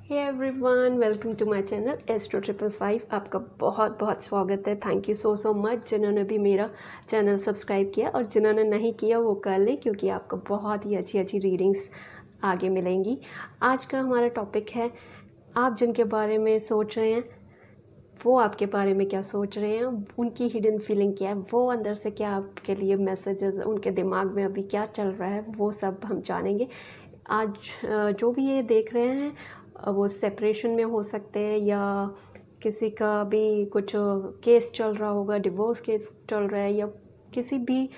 Hey everyone, welcome to my channel astro 555। आपका बहुत बहुत स्वागत है। थैंक यू सो मच जिन्होंने भी मेरा चैनल सब्सक्राइब किया और जिन्होंने नहीं किया वो कर लें, क्योंकि आपको बहुत ही अच्छी अच्छी रीडिंग्स आगे मिलेंगी। आज का हमारा टॉपिक है आप जिनके बारे में सोच रहे हैं वो आपके बारे में क्या सोच रहे हैं, उनकी हिडन फीलिंग क्या है, वो अंदर से क्या आपके लिए मैसेजेस, उनके दिमाग में अभी क्या चल रहा है, वो सब हम जानेंगे। आज जो भी ये देख रहे हैं वो सेपरेशन में हो सकते हैं या किसी का भी कुछ केस चल रहा होगा, डिवोर्स केस चल रहा है, या किसी भी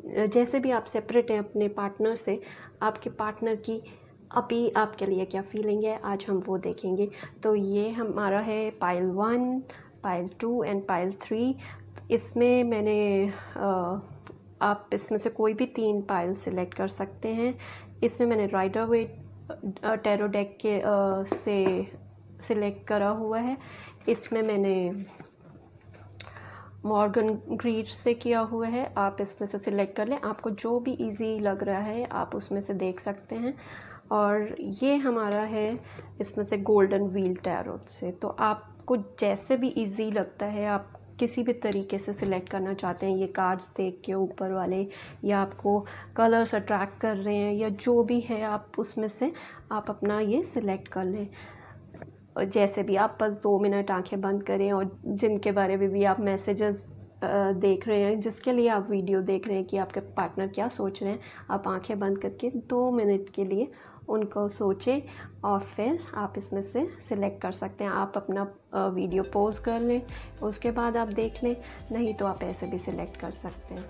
जैसे भी आप सेपरेट हैं अपने पार्टनर से, आपके पार्टनर की अभी आपके लिए क्या फीलिंग है, आज हम वो देखेंगे। तो ये हमारा है पाइल 1, पाइल 2 एंड पाइल 3। इसमें मैंने आप इसमें से कोई भी 3 पाइल सिलेक्ट कर सकते हैं। इसमें मैंने राइडर वेट टैरो डेक के से सिलेक्ट करा हुआ है। इसमें मैंने मॉर्गन ग्रीड से किया हुआ है। आप इसमें से सिलेक्ट कर लें, आपको जो भी इजी लग रहा है आप उसमें से देख सकते हैं। और ये हमारा है इसमें से गोल्डन व्हील टैरो से। तो आपको जैसे भी इजी लगता है, आप किसी भी तरीके से सिलेक्ट करना चाहते हैं, ये कार्ड्स देख के ऊपर वाले, या आपको कलर्स अट्रैक्ट कर रहे हैं, या जो भी है आप उसमें से आप अपना ये सिलेक्ट कर लें। जैसे भी आप बस 2 मिनट आंखें बंद करें, और जिनके बारे में भी आप मैसेजेस देख रहे हैं, जिसके लिए आप वीडियो देख रहे हैं कि आपके पार्टनर क्या सोच रहे हैं, आप आंखें बंद करके 2 मिनट के लिए उनको सोचें और फिर आप इसमें से सिलेक्ट कर सकते हैं। आप अपना वीडियो पॉज कर लें, उसके बाद आप देख लें, नहीं तो आप ऐसे भी सिलेक्ट कर सकते हैं।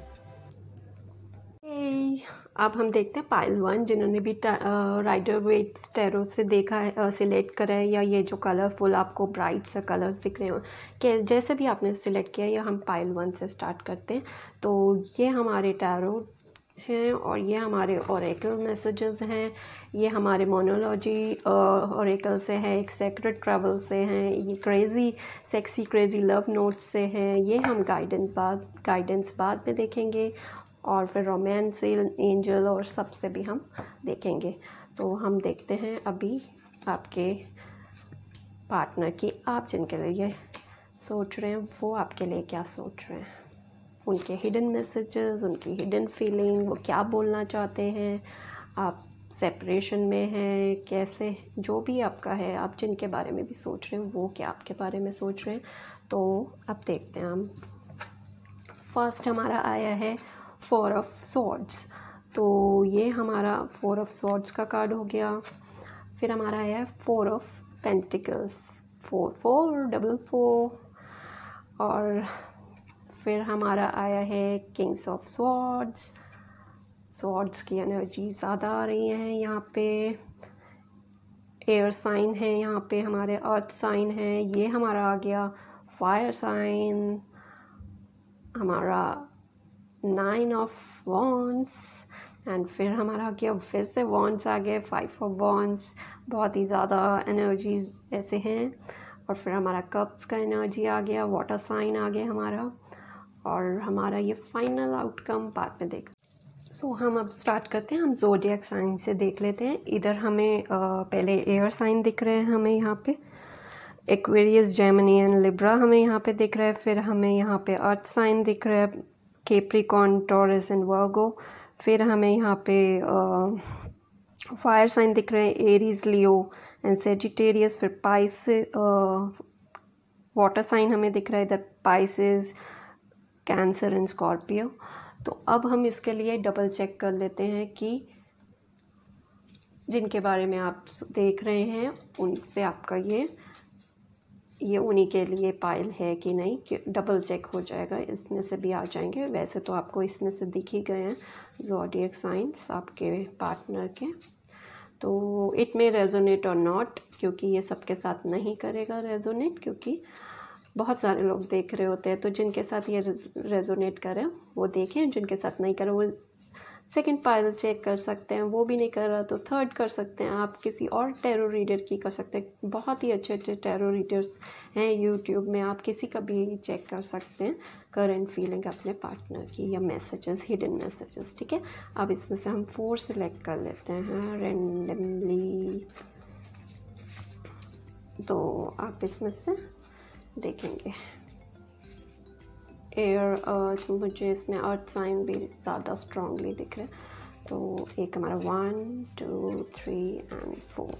अब हम देखते हैं पाइल 1, जिन्होंने भी राइडर वेट टैरो से देखा है, सिलेक्ट करा है, या ये जो कलरफुल आपको ब्राइट से कलर्स दिख रहे हो, कि जैसे भी आपने सिलेक्ट किया, या हम पाइल 1 से स्टार्ट करते हैं। तो ये हमारे टैरो हैं और ये हमारे ओरेकल मैसेजेस हैं। ये हमारे मोनोलॉजी ओरेकल से है, एक सेक्रेट ट्रैवल से हैं, ये crazy sexy crazy love note से हैं। ये हम गाइडेंस बाद में देखेंगे, और फिर रोमांस, एंजल और सबसे भी हम देखेंगे। तो हम देखते हैं अभी आपके पार्टनर की, आप जिनके लिए सोच रहे हैं वो आपके लिए क्या सोच रहे हैं, उनके हिडन मैसेजेस, उनकी हिडन फीलिंग, वो क्या बोलना चाहते हैं, आप सेपरेशन में हैं, कैसे, जो भी आपका है, आप जिनके बारे में भी सोच रहे हैं वो क्या आपके बारे में सोच रहे हैं। तो अब देखते हैं हम। फर्स्ट हमारा आया है 4 ऑफ स्वॉर्ड्स। तो ये हमारा 4 ऑफ स्वॉर्ड्स का कार्ड हो गया। फिर हमारा आया है 4 ऑफ पेंटिकल्स, 4 और फिर हमारा आया है किंग्स ऑफ स्वॉर्ड्स। स्वॉर्ड्स की एनर्जी ज़्यादा आ रही है यहाँ पे। एयर साइन है यहाँ पे, हमारे अर्थ साइन है। ये हमारा आ गया फायर साइन, हमारा 9 ऑफ वॉन्ड्स, एंड फिर हमारा आ गया फिर से वॉन्ड्स आ गए, 5 ऑफ वॉन्ड्स। बहुत ही ज़्यादा एनर्जीज ऐसे हैं। और फिर हमारा कप्स का एनर्जी आ गया, वाटर साइन आ गया हमारा, और हमारा ये फाइनल आउटकम बाद में देखते हैं। सो हम अब स्टार्ट करते हैं, हम ज़ोडिएक साइन से देख लेते हैं। इधर हमें पहले एयर साइन दिख रहे हैं हमें यहाँ पे, एक्वेरियस, जेमिनी एंड लिब्रा हमें यहाँ पे दिख रहा है। फिर हमें यहाँ पे अर्थ साइन दिख रहा है, कैप्रिकॉर्न, टॉरस एंड वर्गो। फिर हमें यहाँ पे फायर साइन दिख रहे हैं, एरीज, लियो एंड सेजिटेरियस। फिर पाइसेस, वाटर साइन हमें दिख रहा है इधर, पाइसेस, कैंसर एंड स्कॉर्पियो। तो अब हम इसके लिए डबल चेक कर लेते हैं कि जिनके बारे में आप देख रहे हैं उनसे आपका ये उन्हीं के लिए पाइल है कि नहीं, कि डबल चेक हो जाएगा, इसमें से भी आ जाएंगे। वैसे तो आपको इसमें से दिख ही गए हैं ज़ोडिएक साइंस आपके पार्टनर के। तो इट मे रेजोनेट और नॉट, क्योंकि ये सबके साथ नहीं करेगा रेजोनेट, क्योंकि बहुत सारे लोग देख रहे होते हैं। तो जिनके साथ ये रेजोनेट करे वो देखें, जिनके साथ नहीं करे वो सेकंड पाइल चेक कर सकते हैं। वो भी नहीं कर रहा तो थर्ड कर सकते हैं, आप किसी और टैरो रीडर की कर सकते हैं। बहुत ही अच्छे अच्छे टैरो रीडर्स हैं यूट्यूब में, आप किसी का भी चेक कर सकते हैं करंट फीलिंग अपने पार्टनर की, या मैसेजेस, हिडन मैसेजेस। ठीक है, अब इसमें से हम 4 सिलेक्ट कर लेते हैं रैंडमली। तो आप इसमें से देखेंगे एयर अर्थ, मुझे इसमें अर्थ साइन भी ज़्यादा स्ट्रांगली दिख रहा है। तो एक हमारा 1 2 3 एंड 4।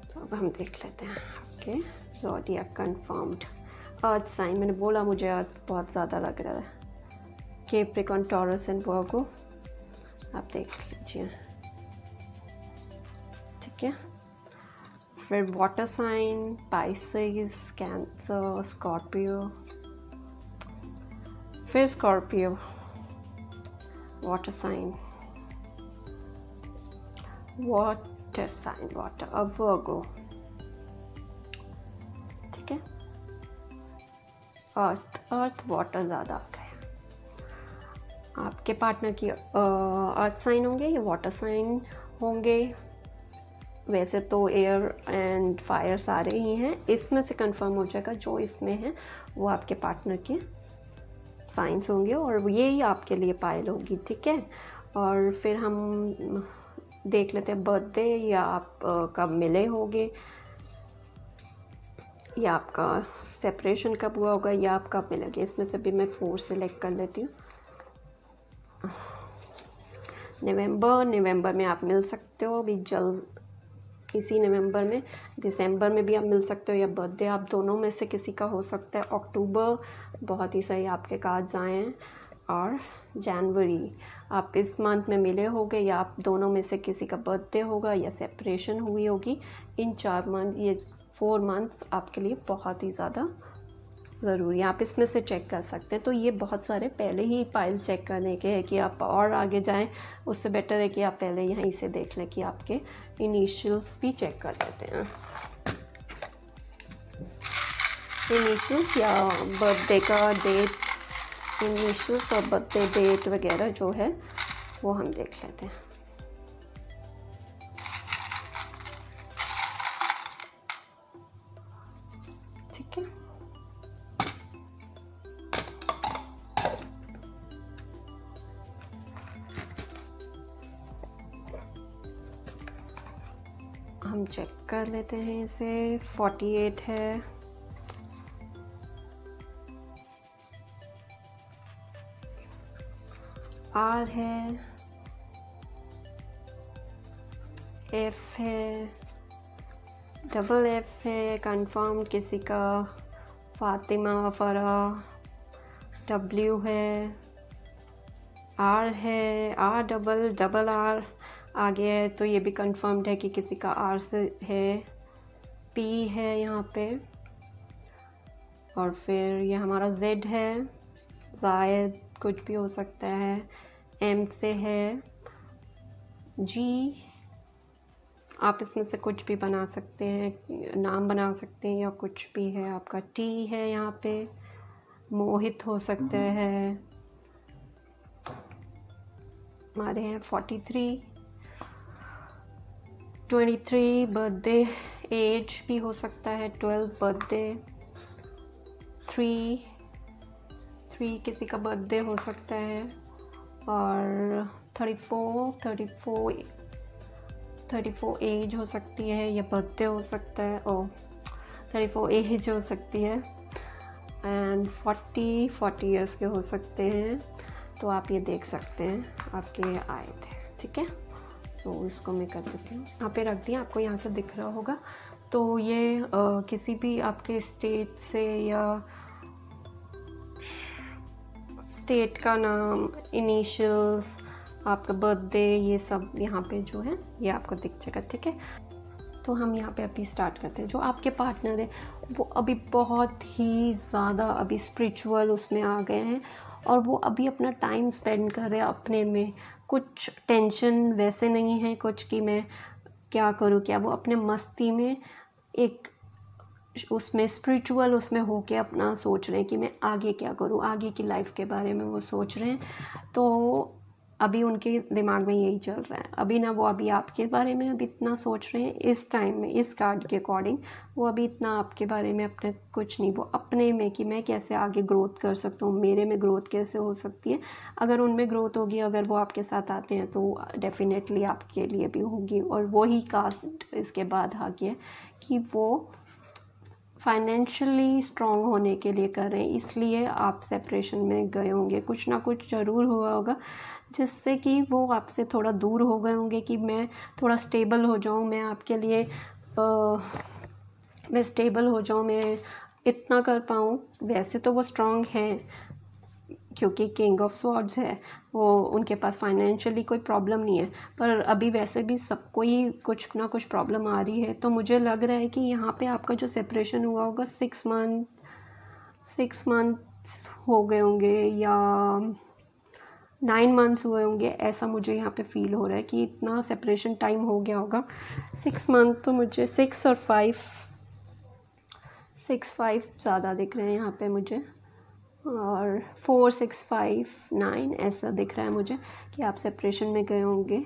तो अब हम देख लेते हैं okay zodiac confirmed. Earth sign, मैंने बोला मुझे अर्थ बहुत ज़्यादा लग रहा है। कैप्रिकॉर्न, टॉरस एंड वर्गो, आप देख लीजिए, ठीक है। फिर water sign Pisces, Cancer, Scorpio, फिर Scorpio, water sign, water sign, water, अब वर्गो, ठीक है। अर्थ, अर्थ वाटर ज़्यादा आ गया। आपके पार्टनर की अर्थ साइन होंगे या वाटर साइन होंगे। वैसे तो एयर एंड फायर सारे ही हैं, इसमें से कंफर्म हो जाएगा जो इसमें है वो आपके पार्टनर के साइंस होंगे और ये ही आपके लिए पायल होगी, ठीक है। और फिर हम देख लेते हैं बर्थडे, या आप कब मिले होगे, या आपका सेपरेशन कब हुआ होगा, या आप कब मिलोगे। इसमें से भी मैं 4 सेलेक्ट कर लेती हूँ। नवंबर में आप मिल सकते हो अभी जल्द, इसी नवंबर में। दिसंबर में भी आप मिल सकते हो, या बर्थडे आप दोनों में से किसी का हो सकता है। अक्टूबर बहुत ही सही आपके कार्ड्स आए हैं। और जनवरी आप इस मंथ में मिले होगे, या आप दोनों में से किसी का बर्थडे होगा या सेपरेशन हुई होगी। इन 4 मंथ, ये 4 मंथ्स आपके लिए बहुत ही ज़्यादा ज़रूरी है। आप इसमें से चेक कर सकते हैं। तो ये बहुत सारे पहले ही पाइल चेक करने के हैं कि आप और आगे जाएं, उससे बेटर है कि आप पहले यहीं से देख लें कि आपके इनिशियल्स भी चेक कर लेते हैं। इनिशियल्स या बर्थडे का डेट, इनिशियल्स और बर्थडे डेट वगैरह जो है वो हम देख लेते हैं। ठीक है, हम चेक कर लेते हैं इसे। 48 है, आर है, एफ है, डबल एफ है, कंफर्म किसी का, फातिमा, फरा, डब्ल्यू है, आर है, आर डबल, डबल आर आ गया है, तो ये भी कंफर्म्ड है कि किसी का आर से है। पी है यहाँ पे, और फिर ये हमारा जेड है, जायद कुछ भी हो सकता है। एम से है, जी आप इसमें से कुछ भी बना सकते हैं, नाम बना सकते हैं या कुछ भी है आपका। टी है यहाँ पे, मोहित हो सकता है। हमारे हैं 43, 23 बर्थडे, एज भी हो सकता है 12 बर्थडे, 3 किसी का बर्थडे हो सकता है। और 34 एज हो सकती है या बर्थडे हो सकता है। 34 एज हो सकती है। एंड 40 इयर्स के हो सकते हैं। तो आप ये देख सकते हैं आपके आए थे, ठीक है। तो इसको मैं कर देती हूँ, यहाँ पे रख दिया, आपको यहाँ से दिख रहा होगा। तो ये किसी भी आपके स्टेट से या स्टेट का नाम, इनिशियल्स, आपका बर्थडे, ये सब यहाँ पे जो है ये आपको दिख जाएगा, ठीक है। तो हम यहाँ पे अभी स्टार्ट करते हैं। जो आपके पार्टनर है वो अभी बहुत ही ज़्यादा अभी स्पिरिचुअल उसमें आ गए हैं, और वो अभी अपना टाइम स्पेंड कर रहे हैं अपने में। कुछ टेंशन वैसे नहीं है कुछ कि मैं क्या करूँ क्या, वो अपने मस्ती में एक उसमें स्पिरिचुअल उसमें होके अपना सोच रहे हैं कि मैं आगे क्या करूँ, आगे की लाइफ के बारे में वो सोच रहे हैं। तो अभी उनके दिमाग में यही चल रहा है। अभी ना वो अभी आपके बारे में अभी इतना सोच रहे हैं इस टाइम में, इस कार्ड के अकॉर्डिंग वो अभी इतना आपके बारे में अपने कुछ नहीं, वो अपने में कि मैं कैसे आगे ग्रोथ कर सकता हूँ, मेरे में ग्रोथ कैसे हो सकती है। अगर उनमें ग्रोथ होगी, अगर वो आपके साथ आते हैं तो डेफिनेटली आपके लिए भी होगी। और वही कार्ड इसके बाद आ गया कि वो फाइनेंशियली स्ट्रॉन्ग होने के लिए कर रहे हैं, इसलिए आप सेपरेशन में गए होंगे। कुछ ना कुछ ज़रूर हुआ होगा जिससे कि वो आपसे थोड़ा दूर हो गए होंगे कि मैं थोड़ा स्टेबल हो जाऊं, मैं आपके लिए मैं स्टेबल हो जाऊं, मैं इतना कर पाऊं। वैसे तो वो स्ट्रॉन्ग हैं क्योंकि किंग ऑफ स्वॉर्ड्स है, वो उनके पास फाइनेंशियली कोई प्रॉब्लम नहीं है, पर अभी वैसे भी सबको ही कुछ ना कुछ प्रॉब्लम आ रही है। तो मुझे लग रहा है कि यहाँ पे आपका जो सेपरेशन हुआ होगा 6 मंथ हो गए होंगे या 9 मंथ्स हुए होंगे, ऐसा मुझे यहाँ पे फील हो रहा है कि इतना सेपरेशन टाइम हो गया होगा। 6 मंथ तो मुझे 6 और 5 ज़्यादा दिख रहे हैं यहाँ पे मुझे, और 4 6 5 9 ऐसा दिख रहा है मुझे कि आप सेपरेशन में गए होंगे।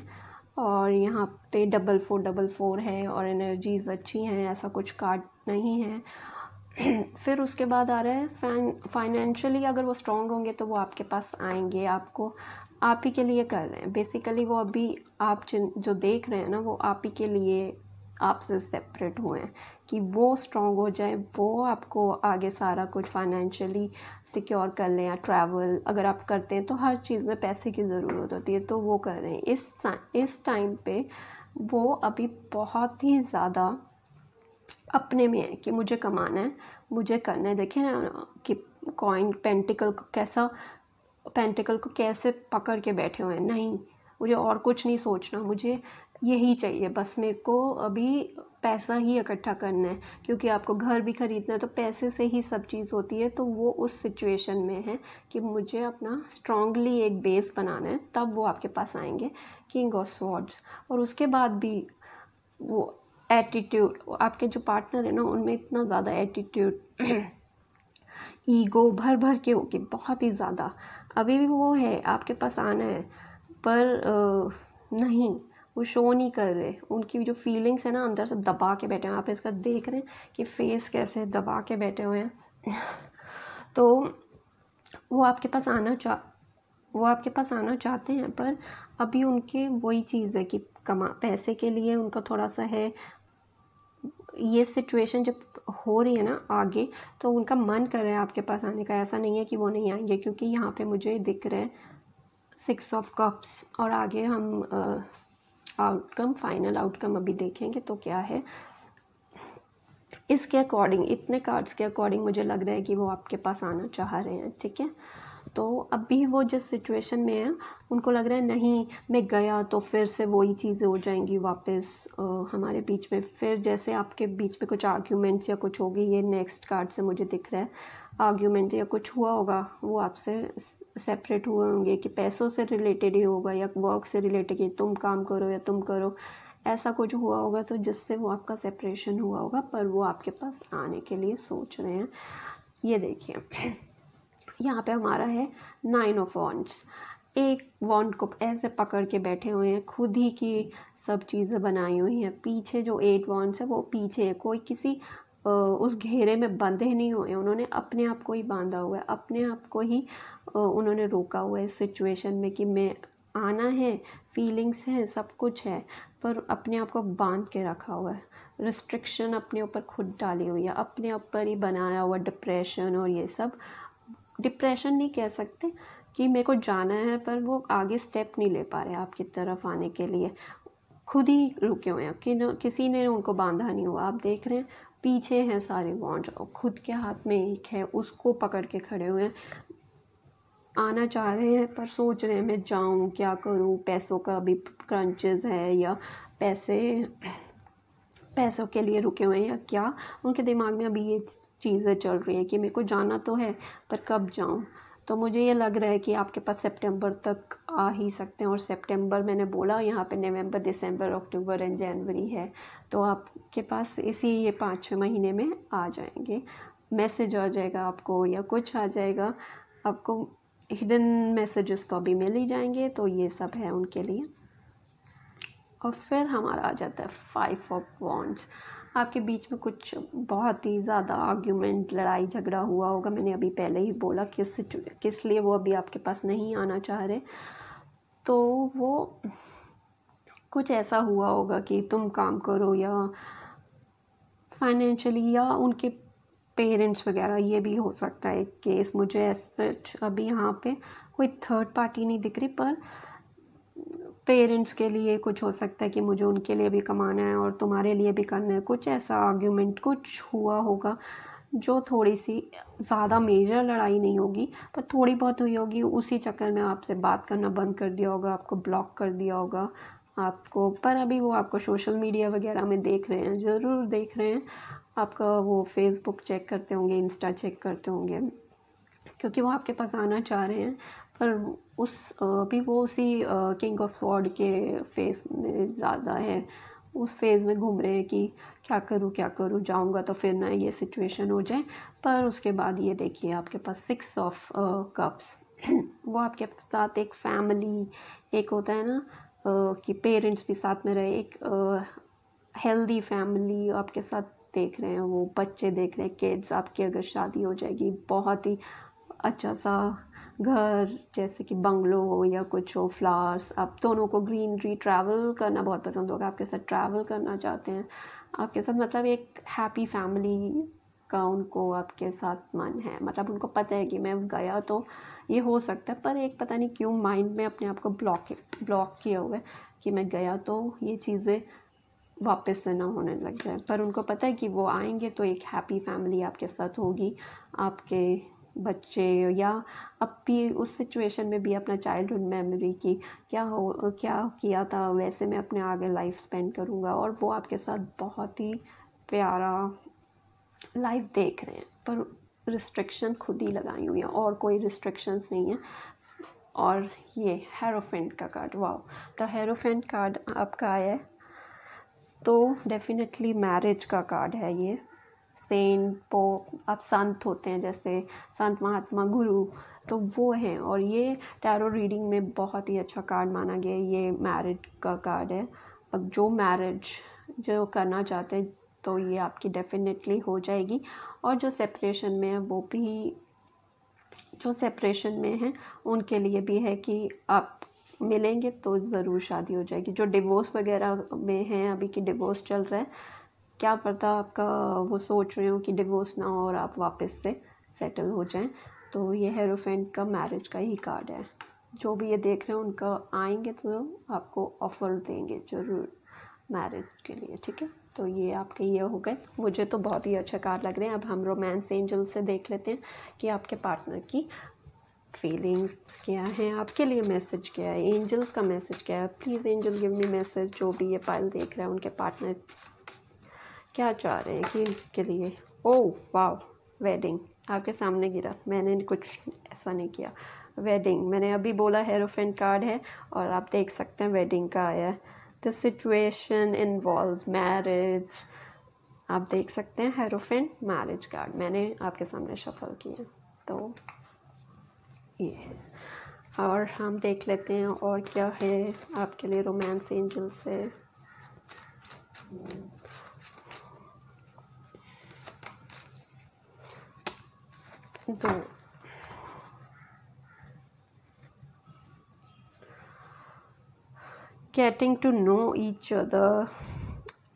और यहाँ पे 4 है और एनर्जीज़ अच्छी हैं, ऐसा कुछ कार्ड नहीं है। फिर उसके बाद आ रहा है फाइनेंशियली अगर वो स्ट्रॉन्ग होंगे तो वो आपके पास आएंगे, आपको आप ही के लिए कर रहे हैं बेसिकली। वो अभी आप जो देख रहे हैं ना, वो आप ही के लिए आपसे सेपरेट हुए हैं कि वो स्ट्रॉन्ग हो जाए, वो आपको आगे सारा कुछ फाइनेंशियली सिक्योर कर लें। या ट्रैवल अगर आप करते हैं तो हर चीज़ में पैसे की ज़रूरत होती है, तो वो कर रहे हैं इस टाइम पे। वो अभी बहुत ही ज़्यादा अपने में है कि मुझे कमाना है, मुझे करना है। देखिए ना कि कॉइन पेंटिकल को कैसे पकड़ के बैठे हुए हैं। नहीं, मुझे और कुछ नहीं सोचना, मुझे यही चाहिए बस। मेरे को अभी पैसा ही इकट्ठा करना है, क्योंकि आपको घर भी खरीदना है तो पैसे से ही सब चीज़ होती है। तो वो उस सिचुएशन में है कि मुझे अपना स्ट्रांगली एक बेस बनाना है, तब वो आपके पास आएंगे किंग ऑफ स्वॉर्ड्स। और उसके बाद भी वो एटीट्यूड, आपके जो पार्टनर है ना उनमें इतना ज़्यादा एटीट्यूड ईगो भर भर के होगी बहुत ही ज़्यादा। अभी भी वो है, आपके पास आना है, पर नहीं, वो शो नहीं कर रहे। उनकी जो फीलिंग्स है ना अंदर से दबा के बैठे हैं। आप इसका देख रहे हैं कि फेस कैसे दबा के बैठे हुए हैं। तो वो आपके पास आना चाहते हैं, पर अभी उनके वही चीज़ है कि पैसे के लिए उनका थोड़ा सा है। ये सिचुएशन जब हो रही है ना आगे, तो उनका मन कर रहा है आपके पास आने का। ऐसा नहीं है कि वो नहीं आएंगे, क्योंकि यहाँ पे मुझे दिख रहा है 6 ऑफ कप्स। और आगे हम फाइनल आउटकम अभी देखेंगे तो क्या है। इसके अकॉर्डिंग, इतने कार्ड्स के अकॉर्डिंग मुझे लग रहा है कि वो आपके पास आना चाह रहे हैं, ठीक है। तो अभी वो जिस सिचुएशन में है उनको लग रहा है नहीं, मैं गया तो फिर से वही चीज़ें हो जाएंगी वापस हमारे बीच में। फिर जैसे आपके बीच में कुछ आर्ग्यूमेंट्स या कुछ होगी, ये नेक्स्ट कार्ड से मुझे दिख रहा है आर्ग्यूमेंट या कुछ हुआ होगा, वो आपसे सेपरेट हुए होंगे कि पैसों से रिलेटेड ही होगा या वर्क से रिलेटेड कि तुम काम करो या तुम करो, ऐसा कुछ हुआ होगा तो जिससे वो आपका सेपरेशन हुआ होगा। पर वो आपके पास आने के लिए सोच रहे हैं। ये देखिए यहाँ पे हमारा है 9 ऑफ वॉन्ड्स। एक वॉन्ड को ऐसे पकड़ के बैठे हुए हैं, खुद ही की सब चीज़ें बनाई हुई हैं। पीछे जो 8 वॉन्ड्स है वो पीछे है, कोई किसी उस घेरे में बंधे नहीं हुए हैं, उन्होंने अपने आप को ही बांधा हुआ है, अपने आप को ही उन्होंने रोका हुआ है इस सिचुएशन में कि मैं आना है, फीलिंग्स हैं, सब कुछ है, पर अपने आप को बांध के रखा हुआ है। रिस्ट्रिक्शन अपने ऊपर खुद डाली हुई है, अपने ऊपर ही बनाया हुआ डिप्रेशन। और ये सब डिप्रेशन नहीं कह सकते कि मेरे को जाना है, पर वो आगे स्टेप नहीं ले पा रहे आपकी तरफ आने के लिए, खुद ही रुके हुए हैं कि किसी ने उनको बांधा नहीं हुआ। आप देख रहे हैं पीछे हैं सारे बॉन्ड, खुद के हाथ में एक है, उसको पकड़ के खड़े हुए हैं। आना चाह रहे हैं पर सोच रहे हैं मैं जाऊं क्या करूं, पैसों का भी क्रंचेस है या पैसों के लिए रुके हुए हैं या क्या। उनके दिमाग में अभी ये चीज़ें चल रही है कि मेरे को जाना तो है पर कब जाऊं। तो मुझे ये लग रहा है कि आपके पास सितंबर तक आ ही सकते हैं। और सितंबर मैंने बोला, यहाँ पे नवंबर, दिसंबर, अक्टूबर एंड जनवरी है, तो आपके पास ये 5-6 महीने में आ जाएंगे। मैसेज आ जाएगा आपको या कुछ आ जाएगा आपको हिडन मैसेजेस तो अभी मिल ही जाएंगे, तो ये सब है उनके लिए। और फिर हमारा आ जाता है 5 ऑफ वॉन्ड्स। आपके बीच में कुछ बहुत ही ज़्यादा आर्ग्यूमेंट, लड़ाई झगड़ा हुआ होगा। मैंने अभी पहले ही बोला किस लिए वो अभी आपके पास नहीं आना चाह रहे। तो वो कुछ ऐसा हुआ होगा कि तुम काम करो, या फाइनेंशियली, या उनके पेरेंट्स वगैरह, ये भी हो सकता है एक केस। मुझे ऐसे अभी यहाँ पे कोई थर्ड पार्टी नहीं दिख रही, पर पेरेंट्स के लिए कुछ हो सकता है कि मुझे उनके लिए भी कमाना है और तुम्हारे लिए भी करना है। कुछ ऐसा आर्ग्यूमेंट कुछ हुआ होगा जो थोड़ी सी ज़्यादा मेजर लड़ाई नहीं होगी, पर थोड़ी बहुत हुई होगी। उसी चक्कर में आपसे बात करना बंद कर दिया होगा, आपको ब्लॉक कर दिया होगा आपको। पर अभी वो आपको सोशल मीडिया वगैरह में देख रहे हैं, ज़रूर देख रहे हैं। आपका वो फेसबुक चेक करते होंगे, इंस्टा चेक करते होंगे, क्योंकि वो आपके पास आना चाह रहे हैं। पर अभी वो उसी किंग ऑफ स्वॉर्ड के फेस में ज़्यादा है, उस फेज़ में घूम रहे हैं कि क्या करूँ, जाऊँगा तो फिर ना ये सिचुएशन हो जाए। पर उसके बाद ये देखिए आपके पास 6 ऑफ कप्स। वो आपके साथ एक फैमिली, एक होता है ना कि पेरेंट्स भी साथ में रहे, एक हेल्दी फैमिली आपके साथ देख रहे हैं। वो बच्चे देख रहे हैं, किड्स। आपकी अगर शादी हो जाएगी, बहुत ही अच्छा सा घर, जैसे कि बंगलो हो या कुछ हो, फ्लावर्स। आप दोनों को ग्रीनरी, ट्रैवल करना बहुत पसंद होगा, आपके साथ ट्रैवल करना चाहते हैं आपके साथ, मतलब एक हैप्पी फैमिली का उनको आपके साथ मन है। मतलब उनको पता है कि मैं गया तो ये हो सकता है, पर एक पता नहीं क्यों माइंड में अपने आप को ब्लॉक किया हुआ है कि मैं गया तो ये चीज़ें वापस से ना होने लग जाए। पर उनको पता है कि वो आएंगे तो एक हैप्पी फैमिली आपके साथ होगी, आपके बच्चे, या अब भी उस सिचुएशन में भी अपना चाइल्डहुड मेमोरी की क्या किया था वैसे मैं अपने आगे लाइफ स्पेंड करूँगा। और वो आपके साथ बहुत ही प्यारा लाइफ देख रहे हैं, पर रिस्ट्रिक्शन खुद ही लगाई हुई है, और कोई रिस्ट्रिक्शंस नहीं है। और ये हेरोफेंट का कार्ड, वाह, द हेरोफेंट कार्ड आपका आया है, तो डेफिनेटली मैरिज का कार्ड है ये। सेंट, पोप, आप संत होते हैं जैसे संत, महात्मा, गुरु, तो वो हैं। और ये टैरो रीडिंग में बहुत ही अच्छा कार्ड माना गया है। ये मैरिज का कार्ड है। अब जो मैरिज जो करना चाहते हैं तो ये आपकी डेफिनेटली हो जाएगी। और जो सेपरेशन में है वो भी, जो सेपरेशन में है उनके लिए भी है कि आप मिलेंगे तो ज़रूर शादी हो जाएगी। जो डिवोर्स वगैरह में हैं, अभी की डिवोर्स चल रहा है, क्या पता आपका वो सोच रहे हो कि डिवोर्स ना हो और आप वापस से सेटल हो जाएं, तो ये हेरोफेंट का मैरिज का ही कार्ड है। जो भी ये देख रहे हैं उनका आएंगे तो आपको ऑफ़र देंगे ज़रूर मैरिज के लिए, ठीक है। तो ये आपके ये हो गए। मुझे तो बहुत ही अच्छे कार्ड लग रहे हैं। अब हम रोमांस एंजल से देख लेते हैं कि आपके पार्टनर की फीलिंग्स क्या हैं, आपके लिए मैसेज क्या है, एंजल्स का मैसेज क्या है। Please angel give me message. जो भी ये पाइल देख रहा है उनके पार्टनर क्या चाह रहे हैं कि के लिए। ओह वाह, वेडिंग आपके सामने गिरा, मैंने कुछ ऐसा नहीं किया। वेडिंग मैंने अभी बोला हेरोफेंट कार्ड है, और आप देख सकते हैं वेडिंग का आया है। द सिचुएशन इन्वॉल्व मैरिज, आप देख सकते हैं हेरोफेंट मैरिज कार्ड मैंने आपके सामने शफल किया। तो ये है, और हम देख लेते हैं और क्या है आपके लिए रोमांस एंजल से। तो getting to know each other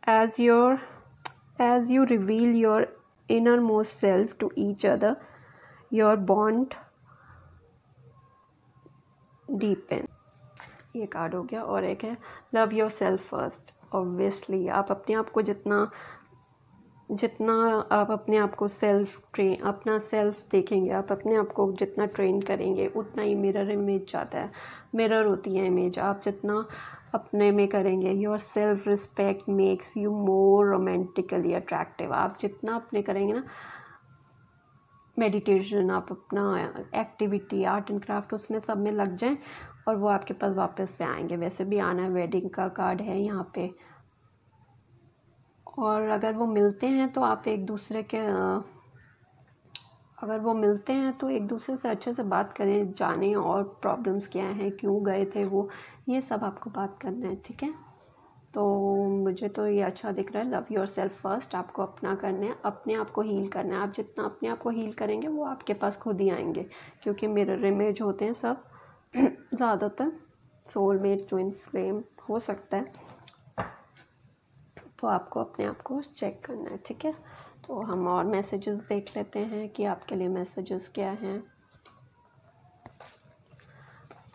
as you reveal your innermost self to each other, your bond deepen। ये कार्ड हो गया। और एक है love your self first. Obviously आप अपने आप को जितना आप अपने आप को अपना सेल्फ देखेंगे, आप अपने आप को जितना ट्रेन करेंगे, उतना ही मिरर इमेज जाता है। मिरर होती है इमेज, आप जितना अपने में करेंगे, your self respect makes you more romantically attractive. आप जितना अपने करेंगे ना, मेडिटेशन, आप अपना एक्टिविटी, आर्ट एंड क्राफ्ट, उसमें सब में लग जाएं और वो आपके पास वापस से आएंगे। वैसे भी आना है, वेडिंग का कार्ड है यहाँ पे। और अगर वो मिलते हैं तो आप एक दूसरे के अगर वो मिलते हैं तो एक दूसरे से अच्छे से बात करें, जानें और प्रॉब्लम्स क्या हैं, क्यों गए थे वो, ये सब आपको बात करना है, ठीक है। तो मुझे तो ये अच्छा दिख रहा है। लव योर सेल्फ फर्स्ट, आपको अपना करना है, अपने आप को हील करना है। आप जितना अपने आप को हील करेंगे वो आपके पास खुद ही आएंगे, क्योंकि मिरर इमेज होते हैं सब ज़्यादातर, सोलमेट, ट्विन फ्लेम हो सकता है। तो आपको अपने आप को चेक करना है, ठीक है। तो हम और मैसेजेस देख लेते हैं कि आपके लिए मैसेजेस क्या हैं,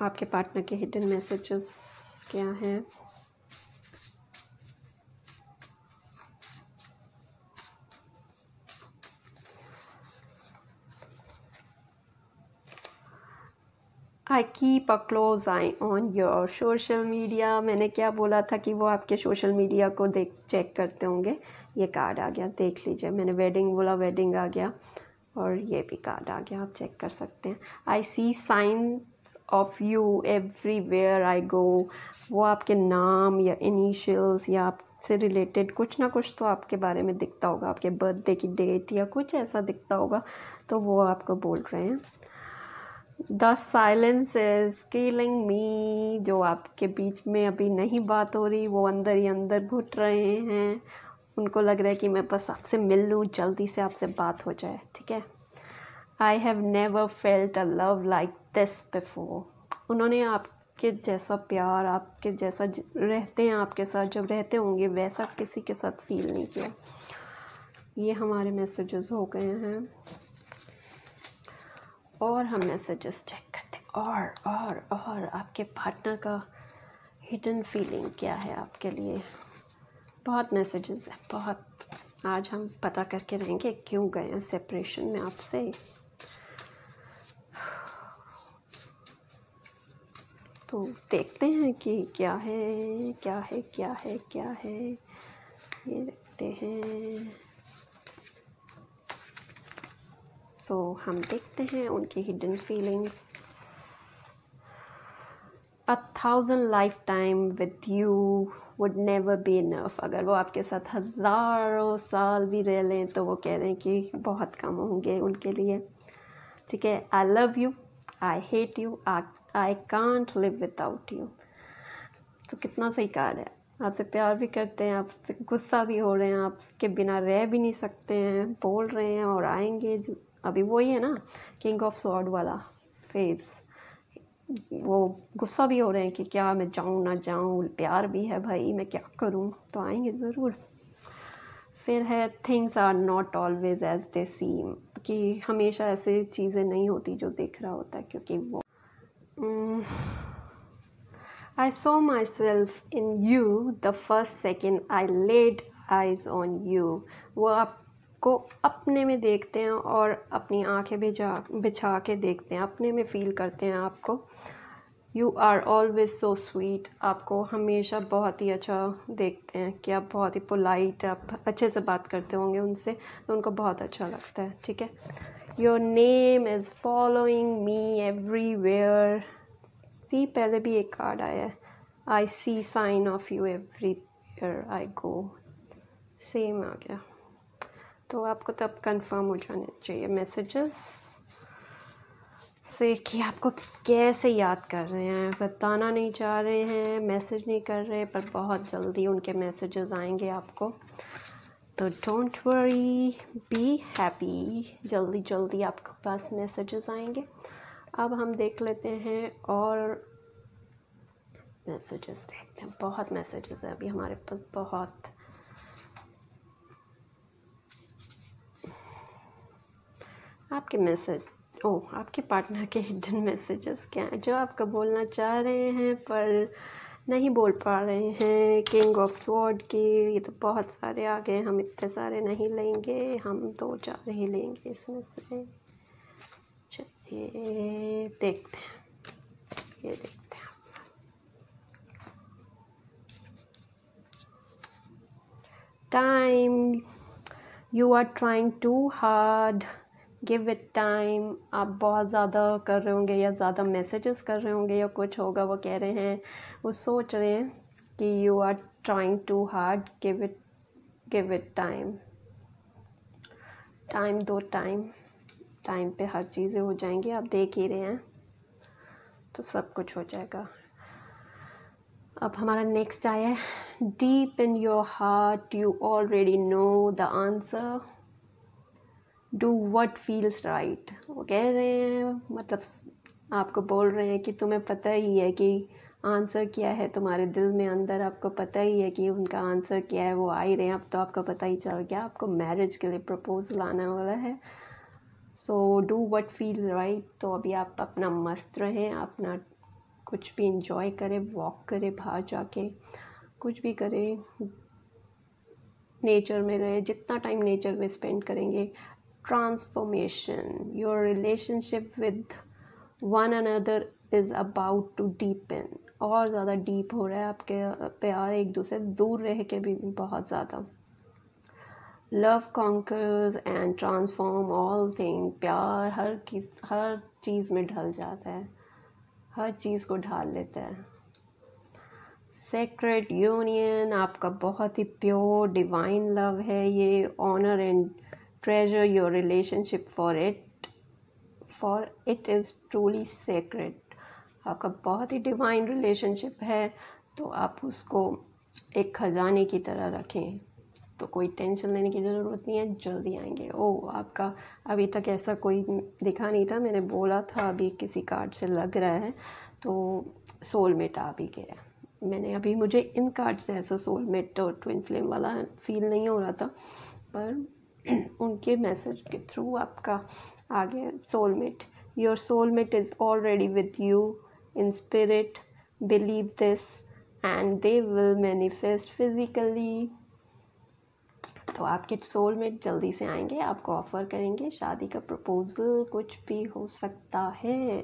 आपके पार्टनर के हिडन मैसेजेस क्या हैं। I keep a close I on your social media. मैंने क्या बोला था कि वो आपके सोशल मीडिया को चेक करते होंगे। ये कार्ड आ गया, देख लीजिए। मैंने वेडिंग बोला, वेडिंग आ गया, और ये भी कार्ड आ गया, आप चेक कर सकते हैं। I see signs of you everywhere I go. वो आपके नाम या इनिशियल्स या आपसे रिलेटेड कुछ ना कुछ तो आपके बारे में दिखता होगा, आपके बर्थडे की डेट या कुछ ऐसा दिखता होगा, तो वो आपको बोल रहे हैं। द साइलेंस इज किलिंग मी। जो आपके बीच में अभी नहीं बात हो रही, वो अंदर ही अंदर घुट रहे हैं। उनको लग रहा है कि मैं बस आपसे मिल लूँ, जल्दी से आपसे बात हो जाए, ठीक है। आई have never felt a love like this before. उन्होंने आपके जैसा प्यार, आपके जैसा रहते हैं आपके साथ, जब रहते होंगे वैसा किसी के साथ फील नहीं किया। ये हमारे मैसेजेस हो गए हैं, और हम मैसेजेस चेक करते हैं। और आपके पार्टनर का हिडन फीलिंग क्या है आपके लिए। बहुत मैसेजेस हैं, बहुत। आज हम पता करके रहेंगे क्यों गए हैं सेपरेशन में आपसे। तो देखते हैं कि क्या है, क्या है, क्या है, क्या है। ये देखते हैं। तो हम देखते हैं उनकी hidden feelings. 1,000 life time with you would never be enough. अगर वो आपके साथ हज़ारों साल भी रह लें तो वो कह रहे हैं कि बहुत कम होंगे उनके लिए, ठीक है। आई love you, I hate you, I can't live without you. तो कितना सही कार्ड है। आपसे प्यार भी करते हैं, आपसे गुस्सा भी हो रहे हैं, आपके बिना रह भी नहीं सकते हैं, बोल रहे हैं और आएंगे। अभी वही है ना, किंग ऑफ स्वॉर्ड वाला फेज। वो गुस्सा भी हो रहे हैं कि क्या मैं जाऊँ ना जाऊँ, प्यार भी है भाई, मैं क्या करूँ। तो आएंगे ज़रूर। फिर है things are not always as they seem, कि हमेशा ऐसे चीज़ें नहीं होती जो दिख रहा होता है, क्योंकि वो I saw myself in you the first second I laid eyes on you। वो आपको अपने में देखते हैं और अपनी आंखें बिछा के देखते हैं, अपने में फील करते हैं आपको। You are always so sweet। आपको हमेशा बहुत ही अच्छा देखते हैं कि आप बहुत ही पोलाइट, आप अच्छे से बात करते होंगे उनसे, तो उनको बहुत अच्छा लगता है, ठीक है। Your name is following me everywhere। सी पहले भी एक कार्ड आया है। I see sign of you everywhere I go. Same आ गया। तो आपको तब कंफर्म हो जाने चाहिए मैसेजेस से कि आपको कैसे याद कर रहे हैं। बताना नहीं चाह रहे हैं, मैसेज नहीं कर रहे, पर बहुत जल्दी उनके मैसेजेस आएंगे आपको। तो डोंट वरी, बी हैप्पी। जल्दी जल्दी आपके पास मैसेजेस आएंगे। अब हम देख लेते हैं और मैसेजेस देखते हैं। बहुत मैसेजेस है अभी हमारे पास, बहुत। आपके मैसेज, आपके पार्टनर के हिडन मैसेजेस क्या हैं जो आपको बोलना चाह रहे हैं पर नहीं बोल पा रहे हैं। किंग ऑफ स्वॉर्ड के ये तो बहुत सारे आ गए, हम इतने सारे नहीं लेंगे, हम 2-4 ही लेंगे इसमें से। चलिए देखते हैं, ये देखते हैं। Time, you are trying too hard, give it time. आप बहुत ज़्यादा कर रहे होंगे या ज़्यादा मैसेजेस कर रहे होंगे या कुछ होगा, वो कह रहे हैं, वो सोच रहे हैं कि you are trying too hard, give it time. Time दो, टाइम टाइम पे हर चीज़ें हो जाएंगी, आप देख ही रहे हैं, तो सब कुछ हो जाएगा। अब हमारा नेक्स्ट आया है, deep in your heart you already know the answer, do what feels right. वो कह रहे हैं, मतलब आपको बोल रहे हैं कि तुम्हें पता ही है कि आंसर क्या है, तुम्हारे दिल में अंदर आपको पता ही है कि उनका आंसर क्या है, वो आ ही रहे हैं। अब तो आपको पता ही चल गया, आपको मैरिज के लिए प्रपोजल आने वाला है। So do what feel right. तो अभी आप अपना मस्त रहें, अपना कुछ भी इंजॉय करें, वॉक करें बाहर जाके, कुछ भी करें, नेचर में रहे, जितना टाइम नेचर में स्पेंड करेंगे। Transformation, your relationship with one another is about to deepen. और ज़्यादा डीप हो रहा है आपके प्यार, एक दूसरे दूर रह के भी बहुत ज़्यादा। Love conquers and transform all thing. प्यार हर चीज़ में ढल जाता है, हर चीज़ को ढाल लेता है। सेक्रेड यूनियन, आपका बहुत ही प्योर डिवाइन लव है ये। Honour and treasure your relationship for it is truly sacred. आपका बहुत ही डिवाइन रिलेशनशिप है, तो आप उसको एक खजाने की तरह रखें, तो कोई टेंशन लेने की ज़रूरत नहीं है, जल्दी आएंगे। ओह, आपका अभी तक ऐसा कोई दिखा नहीं था, मैंने बोला था अभी किसी कार्ड से लग रहा है, तो सोलमेट आ भी गया। मैंने अभी, मुझे इन कार्ड से ऐसा सोलमेट और ट्विन फ्लेम वाला फील नहीं हो रहा था, पर उनके मैसेज के थ्रू आपका आ गया soulmate. Your soulmate is already with you in spirit, believe this and they will manifest physically. तो आपके सोलमेट जल्दी से आएंगे, आपको ऑफ़र करेंगे शादी का प्रपोजल, कुछ भी हो सकता है।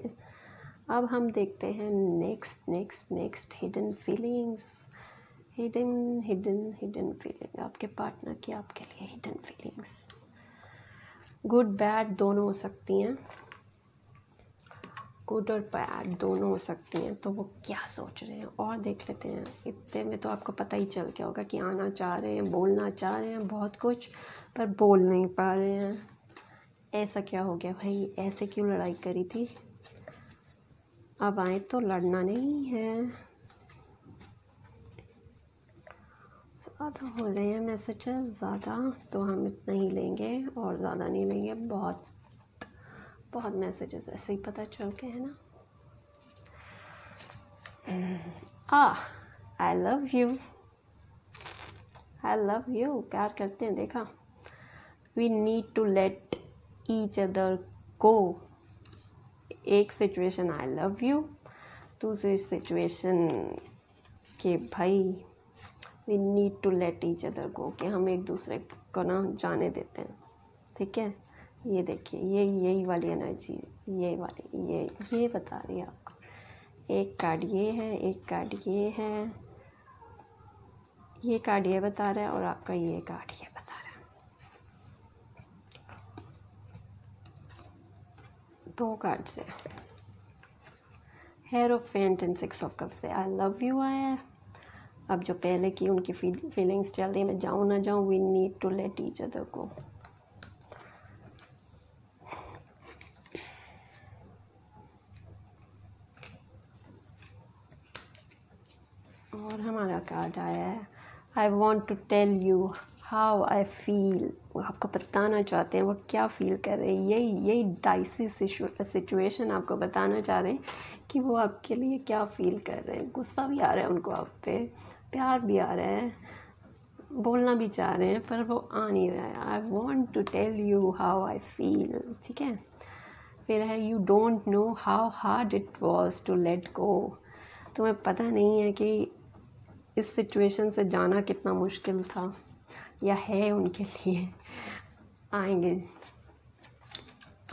अब हम देखते हैं next hidden feelings. Hidden feeling आपके पार्टनर की आपके लिए हिडन फीलिंग्स, गुड बैड दोनों हो सकती हैं, गुड और बैड दोनों हो सकती हैं। तो वो क्या सोच रहे हैं और देख लेते हैं। इतने में तो आपको पता ही चल गया होगा कि आना चाह रहे हैं, बोलना चाह रहे हैं बहुत कुछ, पर बोल नहीं पा रहे हैं। ऐसा क्या हो गया भाई, ऐसे क्यों लड़ाई करी थी? अब आए तो लड़ना नहीं है। ज़्यादा हो रहे हैं मैसेजेस ज़्यादा, तो हम इतना ही लेंगे और ज़्यादा नहीं लेंगे। बहुत मैसेजेस वैसे ही पता चल के है ना। आई लव यू, प्यार करते हैं, देखा। We need to let each other go. एक सिचुएशन आई लव यू, दूसरी सिचुएशन कि भाई we need to let each other go, कि हम एक दूसरे को ना जाने देते हैं। ठीक है, ये देखिए, यही वाली एनर्जी, ये बता रही है आपको। एक कार्ड ये है, एक कार्ड ये है, ये कार्ड ये बता रहा है और आपका ये कार्ड ये बता रहा है। दो कार्ड से हेरोफेंट एंड 6 ऑफ कप से आई लव यू आया है। अब जो पहले की उनकी फीलिंग्स चल रही है, मैं जाऊँ ना जाऊँ, we need to let each other go. और हमारा कार्ड आया है, I want to tell you how I feel. वो आपको बताना चाहते हैं वो क्या फील कर रहे हैं। यही डाइसी सिचुएशन आपको बताना चाह रहे हैं कि वो आपके लिए क्या फील कर रहे हैं। गुस्सा भी आ रहा है उनको आप पे, प्यार भी आ रहा है, बोलना भी चाह रहे हैं, पर वो आ नहीं रहा है। I want to tell you how I feel. ठीक है, फिर है you don't know how hard it was to let go. तुम्हें पता नहीं है कि इस सिचुएशन से जाना कितना मुश्किल था या है उनके लिए। आएंगे,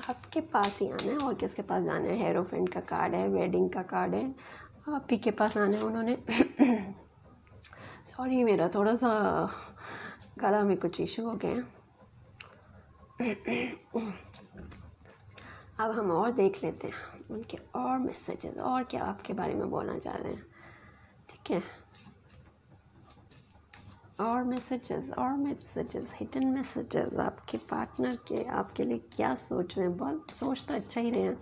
आपके पास ही आना है और किसके पास जाना है। हेरोफेंट का कार्ड है, वेडिंग का कार्ड है, आप ही के पास आना है उन्होंने। सॉरी, मेरा थोड़ा सा गला में कुछ इशू हो गए हैं। अब हम और देख लेते हैं उनके और मैसेजेस, और क्या आपके बारे में बोलना चाह रहे हैं। ठीक है, और मैसेजेस हिडन मैसेजेस आपके पार्टनर के आपके लिए क्या सोच रहे हैं। बहुत सोच तो अच्छा ही रहे हैं,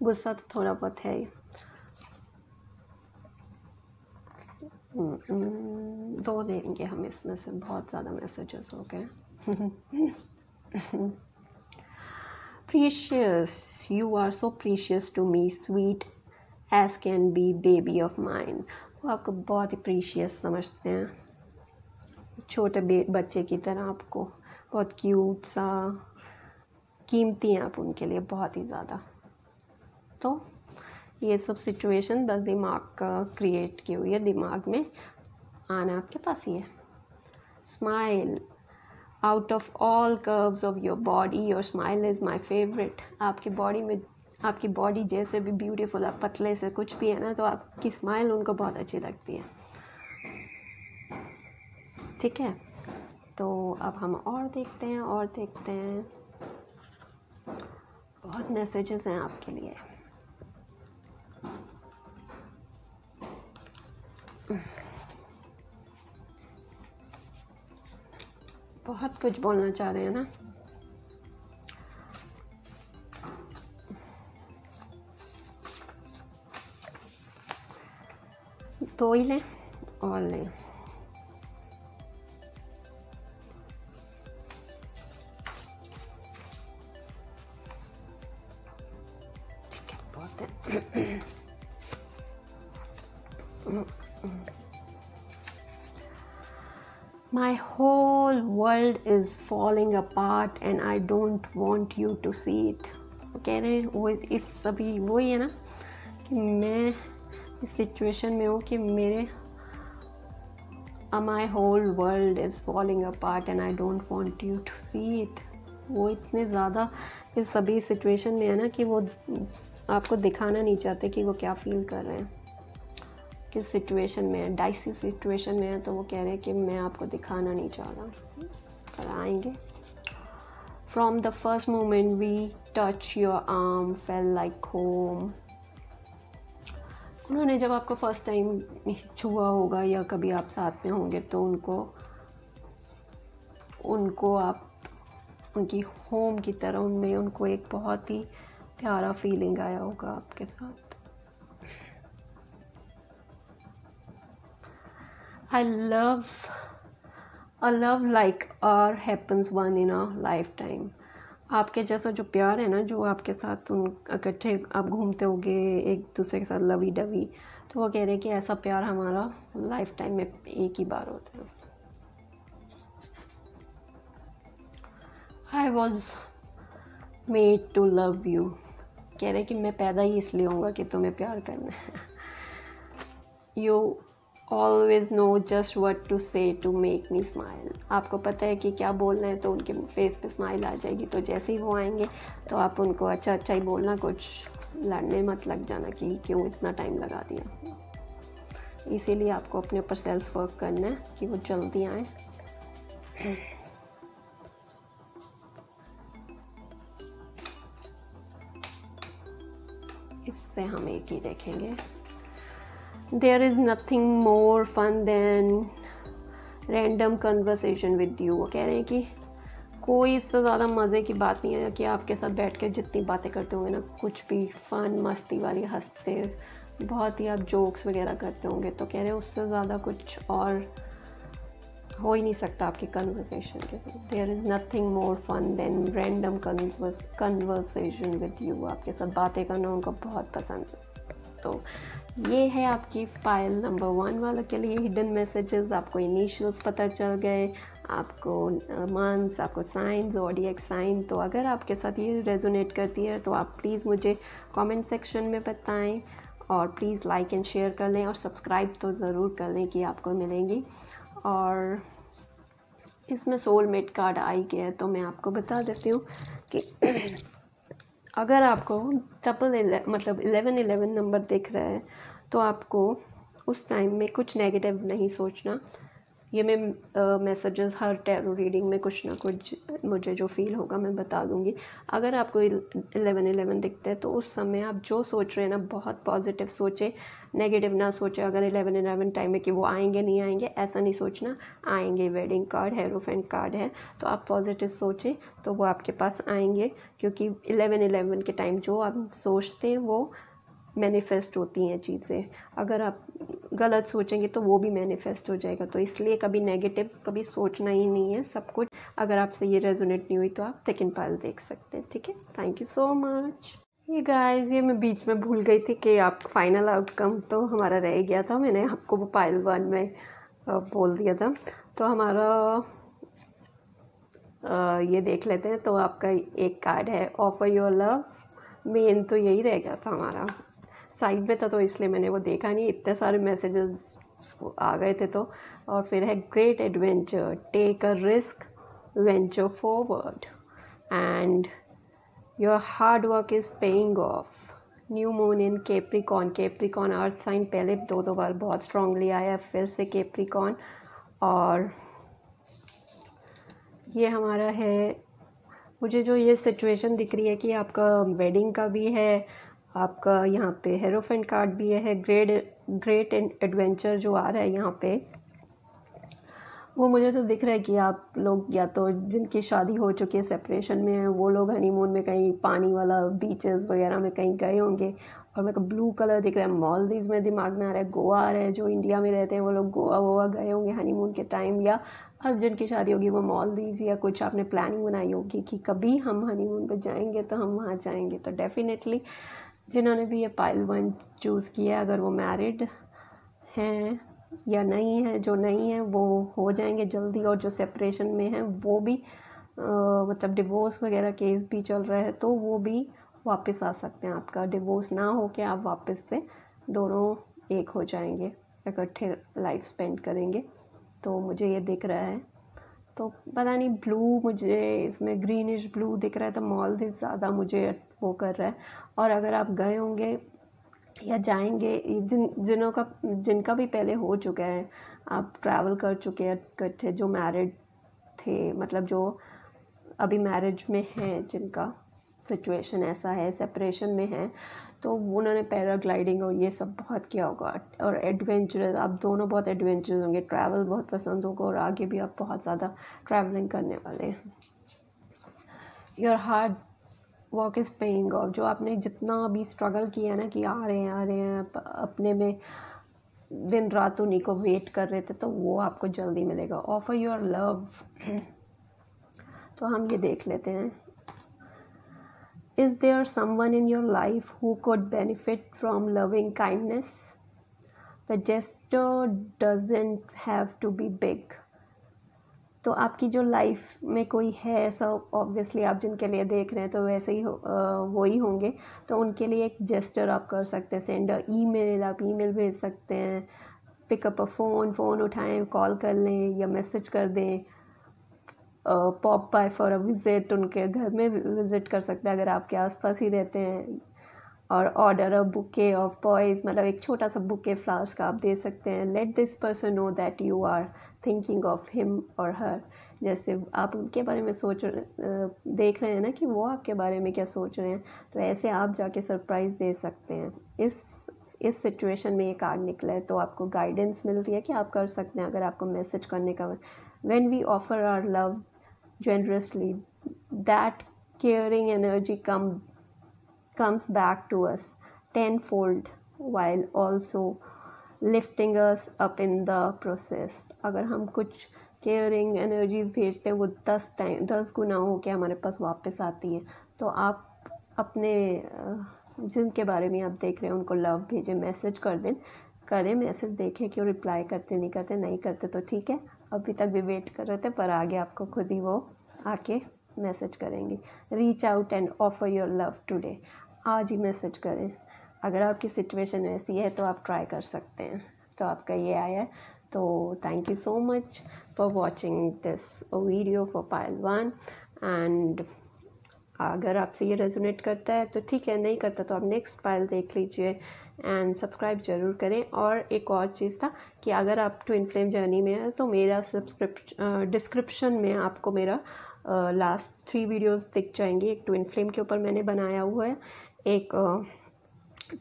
गुस्सा तो थोड़ा बहुत है ही। दो देंगे हम इसमें से, बहुत ज़्यादा मैसेजेस हो गए। Precious, you are so precious to me, sweet as can be baby of mine. वो आपको बहुत ही प्रीशियस समझते हैं, छोटे बच्चे की तरह आपको बहुत क्यूट सा, कीमती हैं आप उनके लिए बहुत ही ज़्यादा। तो ये सब सिचुएशन बस दिमाग का क्रिएट की हुई है, दिमाग में आना आपके पास ही है। Smile, out of all curves of your body your smile is my favourite. आपकी बॉडी में, आपकी बॉडी जैसे भी ब्यूटीफुल, आप पतले से कुछ भी है ना, तो आपकी स्माइल उनको बहुत अच्छी लगती है। ठीक है, तो अब हम और देखते हैं बहुत मैसेजेस हैं आपके लिए। बहुत कुछ बोलना चाह रहे हैं ना। दो ही लें और लें। ठीक है, बहुत है। My whole world is falling apart and I don't want you to see it। वो कह रहे हैं, वो इस अभी वही है ना कि मैं इस सिचुएशन में हूँ कि मेरे my whole world is falling apart and I don't want you to see it। वो इतने ज़्यादा इस सभी सिचुएशन में है ना कि वो आपको दिखाना नहीं चाहते कि वो क्या फील कर रहे हैं, किस सिचुएशन में है, डाइसी सिचुएशन में है। तो वो कह रहे हैं कि मैं आपको दिखाना नहीं चाह रहा, पर आएंगे। From the first moment we touch your arm fell like home. उन्होंने जब आपको फर्स्ट टाइम छुआ होगा या कभी आप साथ में होंगे तो उनको आप उनकी होम की तरह, उनमें उनको एक बहुत ही प्यारा फीलिंग आया होगा आपके साथ। A love like our happens one in a lifetime। आपके जैसा जो प्यार है ना, जो आपके साथ उन इकट्ठे आप घूमते होगे एक दूसरे के साथ लवी डवी, तो वो कह रहे हैं कि ऐसा प्यार हमारा लाइफ टाइम में एक ही बार होता है। I was made to love you। कह रहे हैं कि मैं पैदा ही इसलिए होऊंगा कि तुम्हें प्यार करना है। You always know just what to say to make me smile। आपको पता है कि क्या बोलना है, तो उनके फेस पे स्माइल आ जाएगी। तो जैसे ही वो आएंगे तो आप उनको अच्छा अच्छा ही बोलना, कुछ लड़ने मत लग जाना कि क्यों इतना टाइम लगा दिया। इसीलिए आपको अपने ऊपर सेल्फ वर्क करना है कि वो जल्दी आए। इससे हम एक ही देखेंगे। There is nothing more fun than random conversation with you। वो कह रहे हैं कि कोई इससे ज़्यादा मज़े की बात नहीं है कि आपके साथ बैठ कर जितनी बातें करते होंगे ना, कुछ भी फन मस्ती वाली, हंसते बहुत ही आप जोक्स वगैरह करते होंगे, तो कह रहे हैं उससे ज़्यादा कुछ और हो ही नहीं सकता आपकी कन्वर्सेशन के साथ। There is nothing more fun than random conversation with you। आपके साथ बातें करना उनको बहुत पसंद है। तो ये है आपकी फाइल नंबर 1 वाला के लिए हिडन मैसेजेस। आपको इनिशियल्स पता चल गए, आपको मंथ्स, आपको साइन, ज़ोडिएक साइन। तो अगर आपके साथ ये रेजोनेट करती है तो आप प्लीज़ मुझे कमेंट सेक्शन में बताएं, और प्लीज़ लाइक एंड शेयर कर लें, और सब्सक्राइब तो ज़रूर कर लें कि आपको मिलेंगी। और इसमें सोलमेट कार्ड आई गया है, तो मैं आपको बता देती हूँ कि अगर आपको 11 नंबर दिख रहा है तो आपको उस टाइम में कुछ नेगेटिव नहीं सोचना, ये मैं मैसेजेस हर टैरो रीडिंग में कुछ ना कुछ मुझे जो फील होगा मैं बता दूंगी। अगर आपको 11-11 दिखता है तो उस समय आप जो सोच रहे हैं ना बहुत पॉजिटिव सोचें, नेगेटिव ना सोचें। अगर 11-11 टाइम में कि वो आएंगे नहीं आएंगे, ऐसा नहीं सोचना, आएंगे। वेडिंग कार्ड, हेरोफेंट कार्ड है, तो आप पॉजिटिव सोचें तो वो आपके पास आएंगे, क्योंकि 11-11 के टाइम जो आप सोचते हैं वो मैनिफेस्ट होती हैं चीज़ें। अगर आप गलत सोचेंगे तो वो भी मैनिफेस्ट हो जाएगा। तो इसलिए कभी नेगेटिव कभी सोचना ही नहीं है सब कुछ। अगर आपसे ये रेजोनेट नहीं हुई तो आप सेकंड पाइल देख सकते हैं, ठीक है। Thank you so much. ये गाइस, ये मैं बीच में भूल गई थी कि आप फाइनल आउटकम तो हमारा रह गया था, मैंने आपको वो पाइल 1 में बोल दिया था। तो हमारा ये देख लेते हैं। तो आपका एक कार्ड है ऑफर योर लव, मेन तो यही रह गया था हमारा। साइड में था तो इसलिए मैंने वो देखा नहीं, इतने सारे मैसेजेस आ गए थे तो। और फिर है great adventure, take a risk, venture forward, and your hard work is paying off. New moon in Capricorn, Capricorn earth sign पहले दो बार बहुत स्ट्रांगली आया, फिर से कैप्रिकॉर्न। और ये हमारा है, मुझे जो ये सिचुएशन दिख रही है कि आपका वेडिंग का भी है, आपका यहाँ पे हेरोफेंट कार्ड भी है, ग्रेट एडवेंचर जो आ रहा है यहाँ पे, वो मुझे तो दिख रहा है कि आप लोग या तो जिनकी शादी हो चुकी है सेपरेशन में है, वो लोग हनीमून में कहीं पानी वाला बीचेस वगैरह में कहीं गए होंगे। और मेरे को ब्लू कलर दिख रहा है, मालदीव्स में दिमाग में आ रहा है, गोवा आ रहा है। जो इंडिया में रहते हैं वो लोग गोवा गए होंगे हनीमून के टाइम, या अब जिनकी शादी होगी वो मालदीव्स, या कुछ आपने प्लानिंग बनाई होगी कि कभी हम हनीमून पर जाएंगे तो हम वहाँ जाएंगे। तो डेफिनेटली जिन्होंने भी ये पाइल 1 चूज़ किया, अगर वो मैरिड हैं या नहीं है, जो नहीं है वो हो जाएंगे जल्दी, और जो सेपरेशन में है वो भी मतलब डिवोर्स वगैरह केस भी चल रहा है तो वो भी वापस आ सकते हैं। आपका डिवोर्स ना हो के आप वापस से दोनों एक हो जाएंगे, इकट्ठे लाइफ स्पेंड करेंगे। तो मुझे ये दिख रहा है। तो पता नहीं, ब्लू मुझे इसमें ग्रीनिश ब्लू दिख रहा है, तो मालदीव ज़्यादा मुझे वो कर रहा है। और अगर आप गए होंगे या जाएंगे, जिनका भी पहले हो चुका है, आप ट्रैवल कर चुके हैं इकट्ठे, जो मैरिड थे, मतलब जो अभी मैरिज में हैं, जिनका सिचुएशन ऐसा है, सेपरेशन में है, तो उन्होंने पैराग्लाइडिंग और ये सब बहुत किया होगा। और एडवेंचरस, आप दोनों बहुत एडवेंचरस होंगे, ट्रैवल बहुत पसंद होगा, और आगे भी आप बहुत ज़्यादा ट्रैवलिंग करने वाले हैं। Your hard work is paying of, जो आपने जितना अभी स्ट्रगल किया ना कि आ रहे हैं अपने में दिन रात उन्हीं को वेट कर रहे थे, तो वो आपको जल्दी मिलेगा। ऑफर योर लव, तो हम ये देख लेते हैं। Is there someone in your life who could benefit from loving kindness, the gesture doesn't have to be big. तो आपकी जो लाइफ में कोई है ऐसा, ऑब्वियसली आप जिनके लिए देख रहे हैं तो वैसे ही वो ही होंगे, तो उनके लिए एक जेस्टर आप कर सकते हैं। सेंड ईमेल, आप ईमेल भेज सकते हैं, पिकअप अ फ़ोन उठाएं, कॉल कर लें या मैसेज कर दें, pop by for a visit, उनके घर में विज़िट कर सकते हैं अगर आपके आसपास ही रहते हैं। और order a bouquet of boys, मतलब एक छोटा सा बुके फ्लावर्स का आप दे सकते हैं। Let this person know that you are thinking of him और हर, जैसे आप उनके बारे में देख रहे हैं ना कि वो आपके बारे में क्या सोच रहे हैं, तो ऐसे आप जाके सरप्राइज़ दे सकते हैं। इस सिचुएशन में ये कार्ड निकला है, तो आपको गाइडेंस मिल रही है कि आप कर सकते हैं अगर आपको मैसेज करने का। When we offer our love generously, that caring energy comes back to us tenfold, while also lifting us up in the process. अगर हम कुछ केयरिंग एनर्जीज भेजते हैं वो 10 गुना हो के हमारे पास वापस आती है। तो आप अपने जिनके बारे में आप देख रहे हैं उनको लव भेजें, मैसेज करें मैसेज, देखें क्यों रिप्लाई करते नहीं करते तो ठीक है, अभी तक भी वेट कर रहे थे, पर आगे आपको खुद ही वो आके मैसेज करेंगे। Reach out and offer your love today, आज ही मैसेज करें। अगर आपकी सिचुएशन ऐसी है तो आप ट्राई कर सकते हैं। तो आपका ये आया है। तो thank you so much for watching this video for pile 1। And अगर आपसे ये रेजोनेट करता है तो ठीक है, नहीं करता तो आप नेक्स्ट पाइल देख लीजिए एंड सब्सक्राइब ज़रूर करें। और एक और चीज़ था कि अगर आप ट्विन फ्लेम जर्नी में हैं तो मेरा डिस्क्रिप्शन में आपको मेरा लास्ट 3 वीडियोस दिख जाएंगी। एक ट्विन फ्लेम के ऊपर मैंने बनाया हुआ है, एक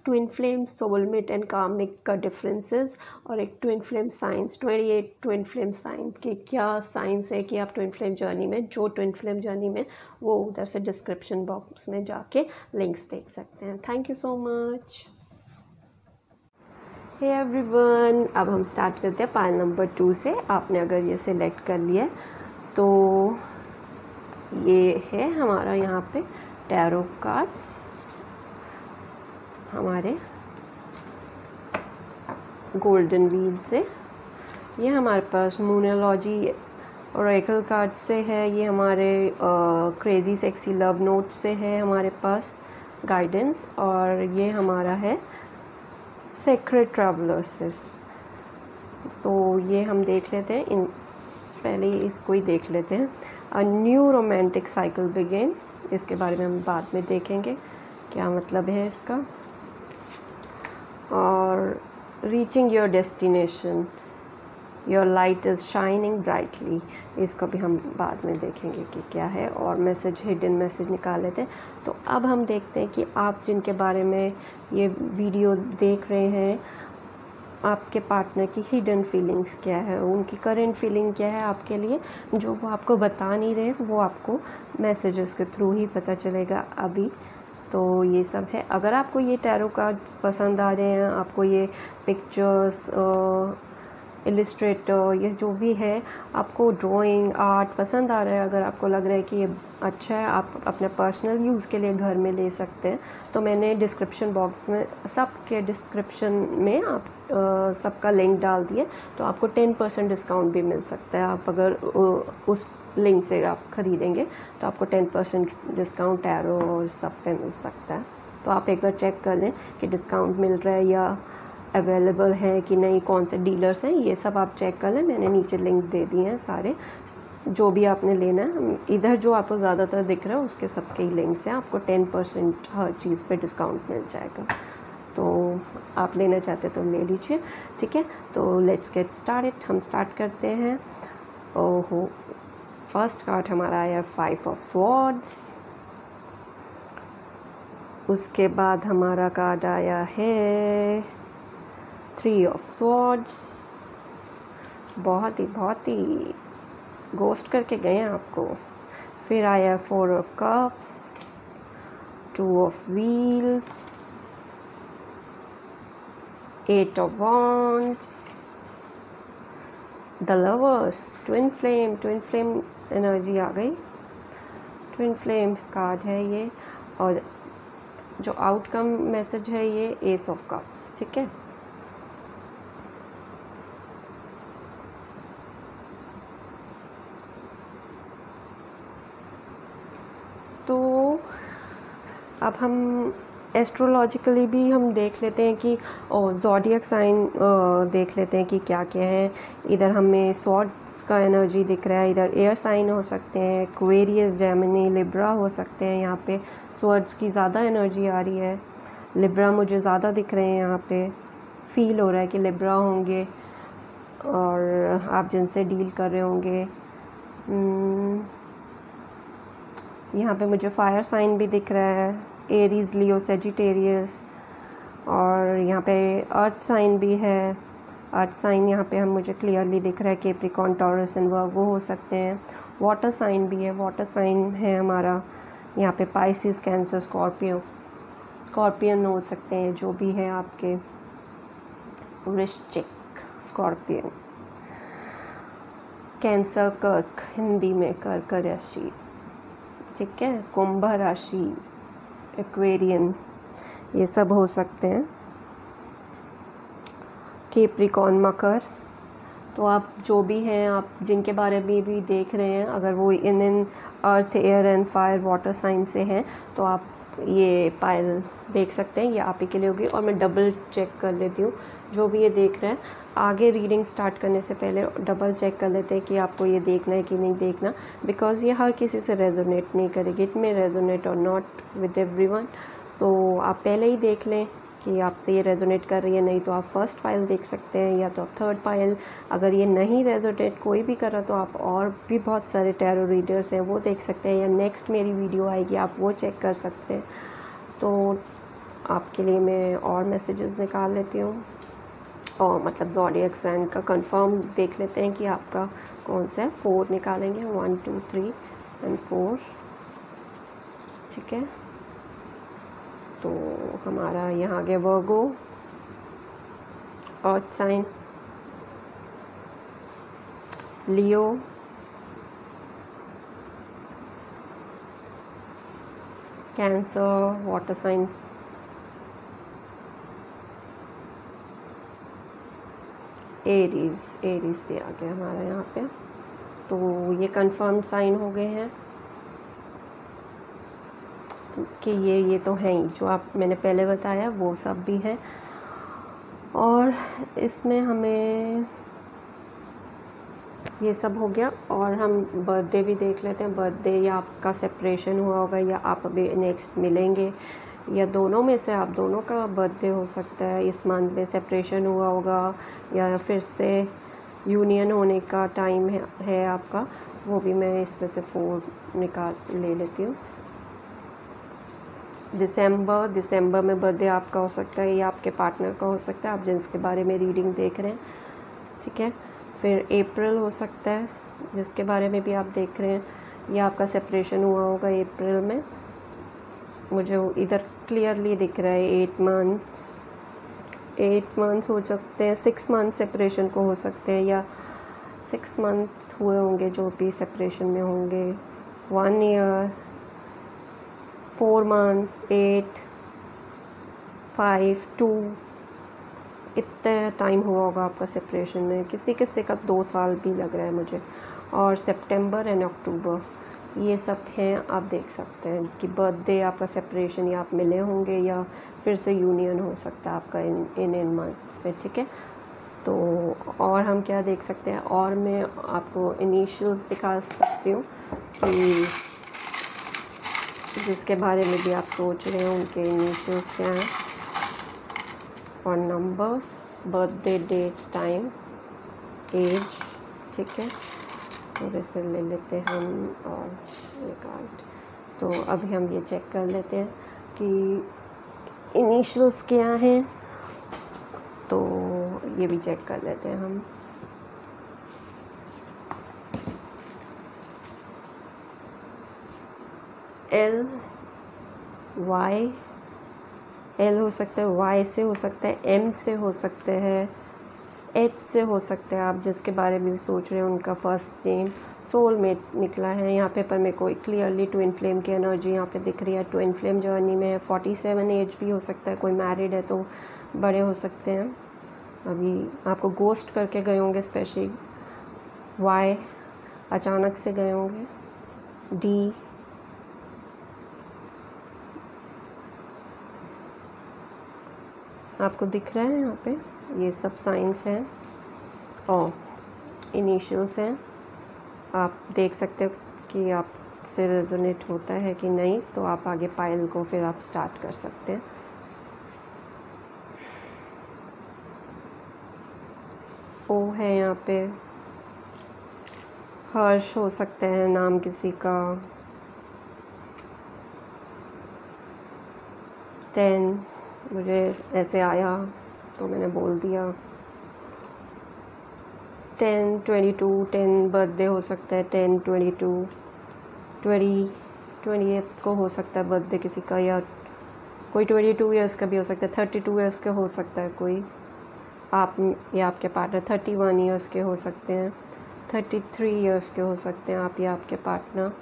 ट्विन फ्लेम सोलमेट एंड कार्मिक का डिफरेंसेस, और एक twin flame science 28 twin flame science के क्या साइंस है कि आप ट्विन फ्लेम जर्नी में, जो ट्विन फ्लेम जर्नी में, वो उधर से डिस्क्रिप्शन बॉक्स में जाके लिंक्स देख सकते हैं। Thank you so much. Hey everyone, अब हम स्टार्ट करते हैं पाइल नंबर 2 से। आपने अगर ये सिलेक्ट कर लिया तो ये है हमारा यहाँ पे टैरो कार्ड्स हमारे गोल्डन व्हील से। ये हमारे पास मूनोलॉजी ओरेकल कार्ड से है, ये हमारे क्रेजी सेक्सी लव नोट से है हमारे पास गाइडेंस, और ये हमारा है सेक्रेट ट्रैवलर्स से। तो ये हम देख लेते हैं, पहले इसको ही देख लेते हैं। A new romantic cycle begins, इसके बारे में हम बाद में देखेंगे क्या मतलब है इसका। और reaching your destination, your light is shining brightly, इसको भी हम बाद में देखेंगे कि क्या है। और मैसेज, हिडन मैसेज निकाल लेते हैं। तो अब हम देखते हैं कि आप जिनके बारे में ये वीडियो देख रहे हैं, आपके पार्टनर की हिडन फीलिंग्स क्या है, उनकी करंट फीलिंग क्या है आपके लिए, जो वो आपको बता नहीं रहे, वो आपको मैसेजेस के थ्रू ही पता चलेगा अभी। तो ये सब है। अगर आपको ये टैरो कार्ड पसंद आ रहे हैं, आपको ये पिक्चर्स, इलिस्ट्रेटर, ये जो भी है, आपको ड्राइंग आर्ट पसंद आ रहा है, अगर आपको लग रहा है कि ये अच्छा है, आप अपने पर्सनल यूज़ के लिए घर में ले सकते हैं, तो मैंने डिस्क्रिप्शन बॉक्स में, सबके डिस्क्रिप्शन में आप सबका लिंक डाल दिए, तो आपको 10% डिस्काउंट भी मिल सकता है। आप अगर उस लिंक से आप ख़रीदेंगे तो आपको 10% डिस्काउंट टैरो और सब पे मिल सकता है। तो आप एक बार चेक कर लें कि डिस्काउंट मिल रहा है या अवेलेबल है कि नहीं, कौन से डीलर्स हैं, ये सब आप चेक कर लें। मैंने नीचे लिंक दे दिए हैं सारे, जो भी आपने लेना है। इधर जो आपको ज़्यादातर दिख रहा है उसके सबके ही लिंक्स हैं। आपको 10% हर चीज़ पे डिस्काउंट मिल जाएगा, तो आप लेना चाहते तो ले लीजिए, ठीक है। तो लेट्स गेट स्टार्टेड, हम स्टार्ट करते हैं। ओहो, फर्स्ट कार्ड हमारा आया 5 ऑफ स्वॉर्ड्स। उसके बाद हमारा कार्ड आया है 3 ऑफ स्वॉर्ड्स। बहुत ही गोस्ट करके गए हैं आपको। फिर आया 4 of cups, 2 of wheels, 8 of wands, the lovers, twin flame energy आ गई। ट्विन फ्लेम कार्ड है ये, और जो आउटकम मैसेज है ये एस ऑफ कप्स, ठीक है। तो अब हम एस्ट्रोलॉजिकली भी हम देख लेते हैं कि ज़ोडिएक साइन देख लेते हैं कि क्या क्या है। इधर हमें स्वॉर्ड्स का एनर्जी दिख रहा है, इधर एयर साइन हो सकते हैं, एक्वेरियस, जेमिनी, लिब्रा हो सकते हैं। यहाँ पे स्वॉर्ड्स की ज़्यादा एनर्जी आ रही है, लिब्रा मुझे ज़्यादा दिख रहे हैं। यहाँ पे फील हो रहा है कि लिब्रा होंगे और आप जिनसे डील कर रहे होंगे। यहाँ पे मुझे फायर साइन भी दिख रहा है, एरीज, लियो, सेजिटेरियस, और यहाँ पे अर्थ साइन भी है। अर्थ साइन यहाँ पे हम मुझे क्लियरली दिख रहा है, कैप्रिकॉर्न, टॉरस एंड वर्गो हो सकते हैं। वाटर साइन भी है, वाटर साइन है हमारा यहाँ पे पाइसिस, कैंसर, स्कॉर्पियन हो सकते हैं, जो भी है आपके, वृश्चिक, स्कॉर्पियन, कैंसर, कर्क, हिंदी में कर्क राशि, ठीक है, कुंभ राशि, एक्वेरियन, ये सब हो सकते हैं, कैप्रिकॉर्न, मकर। तो आप जो भी हैं, आप जिनके बारे में भी देख रहे हैं, अगर वो in earth, air and fire, water sign से हैं, तो आप ये पाइल देख सकते हैं, ये आप ही के लिए होगी। और मैं डबल चेक कर लेती हूँ, जो भी ये देख रहे हैं, आगे रीडिंग स्टार्ट करने से पहले डबल चेक कर लेते हैं कि आपको ये देखना है कि नहीं देखना, बिकॉज़ ये हर किसी से रेजोनेट नहीं करेगी। इट मे रेजोनेट और नॉट विद एवरीवन। तो आप पहले ही देख लें कि आपसे ये रेजोनेट कर रही है, नहीं तो आप फर्स्ट पाइल देख सकते हैं या तो आप थर्ड पाइल। अगर ये नहीं रेजोनेट कोई भी कर रहा तो आप और भी बहुत सारे टैरो रीडर्स हैं वो देख सकते हैं, या नेक्स्ट मेरी वीडियो आएगी आप वो चेक कर सकते हैं। तो आपके लिए मैं और मैसेजेस निकाल लेती हूँ, और मतलब ज़ोडिएक साइन का कंफर्म देख लेते हैं कि आपका कौन सा है। 4 निकालेंगे, 1 2 3 एंड 4, ठीक है। तो हमारा यहाँ आ गया वर्गो, अर्थ साइन, लियो, कैंसर, वाटर साइन, एरीज भी आ गया हमारा यहाँ पे। तो ये कंफर्म साइन हो गए हैं कि ये तो हैं ही, जो आप मैंने पहले बताया वो सब भी हैं। और इसमें हमें ये सब हो गया, और हम बर्थडे भी देख लेते हैं। बर्थडे या आपका सेपरेशन हुआ होगा, या आप अभी नेक्स्ट मिलेंगे, या दोनों में से आप दोनों का बर्थडे हो सकता है। इस मंथ में सेपरेशन हुआ होगा या फिर से यूनियन होने का टाइम है आपका, वो भी मैं इसमें से 4 ले लेती हूँ। दिसंबर में बर्थडे आपका हो सकता है या आपके पार्टनर का हो सकता है, आप जिसके बारे में रीडिंग देख रहे हैं, ठीक है। फिर अप्रैल हो सकता है जिसके बारे में भी आप देख रहे हैं, या आपका सेपरेशन हुआ होगा अप्रैल में। मुझे इधर क्लियरली दिख रहा है 8 मंथ्स हो सकते हैं, 6 मंथ सेपरेशन को हो सकते हैं, या 6 मंथ हुए होंगे जो भी सेपरेशन में होंगे, 1 ईयर, 4 मंथ्स, 8, 5, 2, इतना टाइम हुआ होगा आपका सेपरेशन में। किसी का 2 साल भी लग रहा है मुझे। और सितंबर एंड अक्टूबर ये सब हैं, आप देख सकते हैं कि बर्थडे आपका सेपरेशन, या आप मिले होंगे या फिर से यूनियन हो सकता है आपका इन मंथ्स में, ठीक है। तो और हम क्या देख सकते हैं, और मैं आपको इनिशियल्स दिखा सकती हूँ कि जिसके बारे में भी आप सोच रहे हैं उनके इनिशियल्स क्या हैं, और numbers, birthday dates, time, age, ठीक है। थोड़े से ले लेते हैं हम और एक आर्ट। तो अभी हम ये चेक कर लेते हैं कि इनिशियल्स क्या हैं, तो ये भी चेक कर लेते हैं हम। एल, वाई, एल हो सकता है, वाई से हो सकता है, एम से हो सकते हैं, एच से हो सकता है। आप जिसके बारे में सोच रहे हैं उनका फर्स्ट नेम सोलमेट निकला है यहाँ पे, पर मेरे को क्लियरली ट्विन फ्लेम की एनर्जी यहाँ पे दिख रही है। ट्विन फ्लेम जर्नी में है, 47 एज भी हो सकता है, कोई मैरिड है तो बड़े हो सकते हैं। अभी आपको गोस्ट करके गए होंगे, स्पेशली वाई अचानक से गए होंगे, डी, आपको दिख रहा है यहाँ पे, ये सब साइंस हैं और इनिशियल्स हैं। आप देख सकते हो कि आपसे रेजोनेट होता है कि नहीं, तो आप आगे पाइल को फिर आप स्टार्ट कर सकते हैं। ओ है यहाँ पे, हर्ष हो सकता है नाम किसी का, 10 मुझे ऐसे आया तो मैंने बोल दिया। 10, 22, 10 बर्थडे हो सकता है, 10, 22, 20, 28 को हो सकता है बर्थडे किसी का, या कोई 22 इयर्स का भी हो सकता है, 32 इयर्स का हो सकता है कोई, आप या आपके पार्टनर 31 इयर्स के हो सकते हैं, 33 इयर्स के हो सकते हैं आप या आपके पार्टनर,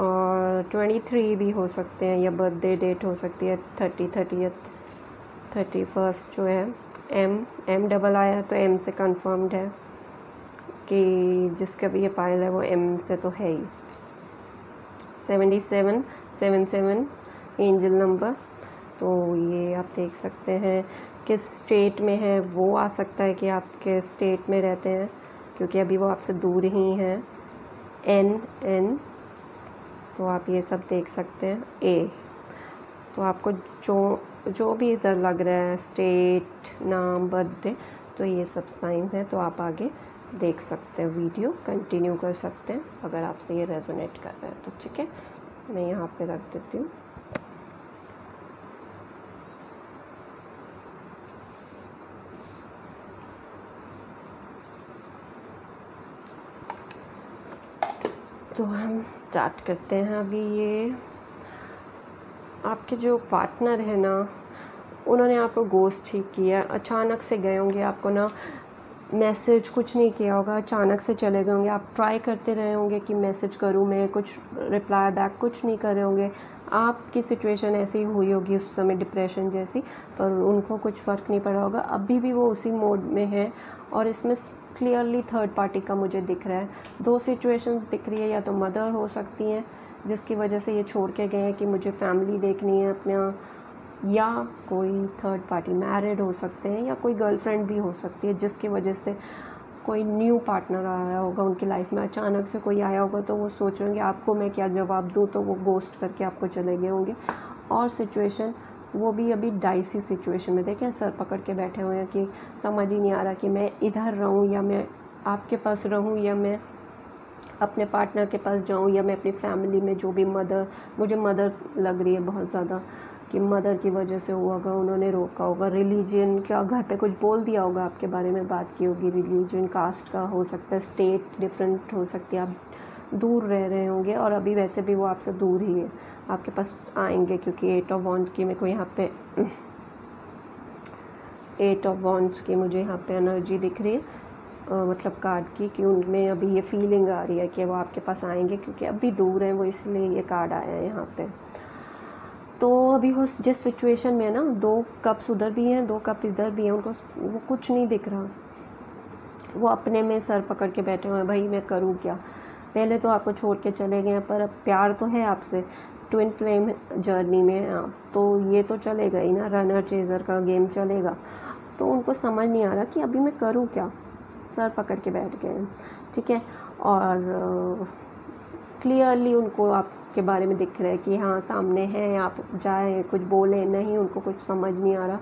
और 23 भी हो सकते हैं, या बर्थडे डेट हो सकती है 30th 31st जो है। एम डबल आया तो एम से कंफर्म्ड है कि जिसका भी ये पाइल है वो एम से तो है ही। 77 एंजल नंबर, तो ये आप देख सकते हैं किस स्टेट में है, वो आ सकता है कि आपके स्टेट में रहते हैं क्योंकि अभी वो आपसे दूर ही हैं। एन, तो आप ये सब देख सकते हैं। ए, तो आपको जो जो भी इधर लग रहा है, स्टेट, नाम, बर्थडे, तो ये सब साइन है। तो आप आगे देख सकते हैं, वीडियो कंटिन्यू कर सकते हैं अगर आपसे ये रेजोनेट कर रहा है तो। ठीक है, मैं यहाँ पे रख देती हूँ। तो हम स्टार्ट करते हैं। अभी ये आपके जो पार्टनर है ना, उन्होंने आपको गोस्ट ही किया, अचानक से गए होंगे, आपको ना मैसेज कुछ नहीं किया होगा, अचानक से चले गए होंगे। आप ट्राई करते रहे होंगे कि मैसेज करूं मैं, कुछ रिप्लाई बैक कुछ नहीं कर रहे होंगे। आपकी सिचुएशन ऐसी हुई होगी उस समय, डिप्रेशन जैसी, पर उनको कुछ फ़र्क नहीं पड़ा होगा। अभी भी वो उसी मोड में है और इसमें क्लियरली थर्ड पार्टी का मुझे दिख रहा है। दो सिचुएशन दिख रही है, या तो मदर हो सकती हैं जिसकी वजह से ये छोड़ के गए हैं कि मुझे फैमिली देखनी है अपना, या कोई थर्ड पार्टी मैरिड हो सकते हैं, या कोई गर्लफ्रेंड भी हो सकती है जिसकी वजह से कोई न्यू पार्टनर आया होगा उनकी लाइफ में। अचानक से कोई आया होगा तो वो सोच रहे होंगे आपको मैं क्या जवाब दूँ, तो वो गोस्ट करके आपको चले गए होंगे। और सिचुएशन वो भी अभी डाइसी सिचुएशन में, देखें सर पकड़ के बैठे हुए हैं कि समझ ही नहीं आ रहा कि मैं इधर रहूँ या मैं आपके पास रहूँ, या मैं अपने पार्टनर के पास जाऊँ, या मैं अपनी फैमिली में जो भी मुझे मदर लग रही है बहुत ज़्यादा, कि मदर की वजह से हुआ होगा, उन्होंने रोका होगा। रिलीजन का घर पे कुछ बोल दिया होगा, आपके बारे में बात की होगी, रिलीजन, कास्ट का हो सकता है, स्टेट डिफरेंट हो सकती है, आप दूर रह रहे होंगे और अभी वैसे भी वो आपसे दूर ही है। आपके पास आएंगे क्योंकि 8 ऑफ वॉन्ड्स की मेरे को यहाँ पे 8 ऑफ वॉन्ड्स की मुझे यहाँ पे एनर्जी दिख रही है, मतलब कार्ड की, कि उनमें अभी ये फीलिंग आ रही है कि वो आपके पास आएंगे क्योंकि अभी दूर हैं वो, इसलिए ये कार्ड आया है यहाँ पे। तो अभी वो जिस सिचुएशन में है ना, 2 कप्स उधर भी हैं, 2 कप इधर भी हैं, उनको वो कुछ नहीं दिख रहा, वो अपने में सर पकड़ के बैठे हुए हैं, भाई मैं करूँ क्या। पहले तो आपको छोड़ के चले गए हैं, पर अब प्यार तो है आपसे, ट्विन फ्लेम जर्नी में हैं आप, तो ये तो चलेगा ही ना, रनर चेजर का गेम चलेगा। तो उनको समझ नहीं आ रहा कि अभी मैं करूँ क्या, सर पकड़ के बैठ गए हैं। ठीक है, और क्लियरली उनको आपके बारे में दिख रहा है कि हाँ सामने हैं, आप जाएं कुछ बोलें, नहीं उनको कुछ समझ नहीं आ रहा।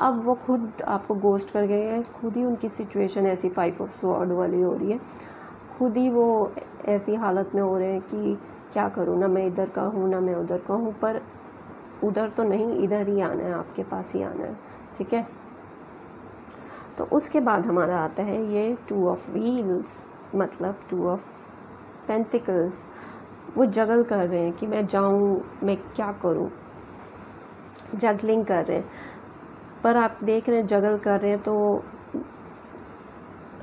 अब वो खुद आपको गोस्ट कर गए हैं, खुद ही उनकी सिचुएशन ऐसी 5 ऑफ स्वॉर्ड वाली हो रही है, खुद ही वो ऐसी हालत में हो रहे हैं कि क्या करूँ, ना मैं इधर का हूँ ना मैं उधर का हूँ, पर उधर तो नहीं, इधर ही आना है, आपके पास ही आना है। ठीक है, तो उसके बाद हमारा आता है ये 2 ऑफ व्हील्स, मतलब 2 ऑफ पेंटिकल्स। वो जगल कर रहे हैं कि मैं जाऊँ, मैं क्या करूँ, जगलिंग कर रहे हैं। पर आप देख रहे हैं जगल कर रहे हैं तो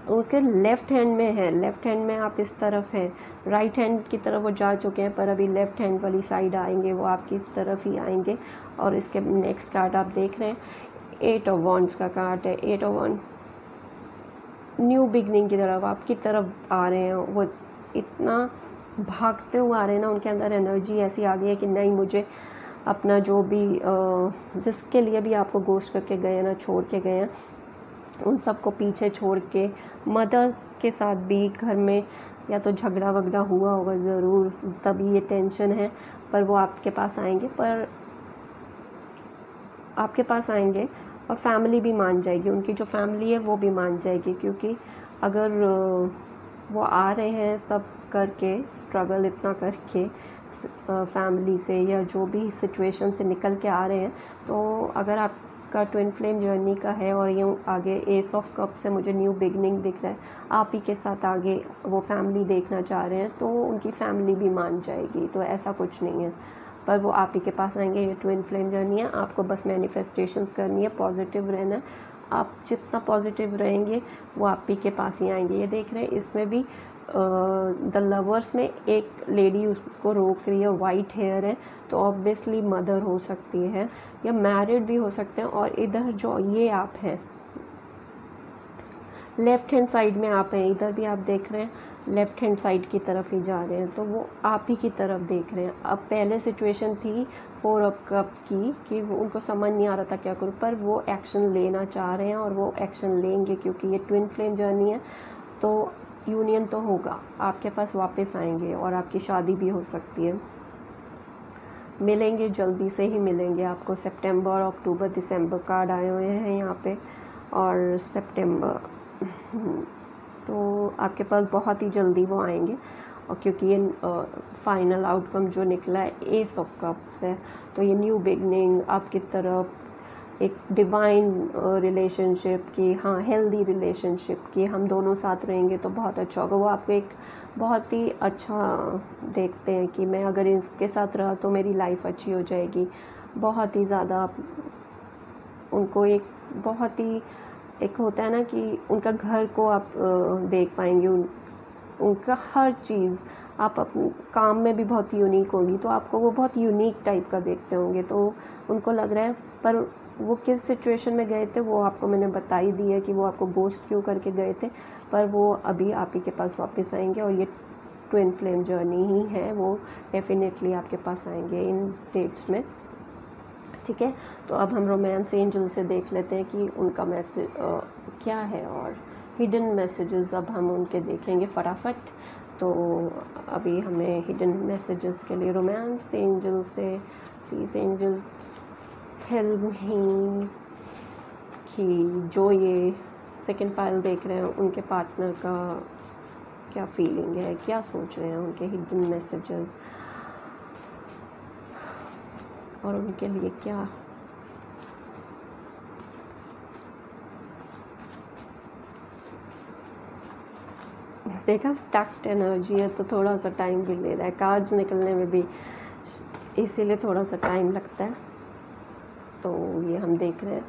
उनके लेफ़्ट हैंड में है, लेफ़्ट हैंड में आप इस तरफ हैं, राइट हैंड की तरफ वो जा चुके हैं, पर अभी लेफ़्ट हैंड वाली साइड आएंगे, वो आपकी तरफ ही आएंगे। और इसके नेक्स्ट कार्ड आप देख रहे हैं, 8 ऑफ वॉन्ड्स का कार्ड है। 8 ऑफ वॉन्ड न्यू बिगनिंग की तरफ आपकी तरफ आ रहे हैं, वो इतना भागते हुए आ रहे हैं ना, उनके अंदर एनर्जी ऐसी आ गई है कि नहीं, मुझे अपना जो भी जिसके लिए भी आपको गोस्ट करके गए हैं ना, छोड़ के गए हैं, उन सबको पीछे छोड़ के, मदर के साथ भी घर में या तो झगड़ा वगड़ा हुआ होगा ज़रूर, तभी ये टेंशन है, पर वो आपके पास आएंगे, पर आपके पास आएंगे और फैमिली भी मान जाएगी, उनकी जो फैमिली है वो भी मान जाएगी, क्योंकि अगर वो आ रहे हैं सब करके, स्ट्रगल इतना करके फैमिली से या जो भी सिचुएशन से निकल के आ रहे हैं, तो अगर आपका ट्विन फ्लेम जर्नी का है और ये आगे एस ऑफ कप से मुझे न्यू बिगनिंग दिख रहा है, आप ही के साथ आगे वो फैमिली देखना चाह रहे हैं, तो उनकी फैमिली भी मान जाएगी। तो ऐसा कुछ नहीं है, पर वो आप ही के पास आएंगे। ये ट्विन फ्लेम जर्नी है, आपको बस मैनिफेस्टेशंस करनी है, पॉजिटिव रहना है। आप जितना पॉजिटिव रहेंगे वो आप ही के पास ही आएंगे। ये देख रहे हैं, इसमें भी द लवर्स में एक लेडी उसको रोक रही है, वाइट हेयर है, तो ऑब्वियसली मदर हो सकती है या मैरिड भी हो सकते हैं। और इधर जो ये आप हैं, लेफ़्ट हैंड साइड में आप हैं, इधर भी आप देख रहे हैं, लेफ़्ट हैंड साइड की तरफ ही जा रहे हैं, तो वो आप ही की तरफ देख रहे हैं। अब पहले सिचुएशन थी 4 ऑफ कप की कि वो उनको समझ नहीं आ रहा था क्या करूँ, पर वो एक्शन लेना चाह रहे हैं और वो एक्शन लेंगे, क्योंकि ये ट्विन फ्लेम जर्नी है, तो यूनियन तो होगा, आपके पास वापस आएंगे और आपकी शादी भी हो सकती है। मिलेंगे, जल्दी से ही मिलेंगे आपको। सितंबर, अक्टूबर, दिसंबर कार्ड आए हुए हैं यहाँ पे, और सितंबर तो आपके पास बहुत ही जल्दी वो आएंगे। और क्योंकि ये फाइनल आउटकम जो निकला है एस ऑफ कप्स है, तो ये न्यू बिगनिंग आपकी तरफ, एक डिवाइन रिलेशनशिप की, हाँ हेल्दी रिलेशनशिप की, हम दोनों साथ रहेंगे तो बहुत अच्छा होगा। वो आपको एक बहुत ही अच्छा देखते हैं कि मैं अगर इसके साथ रहा तो मेरी लाइफ अच्छी हो जाएगी। बहुत ही ज़्यादा आप उनको एक बहुत ही एक होता है ना कि उनका घर को आप देख पाएंगे, उनका हर चीज़। आप अपने काम में भी बहुत यूनिक होगी तो आपको वो बहुत यूनिक टाइप का देखते होंगे, तो उनको लग रहा है। पर वो किस सिचुएशन में गए थे वो आपको मैंने बता ही दी है कि वो आपको गोस्ट क्यों करके गए थे, पर वो अभी आप ही के पास वापस आएंगे। और ये ट्विन फ्लेम जर्नी ही है, वो डेफिनेटली आपके पास आएंगे इन डेट्स में, ठीक है। तो अब हम रोमांस एंजल से देख लेते हैं कि उनका मैसेज क्या है, और हिडन मैसेजेस अब हम उनके देखेंगे फटाफट। तो अभी हमें हिडन मैसेजेस के लिए रोमांस एंजल से प्लीज़ एंजल हेल्प मी कि जो ये सेकंड फाइल देख रहे हैं उनके पार्टनर का क्या फीलिंग है, क्या सोच रहे हैं, उनके हिडन मैसेजेस और उनके लिए क्या। देखा स्टक्ड एनर्जी है तो थोड़ा सा टाइम भी ले रहा है, कार्ड्स निकलने में भी इसीलिए थोड़ा सा टाइम लगता है। तो ये हम देख रहे हैं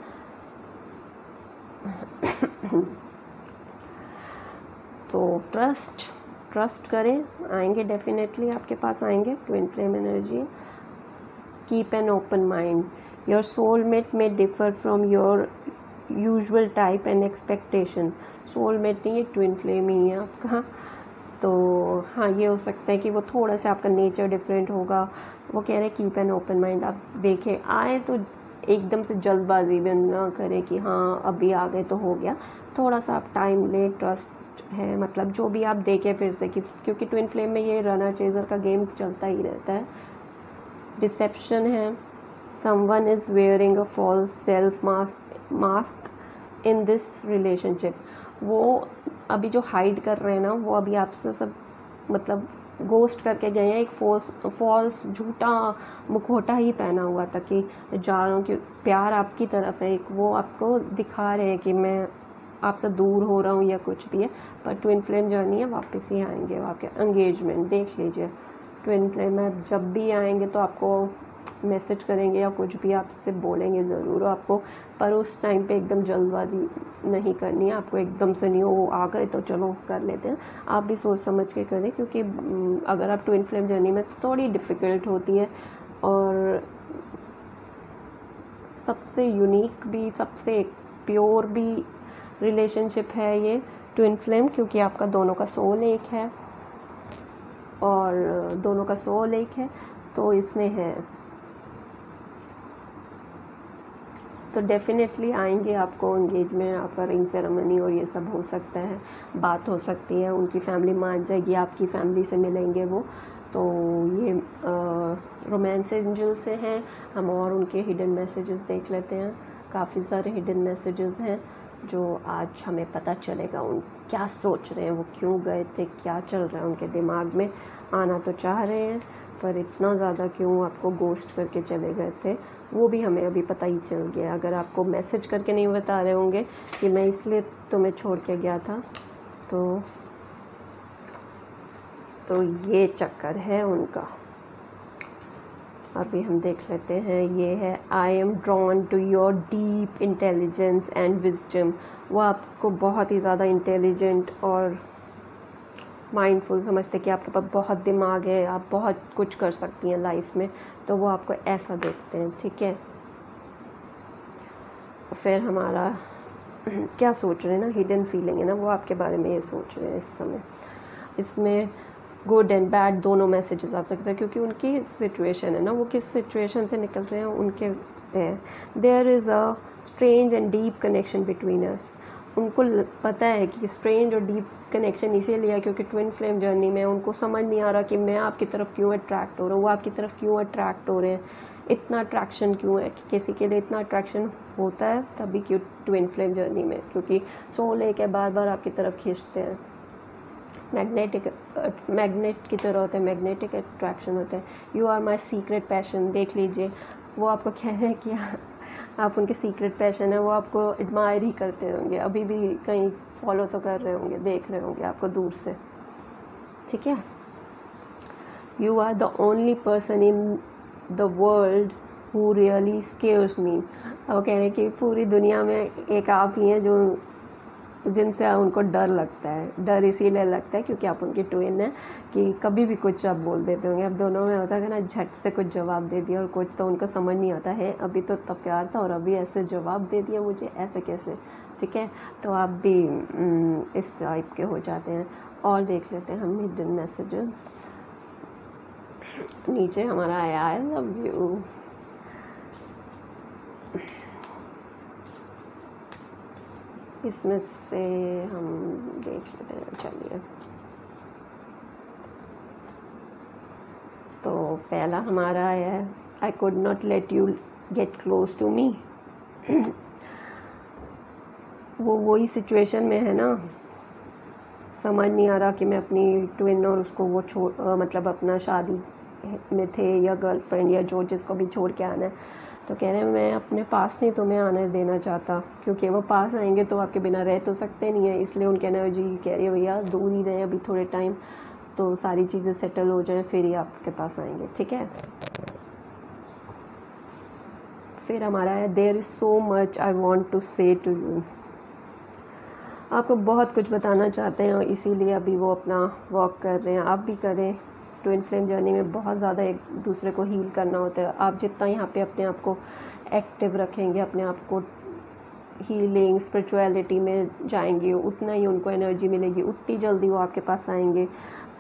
तो ट्रस्ट करें, आएंगे डेफिनेटली आपके पास आएंगे twin flame energy. Keep an open mind, your soulmate may differ from your usual type and expectation. Soulmate नहीं, ये ट्विन फ्लेम ही है आपका। तो हाँ, ये हो सकता है कि वो थोड़ा सा आपका नेचर डिफरेंट होगा। वो कह रहे हैं कीप एन ओपन माइंड, आप देखें आए तो एकदम से जल्दबाजी में ना करें कि हाँ अभी आ गए तो हो गया, थोड़ा सा आप टाइम लें। ट्रस्ट है, मतलब जो भी आप देखें फिर से कि क्योंकि ट्विन फ्लेम में ये रनर चेजर का गेम चलता ही रहता है। डिसेप्शन है, someone is wearing a false self mask in this relationship. वो अभी जो हाइड कर रहे हैं ना, वो अभी आपसे सब मतलब गोस्ट करके गए हैं, एक फॉल्स झूठा मुखौटा ही पहना हुआ था कि जा रहा हूँ कि प्यार आपकी तरफ है, एक वो आपको दिखा रहे हैं कि मैं आपसे दूर हो रहा हूँ या कुछ भी है। पर ट्विन फ्लेम जर्नी है, वापस ही आएंगे। आपके एंगेजमेंट देख लीजिए, ट्विन फ्लेम में जब भी आएंगे तो आपको मैसेज करेंगे या कुछ भी आपसे बोलेंगे ज़रूर आपको, पर उस टाइम पे एकदम जल्दबाजी नहीं करनी है आपको, एकदम से नहीं वो आ गए तो चलो कर लेते हैं। आप भी सोच समझ के करें, क्योंकि अगर आप ट्विन फ्लेम जर्नी में तो थोड़ी डिफ़िकल्ट होती है। और सबसे यूनिक भी, सबसे प्योर भी रिलेशनशिप है ये ट्विन फ्लेम, क्योंकि आपका दोनों का सोल एक है और दोनों का सोल एक है, तो इसमें है तो डेफिनेटली आएंगे आपको एंगेजमेंट, आपका रिंग सेरेमनी और ये सब हो सकता है, बात हो सकती है, उनकी फैमिली मान जाएगी, आपकी फैमिली से मिलेंगे वो। तो ये रोमांस एंजल से हैं हम, और उनके हिडन मैसेजेस देख लेते हैं। काफ़ी सारे हिडन मैसेजेस हैं जो आज हमें पता चलेगा उन क्या सोच रहे हैं, वो क्यों गए थे, क्या चल रहा है उनके दिमाग में। आना तो चाह रहे हैं पर इतना ज़्यादा क्यों आपको गोस्ट करके चले गए थे, वो भी हमें अभी पता ही चल गया। अगर आपको मैसेज करके नहीं बता रहे होंगे कि मैं इसलिए तुम्हें छोड़ के गया था, तो ये चक्कर है उनका। अभी हम देख लेते हैं, ये है I am drawn to your deep intelligence and wisdom. वो आपको बहुत ही ज़्यादा इंटेलिजेंट और माइंडफुल समझते कि आपके पास बहुत दिमाग है, आप बहुत कुछ कर सकती हैं लाइफ में, तो वो आपको ऐसा देखते हैं, ठीक है। फिर हमारा क्या सोच रहे हैं ना, हिडन फीलिंग है ना, वो आपके बारे में ये सोच रहे हैं इस समय। इसमें गुड एंड बैड दोनों मैसेजेस आ सकते हैं, क्योंकि उनकी सिचुएशन है ना, वो किस सिचुएशन से निकल रहे हैं उनके है। There is a strange and deep connection between us. उनको पता है कि स्ट्रेंज और डीप कनेक्शन इसीलिए है क्योंकि ट्विन फ्लेम जर्नी में उनको समझ नहीं आ रहा कि मैं आपकी तरफ क्यों अट्रैक्ट हो रहा हूँ, वो आपकी तरफ क्यों अट्रैक्ट हो रहे हैं, इतना अट्रैक्शन क्यों है, किसी के लिए इतना अट्रैक्शन होता है तभी क्यों ट्विन फ्लेम जर्नी में, क्योंकि सोल एक है, बार बार आपकी तरफ खींचते हैं, मैग्नेट की तरह होते हैं, मैग्नेटिक अट्रैक्शन होता है। You are my secret passion, देख लीजिए वो आपको कह रहे हैं कि आप उनके सीक्रेट पैशन है, वो आपको एडमायर ही करते होंगे, अभी भी कहीं फॉलो तो कर रहे होंगे, देख रहे होंगे आपको दूर से, ठीक है। You are the only person in the world who really scares me, वो कह रहे हैं कि पूरी दुनिया में एक आप ही हैं जो जिनसे उनको डर लगता है। डर इसीलिए लगता है क्योंकि आप उनकी ट्विन है कि कभी भी कुछ आप बोल देते होंगे। अब दोनों में होता है ना, झट से कुछ जवाब दे दिया और कुछ तो उनको समझ नहीं आता है, अभी तो तब प्यार था और अभी ऐसे जवाब दे दिया मुझे, ऐसे कैसे, ठीक है। तो आप भी इस टाइप के हो जाते हैं। और देख लेते हैं हम हिडन मैसेजेस। नीचे हमारा आया आई लव यू, इसमें से हम देख लेते हैं, चलिए। तो पहला हमारा है I could not let you get close to me. वो वही सिचुएशन में है ना, समझ नहीं आ रहा कि मैं अपनी ट्विन और उसको वो मतलब अपना शादी में थे या गर्लफ्रेंड या जो जिसको भी छोड़ के आना है, तो कह रहे हैं मैं अपने पास नहीं तुम्हें आने देना चाहता, क्योंकि वो पास आएंगे तो आपके बिना रह तो सकते नहीं है, इसलिए उनकी एनर्जी कह रही है भैया दूर ही रहे अभी थोड़े टाइम, तो सारी चीज़ें सेटल हो जाएं फिर ही आपके पास आएंगे, ठीक है। फिर हमारा है there is so much I want to say to you, आपको बहुत कुछ बताना चाहते हैं और इसीलिए अभी वो अपना वॉक कर रहे हैं, आप भी करें। ट्विन फ्लेम जर्नी में बहुत ज़्यादा एक दूसरे को हील करना होता है। आप जितना यहाँ पे अपने आप को एक्टिव रखेंगे, अपने आप को हीलिंग स्पिरिचुअलिटी में जाएंगे, उतना ही उनको एनर्जी मिलेगी, उतनी जल्दी वो आपके पास आएंगे।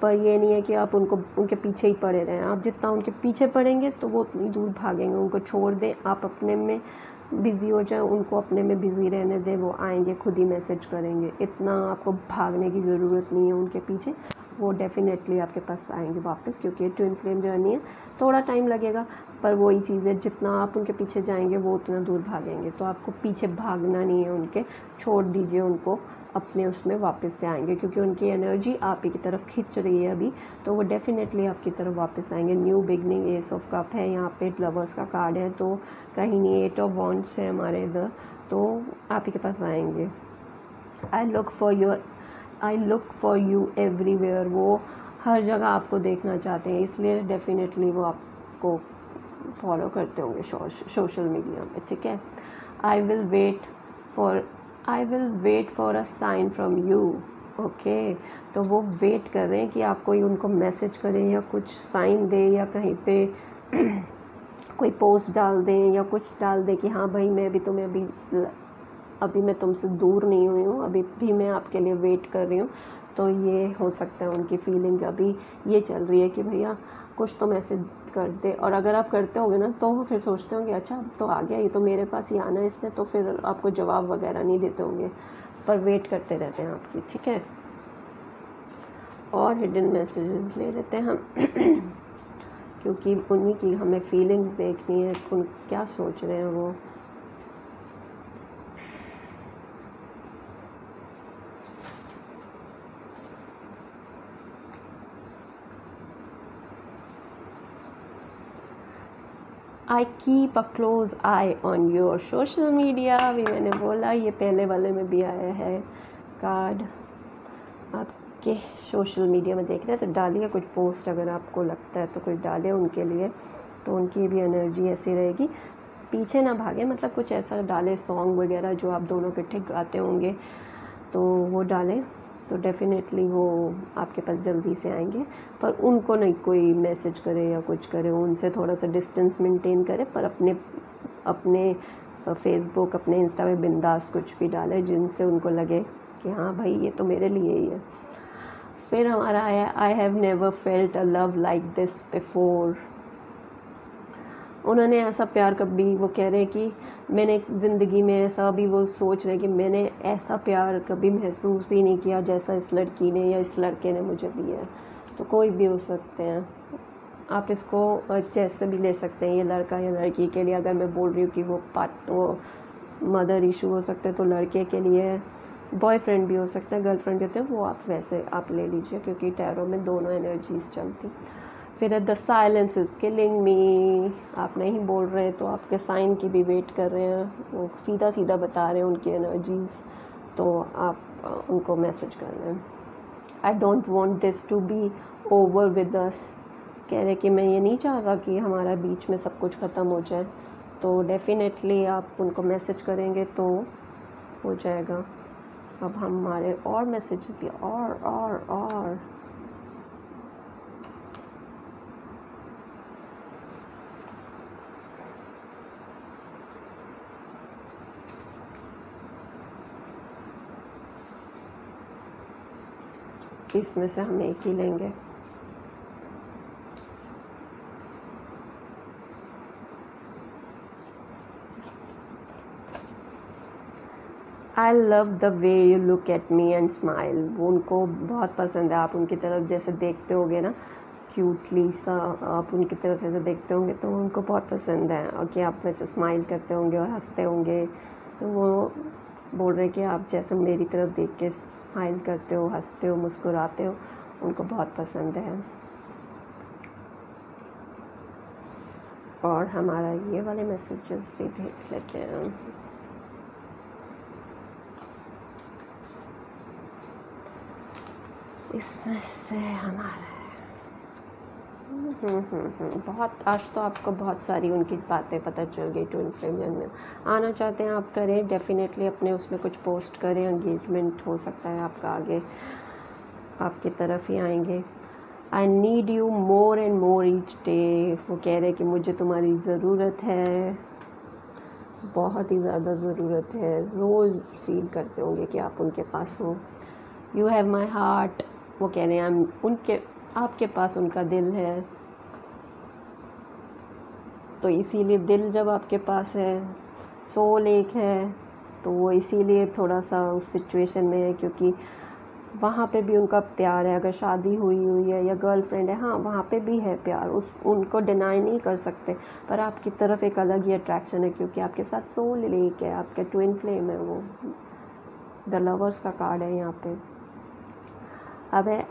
पर ये नहीं है कि आप उनके पीछे ही पड़े रहें, आप जितना उनके पीछे पड़ेंगे तो वो उतनी दूर भागेंगे, उनको छोड़ दें, आप अपने में बिज़ी हो जाए, उनको अपने में बिज़ी रहने दें, वो आएंगे खुद ही मैसेज करेंगे, इतना आपको भागने की ज़रूरत नहीं है उनके पीछे, वो डेफिनेटली आपके पास आएंगे वापस, क्योंकि ट्विन फ्लेम जर्नी है, थोड़ा टाइम लगेगा पर वही चीज़ है, जितना आप उनके पीछे जाएंगे वो उतना दूर भागेंगे, तो आपको पीछे भागना नहीं है उनके, छोड़ दीजिए उनको, अपने उसमें वापस से आएंगे, क्योंकि उनकी एनर्जी आप ही की तरफ खींच रही है अभी, तो वो डेफिनेटली आपकी तरफ वापस आएंगे। New beginning, S of cup है यहाँ पे, लवर्स का कार्ड है, तो कहीं नहीं, 8 ऑफ वॉन्ड्स है हमारे इधर, तो आप ही के पास आएंगे। I look for you everywhere, वो हर जगह आपको देखना चाहते हैं, इसलिए डेफिनेटली वो आपको फॉलो करते होंगे सोशल मीडिया पे, ठीक है। I will wait for a sign from you, okay, तो वो वेट कर रहे हैं कि आप कोई उनको मैसेज करें या कुछ साइन दें या कहीं पे कोई पोस्ट डाल दें या कुछ डाल दें कि हाँ भाई मैं भी तुम्हें अभी मैं तुमसे दूर नहीं हुई हूँ, अभी भी मैं आपके लिए वेट कर रही हूँ। तो ये हो सकता है उनकी फीलिंग अभी ये चल रही है कि भैया कुछ तो मैसेज कर दे, और अगर आप करते होगे ना तो वो फिर सोचते होंगे अच्छा तो आ गया, ये तो मेरे पास ही आना है इसने, तो फिर आपको जवाब वगैरह नहीं देते होंगे, पर वेट करते रहते हैं आपकी, ठीक है। और हिडन मैसेजेस ले लेते हैं हम क्योंकि उन्हीं की हमें फीलिंग्स देखनी है, उन क्या सोच रहे हैं वो। I keep a close I on your social media, अभी मैंने बोला ये पहले वाले में भी आया है कार्ड, आपके सोशल मीडिया में देख रहे हैं तो डालिए कुछ पोस्ट, अगर आपको लगता है तो कुछ डालिए उनके लिए, तो उनकी भी एनर्जी ऐसी रहेगी, पीछे ना भागे, मतलब कुछ ऐसा डालें सॉन्ग वगैरह जो आप दोनों इकट्ठे गाते होंगे तो वो डालें, तो डेफिनेटली वो आपके पास जल्दी से आएंगे। पर उनको नहीं कोई मैसेज करे या कुछ करे, उनसे थोड़ा सा डिस्टेंस मेंटेन करे, पर अपने फेसबुक अपने इंस्टा में बिंदास कुछ भी डाले जिनसे उनको लगे कि हाँ भाई ये तो मेरे लिए ही है। फिर हमारा आया आई have never felt a love like this before, उन्होंने ऐसा प्यार कभी, वो कह रहे हैं कि मैंने ज़िंदगी में ऐसा, भी वो सोच रहे हैं कि मैंने ऐसा प्यार कभी महसूस ही नहीं किया जैसा इस लड़की ने या इस लड़के ने मुझे दिया है। तो कोई भी हो सकते हैं, आप इसको जैसे भी ले सकते हैं, ये लड़का या लड़की के लिए। अगर मैं बोल रही हूँ कि वो मदर इशू हो सकते हैं, तो लड़के के लिए बॉयफ्रेंड भी हो सकता है, गर्लफ्रेंड भी होते हैं, वो आप वैसे आप ले लीजिए, क्योंकि टैरो में दोनों एनर्जीज चलती। फिर द साइलेंस इज़ किलिंग मी, आप नहीं बोल रहे तो आपके साइन की भी वेट कर रहे हैं, वो सीधा सीधा बता रहे हैं उनकी एनर्जीज, तो आप उनको मैसेज कर रहे हैं। I don't want this to be over with us, कह रहे कि मैं ये नहीं चाह रहा कि हमारा बीच में सब कुछ ख़त्म हो जाए। तो डेफिनेटली आप उनको मैसेज करेंगे तो हो जाएगा। अब हमारे और मैसेज भी और इसमें से हम एक ही लेंगे। I love the way you look at me and smile, वो उनको बहुत पसंद है। आप उनकी तरफ जैसे देखते होंगे ना, क्यूटली सा आप उनकी तरफ ऐसे देखते होंगे तो उनको बहुत पसंद है, और कि आप वैसे स्माइल करते होंगे और हंसते होंगे, तो वो बोल रहे कि आप जैसे मेरी तरफ देख के स्माइल करते हो, हंसते हो, मुस्कुराते हो, उनको बहुत पसंद है। और हमारा ये वाले मैसेजेस भी देख लेते हैं। इसमें से हमारा बहुत, आज तो आपको बहुत सारी उनकी बातें पता चल गई। ट्विन फ्लेम में आना चाहते हैं आप करें, डेफिनेटली अपने उसमें कुछ पोस्ट करें, एंगेजमेंट हो सकता है आपका आगे आपकी तरफ ही आएंगे। I need you more and more each day, वो कह रहे हैं कि मुझे तुम्हारी ज़रूरत है, बहुत ही ज़्यादा ज़रूरत है, रोज़ फील करते होंगे कि आप उनके पास हो। यू हैव माई हार्ट, वो कह रहे हैं उनके आपके पास उनका दिल है, तो इसीलिए दिल जब आपके पास है, सोल एक है, तो वो इसीलिए थोड़ा सा उस सिचुएशन में है, क्योंकि वहाँ पे भी उनका प्यार है। अगर शादी हुई है या गर्लफ्रेंड है, हाँ वहाँ पे भी है प्यार, उनको डिनाई नहीं कर सकते, पर आपकी तरफ एक अलग ही अट्रैक्शन है, क्योंकि आपके साथ सोल एक है, आपके ट्विन फ्लेम है, वो द लवर्स का कार्ड है यहाँ पे। अब है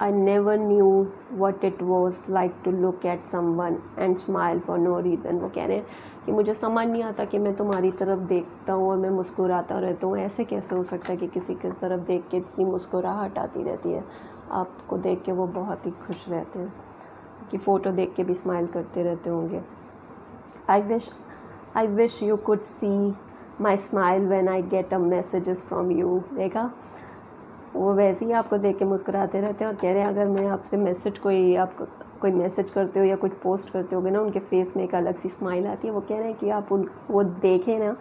I never knew what it was like to look at someone and smile for no reason, वो कह रहे हैं कि मुझे समझ नहीं आता कि मैं तुम्हारी तरफ देखता हूँ और मैं मुस्कुराता रहता हूँ, ऐसे कैसे हो सकता है कि किसी की तरफ देख के इतनी मुस्कुराहट आती रहती है। आपको देख के वो बहुत ही खुश रहते हैं, कि फ़ोटो देख के भी स्माइल करते रहते होंगे। I wish you could see my smile when I get a messages from you, देखा वो वैसे ही आपको देख के मुस्कुराते रहते हैं, और कह रहे हैं अगर मैं आपसे मैसेज आप कोई मैसेज करते हो या कुछ पोस्ट करते होगे ना, उनके फेस में एक अलग सी स्माइल आती है। वो कह रहे हैं कि आप वो देखें ना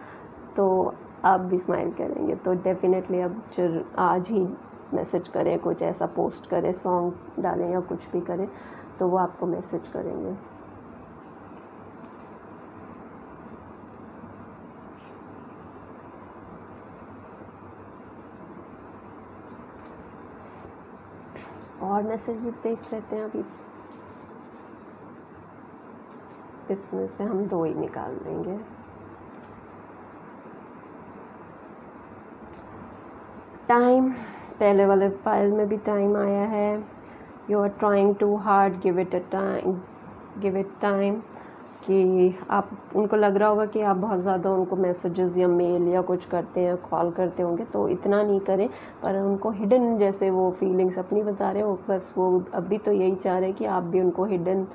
तो आप भी स्माइल करेंगे। तो डेफिनेटली आप आज ही मैसेज करें, कुछ ऐसा पोस्ट करें, सॉन्ग डालें या कुछ भी करें, तो वो आपको मैसेज करेंगे। और मैसेज देख लेते हैं अभी, इसमें से हम 2 ही निकाल देंगे। टाइम, पहले वाले फाइल में भी टाइम आया है। You are trying too hard, give it time, कि आप उनको लग रहा होगा कि आप बहुत ज़्यादा उनको मैसेजेस या मेल या कुछ करते हैं, कॉल करते होंगे, तो इतना नहीं करें, पर उनको हिडन जैसे वो फीलिंग्स अपनी बता रहे हो, बस वो अभी तो यही चाह रहे हैं कि आप भी उनको हिडन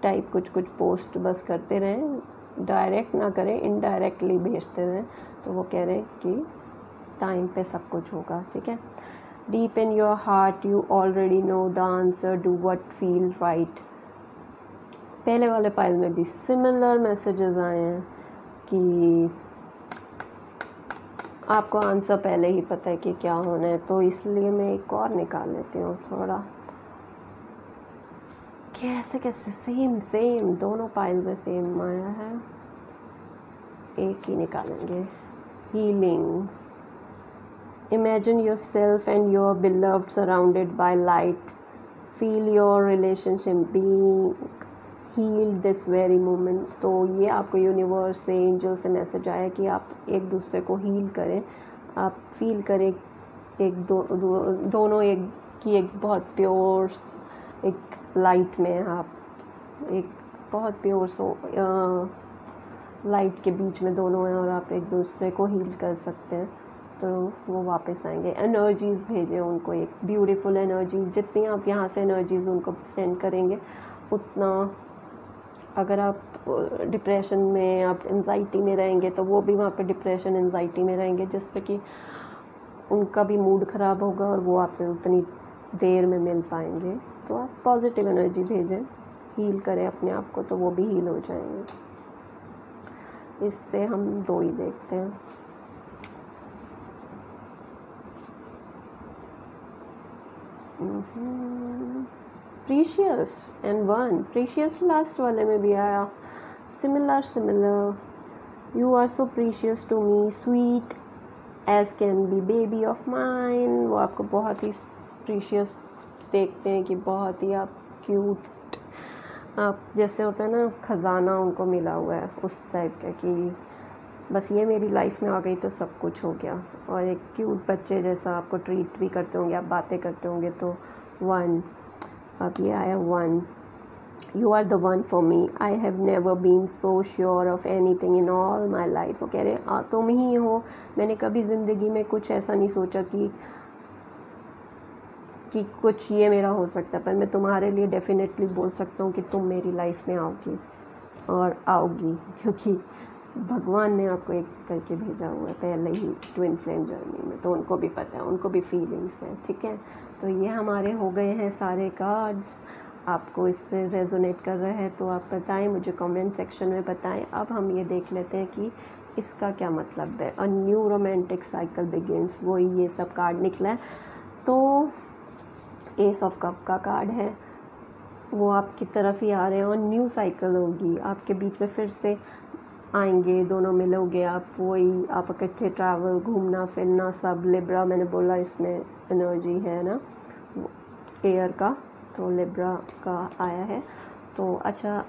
टाइप कुछ पोस्ट बस करते रहें, डायरेक्ट ना करें, इनडायरेक्टली भेजते रहें। तो वो कह रहे हैं कि टाइम पे सब कुछ होगा, ठीक है। Deep in your heart you already know the answer, do what feel right. पहले वाले फाइल में भी सिमिलर मैसेजेस आए हैं कि आपको आंसर पहले ही पता है कि क्या होना है, तो इसलिए मैं एक और निकाल लेती हूँ थोड़ा, कैसे कैसे सेम सेम दोनों पाइल में सेम आया है, एक ही निकालेंगे। Healing, imagine yourself and your beloved surrounded by light, feel your relationship being healed this very moment. तो ये आपको यूनिवर्स से, एंजल से मैसेज आया कि आप एक दूसरे को हील करें, आप फील करें दोनों एक की एक बहुत प्योर एक लाइट में, आप एक बहुत प्योर लाइट के बीच में दोनों हैं और आप एक दूसरे को हील कर सकते हैं। तो वो वापस आएंगे। एनर्जीज़ भेजें उनको, एक ब्यूटीफुल एनर्जी, जितनी आप यहाँ से एनर्जीज़ उनको सेंड करेंगे उतना, अगर आप डिप्रेशन में, आप एंजाइटी में रहेंगे तो वो भी वहाँ पे डिप्रेशन एंजाइटी में रहेंगे, जिससे कि उनका भी मूड ख़राब होगा और वो आपसे उतनी देर में मिल पाएंगे। तो आप पॉजिटिव एनर्जी भेजें, हील करें अपने आप को, तो वो भी हील हो जाएंगे। इससे हम दो ही देखते हैं। Precious and one, precious last वाले में भी आया। Similar, you are so precious to me, sweet as can be baby of mine. वो आपको बहुत ही प्रीशियस देखते हैं कि बहुत ही आप क्यूट, आप जैसे होता है ना ख़जाना उनको मिला हुआ है, उस टाइप का कि बस ये मेरी लाइफ में आ गई तो सब कुछ हो गया। और एक क्यूट बच्चे जैसा आपको ट्रीट भी करते होंगे, आप बातें करते होंगे। तो वन, अब ये आया one, you are the one for me, I have never been so sure of anything in all my life. वो कह रहे तुम ही हो, मैंने कभी ज़िंदगी में कुछ ऐसा नहीं सोचा कि कुछ ये मेरा हो सकता है, पर मैं तुम्हारे लिए डेफिनेटली बोल सकता हूँ कि तुम मेरी लाइफ में आओगी और आओगी, क्योंकि भगवान ने आपको एक करके भेजा हुआ है पहले ही ट्विन फ्लेम जर्नी में। तो उनको भी पता है, उनको भी फीलिंग्स हैं, ठीक है। तो ये हमारे हो गए हैं सारे कार्ड्स। आपको इससे रेजोनेट कर रहे हैं तो आप बताएं, मुझे कमेंट सेक्शन में बताएं। अब हम ये देख लेते हैं कि इसका क्या मतलब है। A new romantic cycle begins, वही ये सब कार्ड निकला है। तो एस ऑफ कप का कार्ड है, वो आपकी तरफ ही आ रहे हैं और न्यू साइकिल होगी आपके बीच में, फिर से आएंगे, दोनों मिलोगे आप, वही आप इकट्ठे ट्रैवल, घूमना फिरना सब। लिब्रा मैंने बोला इसमें एनर्जी है ना एयर का, तो लिब्रा का आया है। तो अच्छा,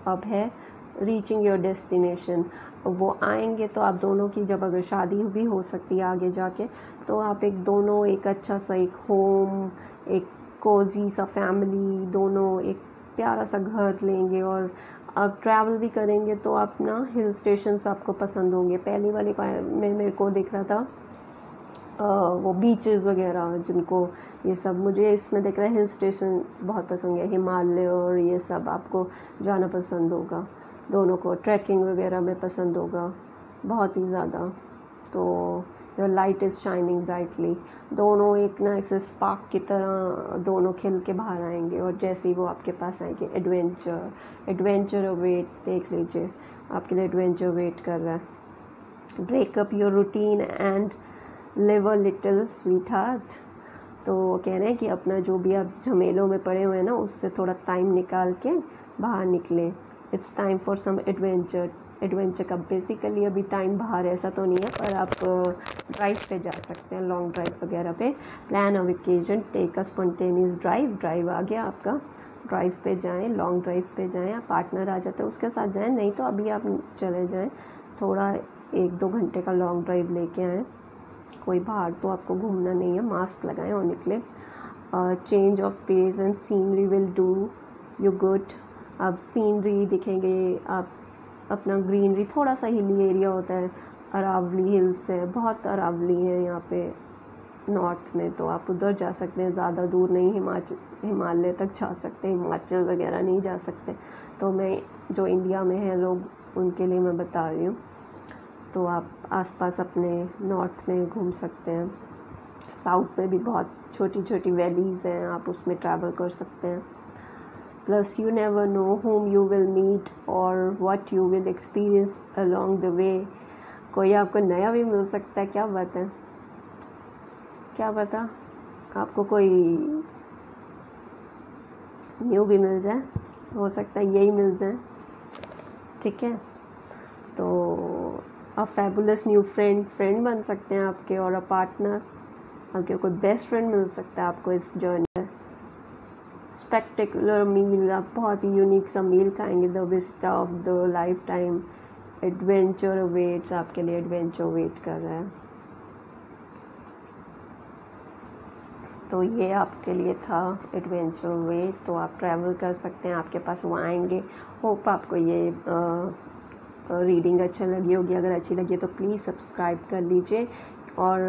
अब है रीचिंग योर डेस्टिनेशन। वो आएंगे तो आप दोनों की, जब अगर शादी भी हो सकती है आगे जाके, तो आप एक दोनों एक अच्छा सा एक होम, एक कोजी सा फैमिली, दोनों एक प्यारा सा घर लेंगे और आप ट्रैवल भी करेंगे। तो आप ना हिल स्टेशंस आपको पसंद होंगे। पहली वाली में मेरे को दिख रहा था वो बीचेस वगैरह, जिनको ये सब, मुझे इसमें दिख रहा है हिल स्टेशन बहुत पसंद है, हिमालय और ये सब आपको जाना पसंद होगा। दोनों को ट्रैकिंग वगैरह में पसंद होगा बहुत ही ज़्यादा। तो your light is shining brightly, दोनों एक ना ऐसे स्पार्क की तरह दोनों खिल के बाहर आएंगे। और जैसे ही वो आपके पास आएंगे, एडवेंचर वेट, देख लीजिए आपके लिए एडवेंचर वेट कर रहा है। Breakup your routine and live a little sweet heart. तो कह रहे हैं कि अपना जो भी आप झमेलों में पड़े हुए हैं ना, उससे थोड़ा टाइम निकाल के बाहर निकलें। It's time for some adventure का बेसिकली अभी टाइम बाहर ऐसा तो नहीं है, पर आप ड्राइव पे जा सकते हैं, लॉन्ग ड्राइव वगैरह पे। Plan a vacation, take a spontaneous drive आ गया आपका, ड्राइव पे जाएं, लॉन्ग ड्राइव पे जाएं। आप पार्टनर आ जाते हैं उसके साथ जाएं, नहीं तो अभी आप चले जाएं, थोड़ा 1-2 घंटे का लॉन्ग ड्राइव लेके आएँ। कोई बाहर तो आपको घूमना नहीं है, मास्क लगाएं और निकले। Change of pace and scenery will do you good. अब सीनरी दिखेंगे, आप अपना ग्रीनरी, थोड़ा सा हिली एरिया होता है, अरावली हिल्स है, बहुत अरावली है यहाँ पे नॉर्थ में, तो आप उधर जा सकते हैं, ज़्यादा दूर नहीं, हिमालय तक जा सकते हैं, हिमाचल वगैरह नहीं जा सकते। तो मैं जो इंडिया में है लोग, उनके लिए मैं बता रही हूँ। तो आप आसपास अपने नॉर्थ में घूम सकते हैं। साउथ में भी बहुत छोटी छोटी वैलीज़ हैं, आप उसमें ट्रैवल कर सकते हैं। Plus you never know whom you will meet or what you will experience along the way। कोई आपको नया भी मिल सकता है, क्या बात है, क्या पता आपको कोई न्यू भी मिल जाए, हो सकता है यही मिल जाए, ठीक है। तो अ फैबुलस न्यू फ्रेंड बन सकते हैं आपके, और अ पार्टनर, आपके कोई बेस्ट फ्रेंड मिल सकता है आपको इस जर्नी में। स्पेक्टेकुलर मील, आप बहुत ही यूनिक सा मील खाएंगे। The vista of the lifetime, adventure waits, आपके लिए एडवेंचर वेट कर रहा है। तो ये आपके लिए था एडवेंचर वे, तो आप ट्रैवल कर सकते हैं, आपके पास वो आएंगे। होप आपको ये रीडिंग अच्छा लगी होगी। अगर अच्छी लगी तो प्लीज़ सब्सक्राइब कर लीजिए और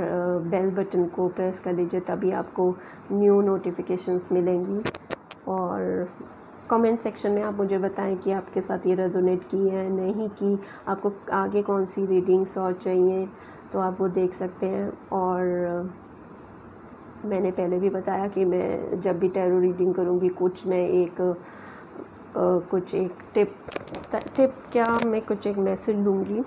बेल बटन को प्रेस कर लीजिए, तभी आपको न्यू नोटिफिकेशंस मिलेंगी। और कमेंट सेक्शन में आप मुझे बताएं कि आपके साथ ये रेजोनेट की है नहीं की, आपको आगे कौन सी रीडिंग्स और चाहिए, तो आप वो देख सकते हैं। और मैंने पहले भी बताया कि मैं जब भी टैरो रीडिंग करूँगी कुछ एक टिप क्या, मैं कुछ एक मैसेज दूँगी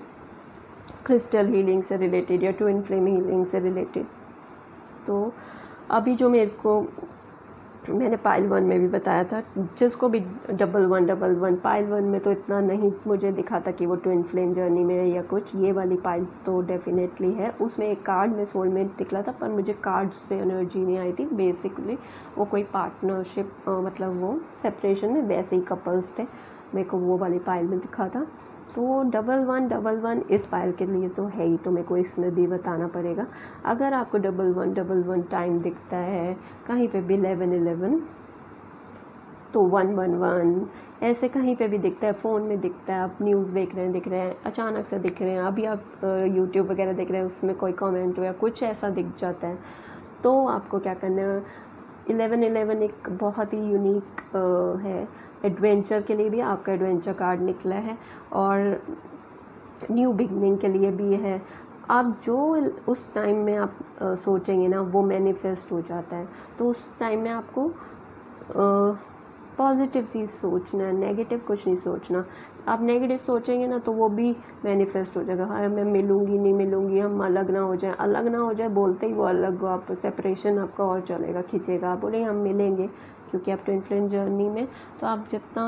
क्रिस्टल हीलिंग से रिलेटेड या ट्विन फ्लेम हीलिंग से रिलेटेड। तो अभी जो मैंने पाइल 1 में भी बताया था, जिसको भी 1111 पाइल 1 में तो इतना नहीं मुझे दिखा था कि वो ट्विन फ्लेम जर्नी में है या कुछ। ये वाली पाइल तो डेफिनेटली है। उसमें एक कार्ड में सोलमेट निकला था, पर मुझे कार्ड से एनर्जी नहीं आई थी। बेसिकली वो कोई पार्टनरशिप, मतलब वो सेपरेशन में वैसे ही कपल्स थे, मेरे को वो वाली पाइल में दिखा था। तो 1111 इस पाइल के लिए तो है ही, तो मेरे को इसमें भी बताना पड़ेगा। अगर आपको 1111 टाइम दिखता है कहीं पे भी 1111, तो 111 ऐसे कहीं पे भी दिखता है, फ़ोन में दिखता है, आप न्यूज़ देख रहे हैं अचानक से दिख रहे हैं, अभी आप यूट्यूब वगैरह देख रहे हैं, उसमें कोई कमेंट हो या कुछ ऐसा दिख जाता है, तो आपको क्या करना है, 1111 एक बहुत ही यूनिक है। एडवेंचर के लिए भी आपका एडवेंचर कार्ड निकला है, और न्यू बिगनिंग के लिए भी है। आप जो उस टाइम में आप सोचेंगे ना, वो मैनिफेस्ट हो जाता है। तो उस टाइम में आपको पॉजिटिव चीज़ सोचना है, नेगेटिव कुछ नहीं सोचना। आप नेगेटिव सोचेंगे ना तो वो भी मैनिफेस्ट हो जाएगा। हाँ, मैं मिलूँगी नहीं मिलूँगी, हम अलग ना हो जाए, बोलते ही वो अलग हो, आप सेपरेशन आपका और चलेगा, खींचेगा। आप बोले हम मिलेंगे, क्योंकि आप ट्विन फ्लेम जर्नी में, तो आप जितना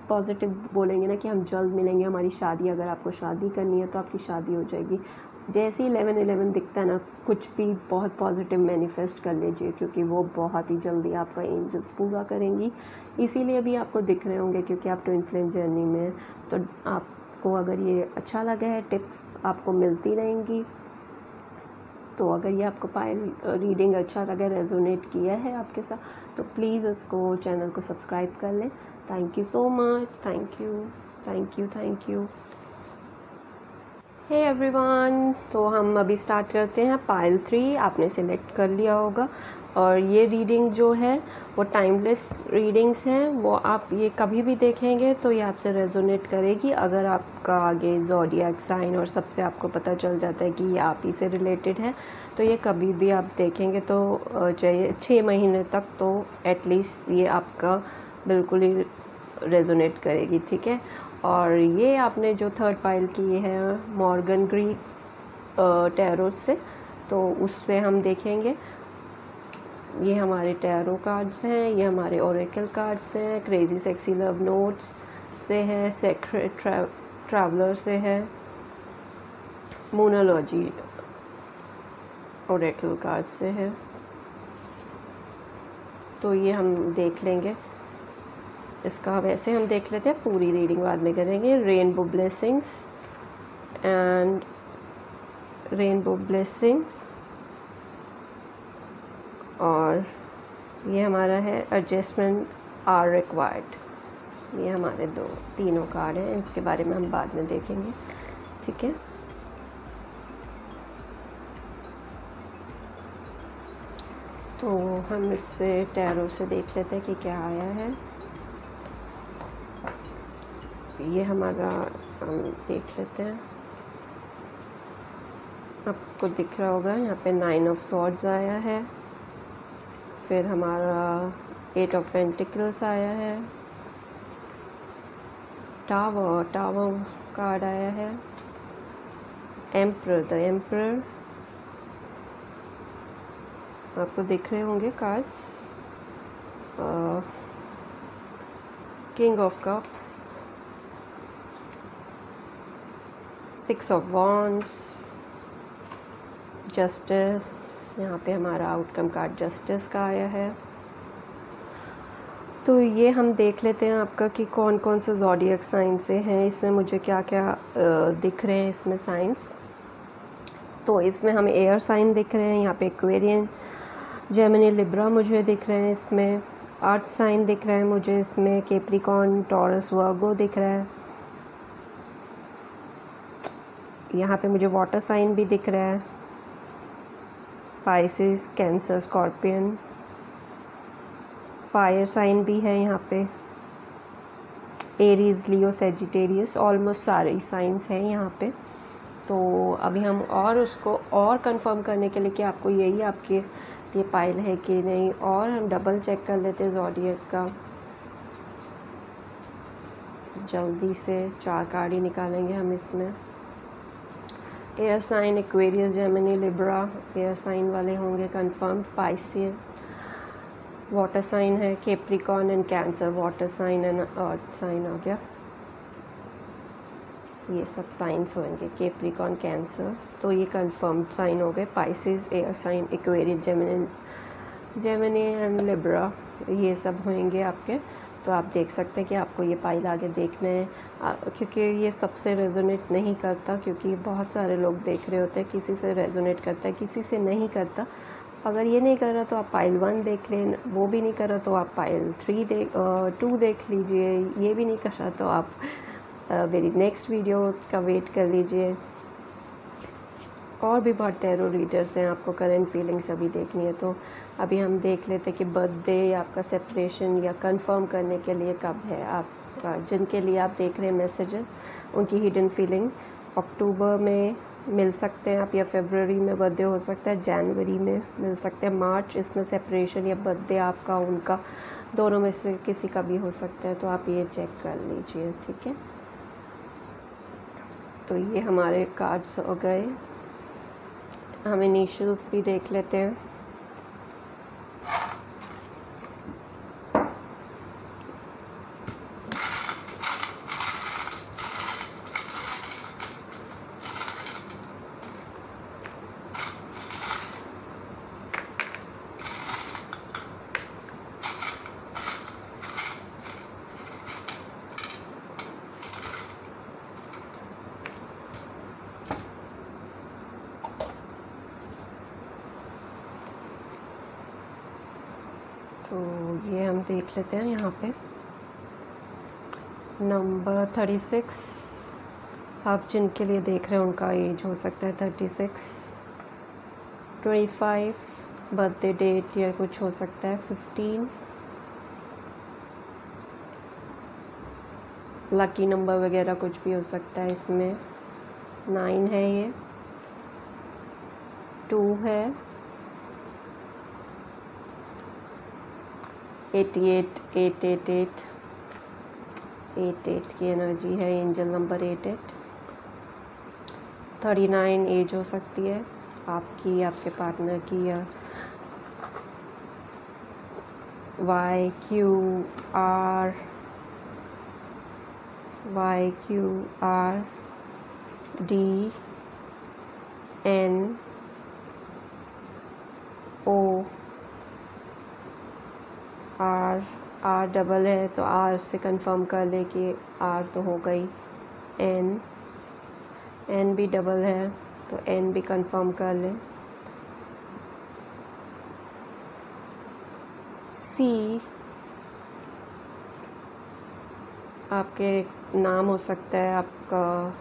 पॉजिटिव बोलेंगे ना कि हम जल्द मिलेंगे, हमारी शादी, अगर आपको शादी करनी है तो आपकी शादी हो जाएगी। जैसे ही 1111 दिखता है ना, कुछ भी बहुत पॉजिटिव मैनिफेस्ट कर लीजिए, क्योंकि वो बहुत ही जल्दी आपका एंजल्स पूरा करेंगी। इसीलिए भी आपको दिख रहे होंगे, क्योंकि आप ट्विन फ्लेम जर्नी में हैं। तो आपको अगर ये अच्छा लगा है, टिप्स आपको मिलती रहेंगी। तो अगर ये आपको पाइल रीडिंग अच्छा लगा, रेजोनेट किया है आपके साथ, तो प्लीज़ इसको, चैनल को सब्सक्राइब कर लें। Thank you so much, thank you. Hey everyone, तो हम अभी स्टार्ट करते हैं पाइल 3। आपने सिलेक्ट कर लिया होगा, और ये रीडिंग जो है वो टाइमलेस रीडिंग्स हैं। वो आप ये कभी भी देखेंगे तो ये आपसे रेजोनेट करेगी। अगर आपका आगे ज़ोडिएक साइन और सबसे आपको पता चल जाता है कि ये आप ही से रिलेटेड है, तो ये कभी भी आप देखेंगे तो चाहिए 6 महीने तक तो एटलीस्ट ये आपका बिल्कुल ही रेजोनेट करेगी, ठीक है। और ये आपने जो थर्ड पाइल की है मॉर्गन ग्रीक टैरो से, तो उससे हम देखेंगे। ये हमारे टैरो कार्ड्स हैं, ये हमारे ओरेकल कार्ड्स हैं। क्रेजी सेक्सी लव नोट्स से है, सेक्रेट ट्रैवलर से है, मोनोलॉजी ओरेकल कार्ड से है। तो ये हम देख लेंगे, इसका वैसे हम देख लेते हैं, पूरी रीडिंग बाद में करेंगे। Rainbow blessings and rainbow blessings, और ये हमारा है एडजस्टमेंट आर रिक्वायर्ड। ये हमारे तीनों कार्ड हैं, इसके बारे में हम बाद में देखेंगे, ठीक है। तो हम इससे टैरो से देख लेते हैं कि क्या आया है। ये हमारा हम देख लेते हैं, आपको दिख रहा होगा यहाँ पे 9 ऑफ सॉर्ड्स आया है, फिर हमारा 8 ऑफ पेंटिकल्स आया है, टावर कार्ड आया है, एम्परर, द एम्परर, आपको दिख रहे होंगे cards, king of cups, 6 of wands, justice, यहाँ पे हमारा आउटकम कार्ड जस्टिस का आया है। तो ये हम देख लेते हैं आपका कि कौन कौन से ज़ोडिएक साइन से हैं, इसमें मुझे क्या क्या दिख रहे हैं इसमें साइंस। तो इसमें हमें एयर साइन दिख रहे हैं, यहाँ पे एक्वेरियन, जेमिनी, लिब्रा मुझे दिख रहे हैं। इसमें अर्थ साइन दिख रहा है मुझे, इसमें कैप्रिकॉर्न, टॉरस, वर्गो दिख रहा है। यहाँ पे मुझे वाटर साइन भी दिख रहा है, Pisces, Cancer, Scorpion. Fire sign भी है यहाँ पे, एरीज, लियो, सेजिटेरियस, ऑलमोस्ट सारे साइंस हैं यहाँ पे। तो अभी हम और उसको और कंफर्म करने के लिए कि आपको यही आपके लिए पाइल है कि नहीं, और हम डबल चेक कर लेते हैं ज़ोडिएक का। जल्दी से 4 कार्ड ही निकालेंगे हम इसमें। Air sign Aquarius, Gemini, Libra air sign वाले होंगे कंफर्म। पाइसिस वाटर साइन है, Capricorn and Cancer water sign and earth sign आ गया। ये सब साइंस होंगे, कैप्रिकॉर्न, कैंसर, तो ये कंफर्म्ड साइन हो गए। Pisces air sign, Aquarius, Gemini and Libra ये सब होंगे आपके। तो आप देख सकते हैं कि आपको ये पाइल आगे देखने हैं, क्योंकि ये सबसे रेजोनेट नहीं करता, क्योंकि बहुत सारे लोग देख रहे होते हैं, किसी से रेजोनेट करता है, किसी से नहीं करता। अगर ये नहीं कर रहा तो आप पाइल 1 देख लें, वो भी नहीं कर रहा तो आप पाइल 2 देख लीजिए, ये भी नहीं कर रहा तो आप मेरी नेक्स्ट वीडियो का वेट कर लीजिए। और भी बहुत टैरो रीडर्स हैं, आपको करंट फीलिंग्स अभी देखनी है। तो अभी हम देख लेते हैं कि बर्थडे या आपका सेपरेशन या कंफर्म करने के लिए कब है आपका, जिनके लिए आप देख रहे हैं मैसेजेस, उनकी हिडन फीलिंग अक्टूबर में मिल सकते हैं आप, या फरवरी में बर्थडे हो सकता है, जनवरी में मिल सकते हैं, मार्च इसमें सेपरेशन या बर्थडे आपका उनका दोनों में से किसी का भी हो सकता है। तो आप ये चेक कर लीजिए, ठीक है। तो ये हमारे कार्ड्स हो गए, हम इनिशियल्स भी देख लेते हैं। तो ये हम देख लेते हैं यहाँ पे नंबर 36, आप जिनके लिए देख रहे हैं उनका एज हो सकता है 36, 25 बर्थडे डेट या कुछ हो सकता है, 15 लकी नंबर वगैरह कुछ भी हो सकता है इसमें, 9 है, ये 2 है, 88 888 88 की एनर्जी है, एंजल नंबर 88, 39 एज हो सकती है आपकी, आपके पार्टनर की, या YQR DNO R डबल है तो R से कंफर्म कर ले कि R तो हो गई, N भी डबल है तो N भी कंफर्म कर ले, C आपके नाम हो सकता है, आपका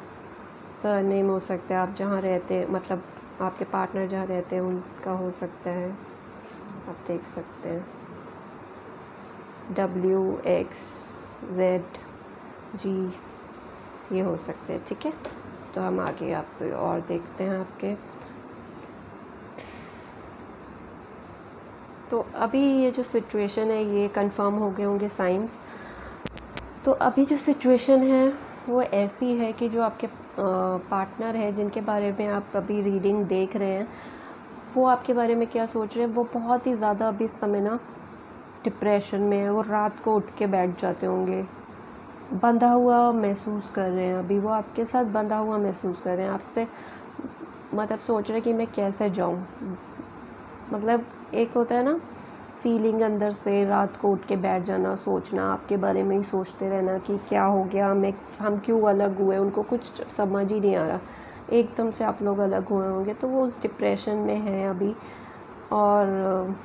सरनेम हो सकता है, आप जहाँ रहते हैं मतलब आपके पार्टनर जहाँ रहते हैं उनका हो सकता है, आप देख सकते हैं, WXZG ये हो सकते हैं, ठीक है। तो हम आगे आप और देखते हैं आपके। तो अभी ये जो सिचुएशन है ये कंफर्म हो गए होंगे साइंस। तो अभी जो सिचुएशन है वो ऐसी है कि जो आपके पार्टनर है जिनके बारे में आप अभी रीडिंग देख रहे हैं वो आपके बारे में क्या सोच रहे हैं, वो बहुत ही ज़्यादा अभी इस समय ना डिप्रेशन में है, वो रात को उठ के बैठ जाते होंगे बंधा हुआ महसूस कर रहे हैं, अभी वो आपके साथ बंधा हुआ महसूस कर रहे हैं, आपसे मतलब सोच रहे कि मैं कैसे जाऊं। मतलब एक होता है ना फीलिंग अंदर से, रात को उठ के बैठ जाना, सोचना, आपके बारे में ही सोचते रहना कि क्या हो गया, हम क्यों अलग हुए, उनको कुछ समझ ही नहीं आ रहा, एकदम से आप लोग अलग हुए होंगे, तो वो उस डिप्रेशन में है अभी, और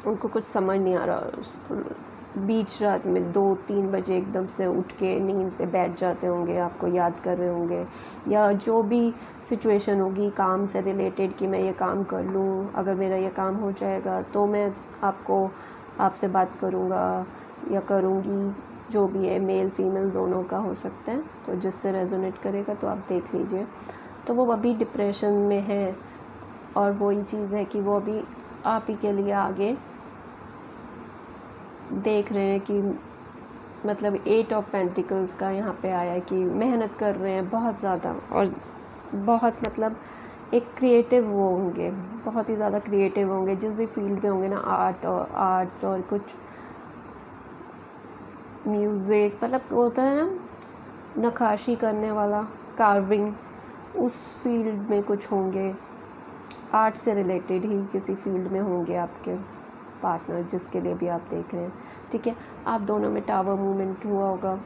उनको कुछ समझ नहीं आ रहा। बीच रात में 2-3 बजे एकदम से उठ के नींद से बैठ जाते होंगे, आपको याद कर रहे होंगे, या जो भी सिचुएशन होगी काम से रिलेटेड कि मैं ये काम कर लूँ, अगर मेरा ये काम हो जाएगा तो मैं आपसे बात करूँगा या करूँगी, जो भी है, मेल फीमेल दोनों का हो सकता है, तो जिससे रेजोनेट करेगा तो आप देख लीजिए। तो वो अभी डिप्रेशन में है, और वही चीज़ है कि वो अभी आप ही के लिए आगे देख रहे हैं कि मतलब 8 ऑफ पेंटिकल्स का यहाँ पे आया है कि मेहनत कर रहे हैं बहुत ज़्यादा, और बहुत मतलब एक क्रिएटिव वो होंगे, बहुत ही ज़्यादा क्रिएटिव होंगे जिस भी फील्ड में होंगे ना, आर्ट और कुछ म्यूज़िक, मतलब होता है ना नक्काशी करने वाला, कार्विंग, उस फील्ड में कुछ होंगे, आर्ट से रिलेटेड ही किसी फील्ड में होंगे आपके पार्टनर जिसके लिए भी आप देख रहे हैं। ठीक है, आप दोनों में टावर मूवमेंट हुआ होगा,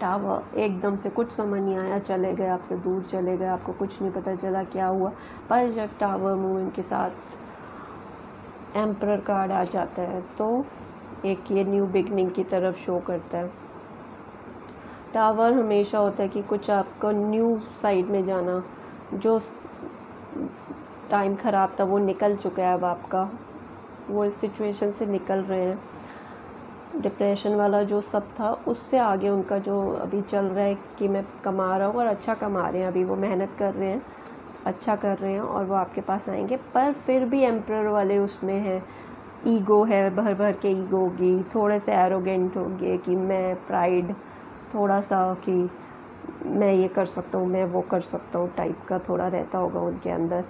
टावर एकदम से कुछ समझ नहीं आया, चले गए, आपसे दूर चले गए, आपको कुछ नहीं पता चला क्या हुआ, पर जब टावर मूवमेंट के साथ एम्परर कार्ड आ जाता है तो एक ये न्यू बिगनिंग की तरफ शो करता है। टावर हमेशा होता है कि कुछ आपको न्यू साइड में जाना, जो टाइम ख़राब था वो निकल चुका है, अब आपका वो इस सिचुएशन से निकल रहे हैं, डिप्रेशन वाला जो सब था उससे आगे उनका जो अभी चल रहा है कि मैं कमा रहा हूँ, और अच्छा कमा रहे हैं, अभी वो मेहनत कर रहे हैं, अच्छा कर रहे हैं, और वो आपके पास आएंगे, पर फिर भी एम्परर वाले उसमें है, ईगो है, भर भर के ईगो होगी, थोड़े से एरोगेंट होंगे कि मैं, प्राइड थोड़ा सा कि मैं ये कर सकता हूँ, मैं वो कर सकता हूँ टाइप का थोड़ा रहता होगा उनके अंदर।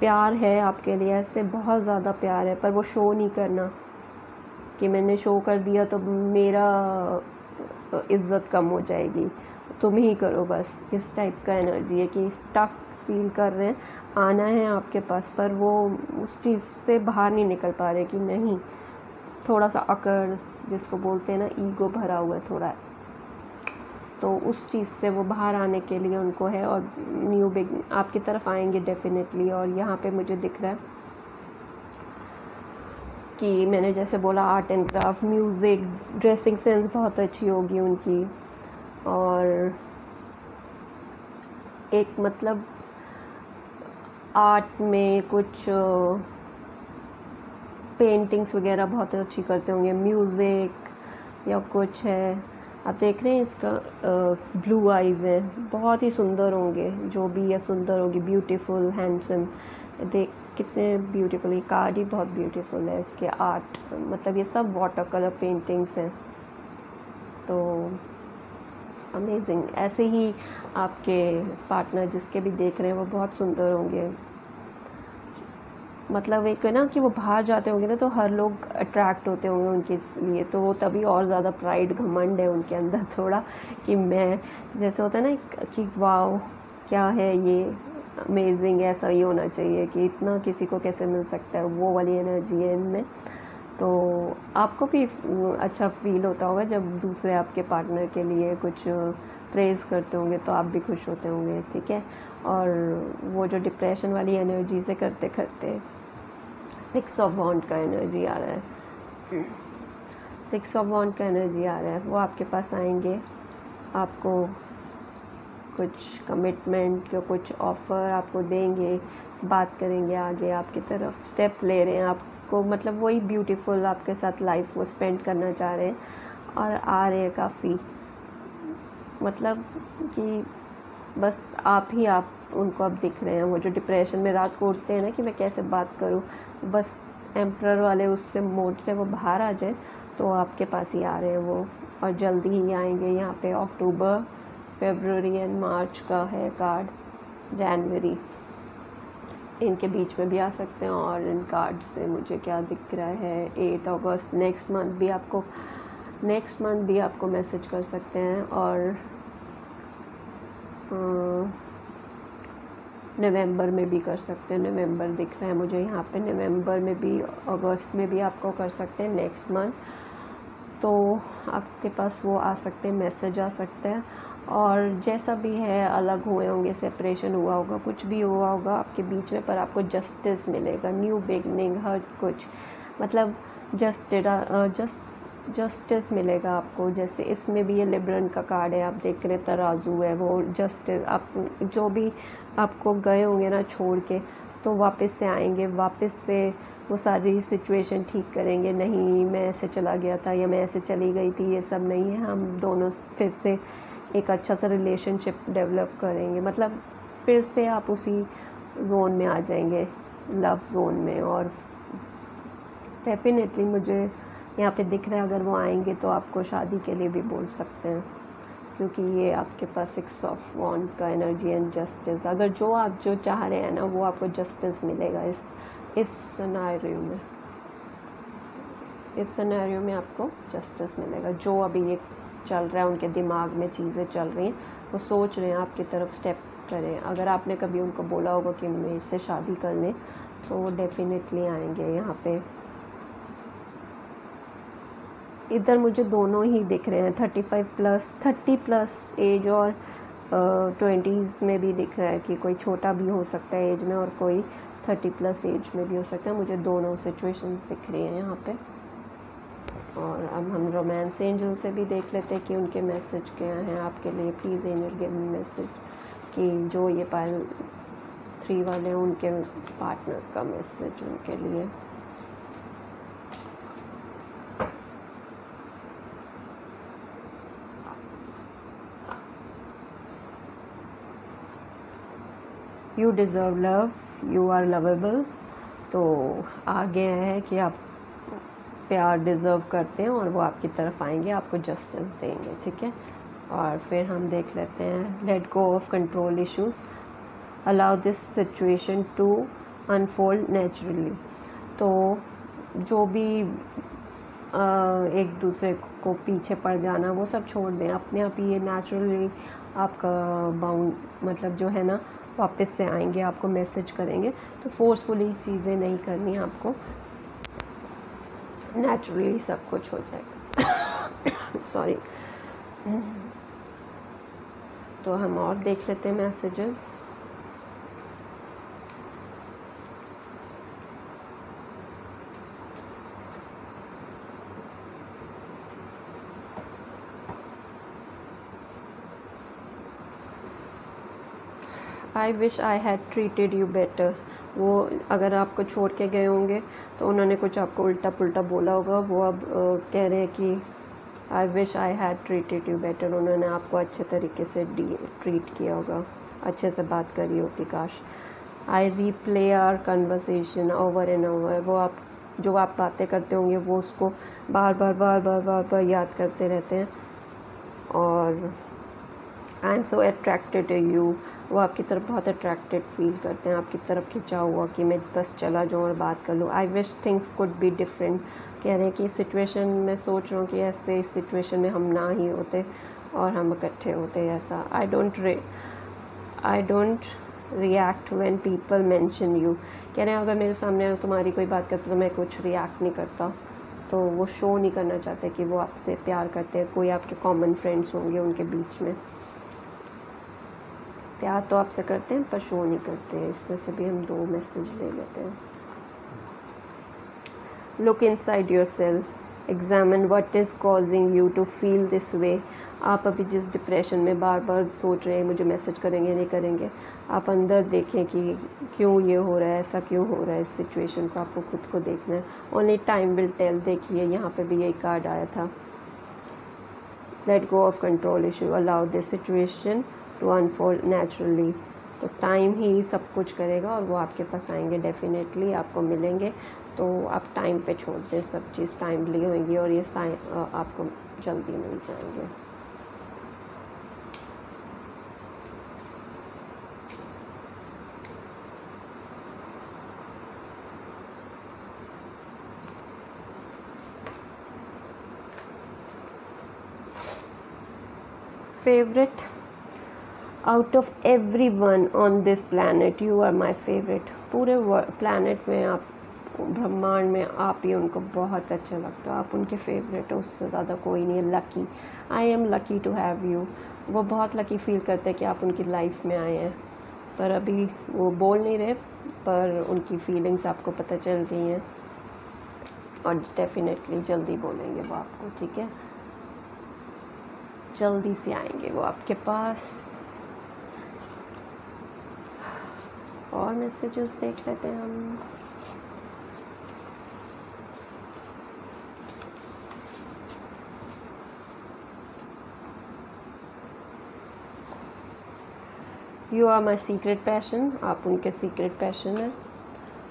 प्यार है आपके लिए, ऐसे बहुत ज़्यादा प्यार है, पर वो शो नहीं करना कि मैंने शो कर दिया तो मेरा इज़्ज़त कम हो जाएगी, तुम ही करो बस, इस टाइप का एनर्जी है कि स्टक फील कर रहे हैं, आना है आपके पास, पर वो उस चीज़ से बाहर नहीं निकल पा रहे कि नहीं, थोड़ा सा अकड़ जिसको बोलते हैं ना, ईगो भरा हुआ है थोड़ा, तो उस चीज़ से वो बाहर आने के लिए उनको है, और न्यू बिग आपकी तरफ आएंगे डेफिनेटली। और यहाँ पे मुझे दिख रहा है कि मैंने जैसे बोला art and craft, music, dressing sense बहुत अच्छी होगी उनकी, और एक मतलब आर्ट में कुछ पेंटिंग्स वगैरह बहुत अच्छी करते होंगे, म्यूज़िक या कुछ है, आप देख रहे हैं इसका ब्लू आइज़ है, बहुत ही सुंदर होंगे, जो भी है सुंदर होगी, ब्यूटीफुल, हैंडसम, देख कितने ब्यूटीफुल, ये कार्ड ही बहुत ब्यूटीफुल है, इसके आर्ट मतलब ये सब वाटर कलर पेंटिंग्स हैं, तो अमेजिंग। ऐसे ही आपके पार्टनर जिसके भी देख रहे हैं वो बहुत सुंदर होंगे, मतलब एक है ना कि वो बाहर जाते होंगे ना तो हर लोग अट्रैक्ट होते होंगे उनके लिए, तो वो तभी और ज़्यादा प्राइड, घमंड है उनके अंदर थोड़ा कि मैं, जैसे होता है ना कि वाओ क्या है ये, अमेजिंग, ऐसा ही होना चाहिए कि इतना किसी को कैसे मिल सकता है, वो वाली एनर्जी है इनमें। तो आपको भी अच्छा फील होता होगा जब दूसरे आपके पार्टनर के लिए कुछ प्रेज़ करते होंगे, तो आप भी खुश होते होंगे। ठीक है, और वो जो डिप्रेशन वाली एनर्जी से करते करते 6 ऑफ वॉन्ड का एनर्जी आ रहा है, 6 ऑफ वॉन्ड का एनर्जी आ रहा है, वो आपके पास आएंगे, आपको कुछ कमिटमेंट या कुछ ऑफ़र आपको देंगे, बात करेंगे आगे आपकी तरफ, स्टेप ले रहे हैं आपको, मतलब वही ब्यूटीफुल आपके साथ लाइफ वो स्पेंड करना चाह रहे हैं, और आ रहे हैं काफ़ी, मतलब कि बस आप ही आप उनको अब दिख रहे हैं। वो जो डिप्रेशन में रात को उठते हैं ना कि मैं कैसे बात करूं, बस एम्परर वाले उससे मोड से वो बाहर आ जाए तो आपके पास ही आ रहे हैं वो, और जल्दी ही आएंगे। यहाँ पे अक्टूबर, फरवरी एंड मार्च का है कार्ड, जनवरी इनके बीच में भी आ सकते हैं। और इन कार्ड से मुझे क्या दिख रहा है, 8 अगस्त नेक्स्ट मंथ भी आपको नेक्स्ट मंथ भी आपको मैसेज कर सकते हैं, और नवंबर में भी कर सकते हैं। नवंबर दिख रहा है मुझे यहाँ पे, नवंबर में भी, अगस्त में भी आपको कर सकते हैं नेक्स्ट मंथ। तो आपके पास वो आ सकते हैं, मैसेज आ सकते हैं। और जैसा भी है, अलग हुए होंगे, सेपरेशन हुआ होगा, कुछ भी हुआ होगा आपके बीच में, पर आपको जस्टिस मिलेगा, न्यू बिगनिंग, हर कुछ, मतलब जस्टिस मिलेगा आपको। जैसे इसमें भी ये लिब्रन का कार्ड है, आप देख रहे हैं तराजू है, वो जस्टिस, आप जो भी आपको गए होंगे ना छोड़ के, तो वापस से आएंगे, वापस से वो सारी सिचुएशन ठीक करेंगे। नहीं मैं ऐसे चला गया था या मैं ऐसे चली गई थी, ये सब नहीं है, हम दोनों फिर से एक अच्छा सा रिलेशनशिप डेवलप करेंगे। मतलब फिर से आप उसी जोन में आ जाएंगे, लव जोन में। और डेफिनेटली मुझे यहाँ पे दिख रहा है, अगर वो आएंगे तो आपको शादी के लिए भी बोल सकते हैं, क्योंकि ये आपके पास 6 ऑफ वॉन्ड का एनर्जी एंड जस्टिस। अगर जो आप जो चाह रहे हैं ना, वो आपको जस्टिस मिलेगा इस सिनेरियो में आपको जस्टिस मिलेगा। जो अभी ये चल रहा है, उनके दिमाग में चीज़ें चल रही हैं, वो सोच रहे हैं आपकी तरफ स्टेप करें। अगर आपने कभी उनको बोला होगा कि मेरे से शादी कर लें, तो वो डेफिनेटली आएंगे यहाँ पे। इधर मुझे दोनों ही दिख रहे हैं, 30 प्लस एज, और 20s में भी दिख रहा है कि कोई छोटा भी हो सकता है एज में, और कोई 30 प्लस एज में भी हो सकता है। मुझे दोनों सिचुएशन दिख रही हैं यहाँ पे। और अब हम रोमांस एंजल से भी देख लेते हैं कि उनके मैसेज क्या हैं आपके लिए। Please angel give me message कि जो ये पायल 3 वाले हैं, उनके पार्टनर का मैसेज उनके लिए। You deserve love, you are lovable. तो आगे है कि आप प्यार डिज़र्व करते हैं और वो आपकी तरफ आएंगे, आपको जस्टिस देंगे, ठीक है। और फिर हम देख लेते हैं, let go of control issues, allow this situation to unfold naturally. तो जो भी एक दूसरे को पीछे पड़ जाना, वो सब छोड़ दें, अपने आप ही ये नेचुरली आपका बाउंड, मतलब जो है ना, वापस से आएंगे, आपको मैसेज करेंगे। तो फोर्सफुली चीज़ें नहीं करनी आपको, नेचुरली सब कुछ हो जाएगा। सॉरी। तो हम और देख लेते हैं messages. I wish I had treated you better. वो अगर आपको छोड़ के गए होंगे तो उन्होंने कुछ आपको उल्टा पुल्टा बोला होगा, वो अब कह रहे हैं कि I wish I had treated you better. उन्होंने आपको अच्छे तरीके से ट्रीट किया होगा, अच्छे से बात करी होती, काश। I replay our conversation over and over. वो आप जो आप बातें करते होंगे, वो उसको बार बार याद करते रहते हैं। और I am so attracted to you. वो आपकी तरफ बहुत अट्रैक्टेड फील करते हैं, आपकी तरफ खिंचा हुआ कि मैं बस चला जाऊँ और बात कर लूँ। I wish things could be different. कह रहे हैं कि सिचुएशन में सोच रहा हूँ कि ऐसे इस सिचुएशन में हम ना ही होते और हम इकट्ठे होते, ऐसा। I don't react when people mention you. कह रहे हैं अगर मेरे सामने तुम्हारी कोई बात करते तो मैं कुछ रिएक्ट नहीं करता। तो वो शो नहीं करना चाहते कि वो आपसे प्यार करते हैं। कोई आपके कॉमन फ्रेंड्स होंगे, उनके बीच में प्यार तो आपसे करते हैं पर शो नहीं करते हैं। इसमें से भी हम 2 मैसेज ले लेते हैं। Look inside yourself, examine what is causing you to feel this way. आप अभी जिस डिप्रेशन में बार बार सोच रहे हैं मुझे मैसेज करेंगे नहीं करेंगे, आप अंदर देखें कि क्यों ये हो रहा है, ऐसा क्यों हो रहा है। इस सिचुएशन को आपको खुद को देखना है। Only time will tell. देखिए यहाँ पे भी यही कार्ड आया था, let go of control issue, allow this situation to unfold naturally. तो टाइम ही सब कुछ करेगा और वो आपके पास आएंगे, डेफिनेटली आपको मिलेंगे। तो आप टाइम पे छोड़ दें, सब चीज़ टाइमली होंगी और ये आपको जल्दी मिल जाएंगे। Favourite out of every one on this planet, you are my favourite. पूरे प्लानट में, आप ब्रह्मांड में, आप ही उनको बहुत अच्छा लगता है, आप उनके फेवरेट हो, उससे ज़्यादा कोई नहीं है। Lucky, I am lucky to have you. वो बहुत लकी फील करते हैं कि आप उनकी लाइफ में आए हैं, पर अभी वो बोल नहीं रहे, पर उनकी फीलिंग्स आपको पता चल गई हैं और डेफिनेटली जल्दी बोलेंगे वो आपको, ठीक है? जल्दी से आएंगे वो आपके पास। और मैसेजेस देख लेते हैं हम। You are my secret passion, आप उनके सीक्रेट पैशन है।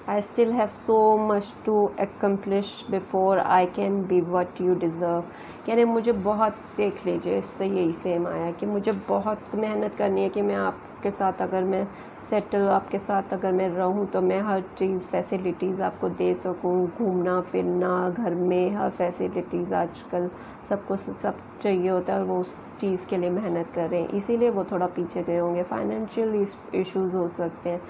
I still have so much to accomplish before I can be what you deserve. कह रहे मुझे बहुत, देख लीजिए इससे यही सेम आया कि मुझे बहुत मेहनत करनी है कि मैं आपके साथ, अगर मैं सेटल, आपके साथ अगर मैं रहूं तो मैं हर चीज़, फैसिलिटीज़ आपको दे सकूं, घूमना फिरना, घर में हर फैसिलिटीज़। आजकल सबको सब चाहिए होता है और वो उस चीज़ के लिए मेहनत कर रहे हैं, इसीलिए वो थोड़ा पीछे गए होंगे। फाइनेंशियल इश्यूज़ हो सकते हैं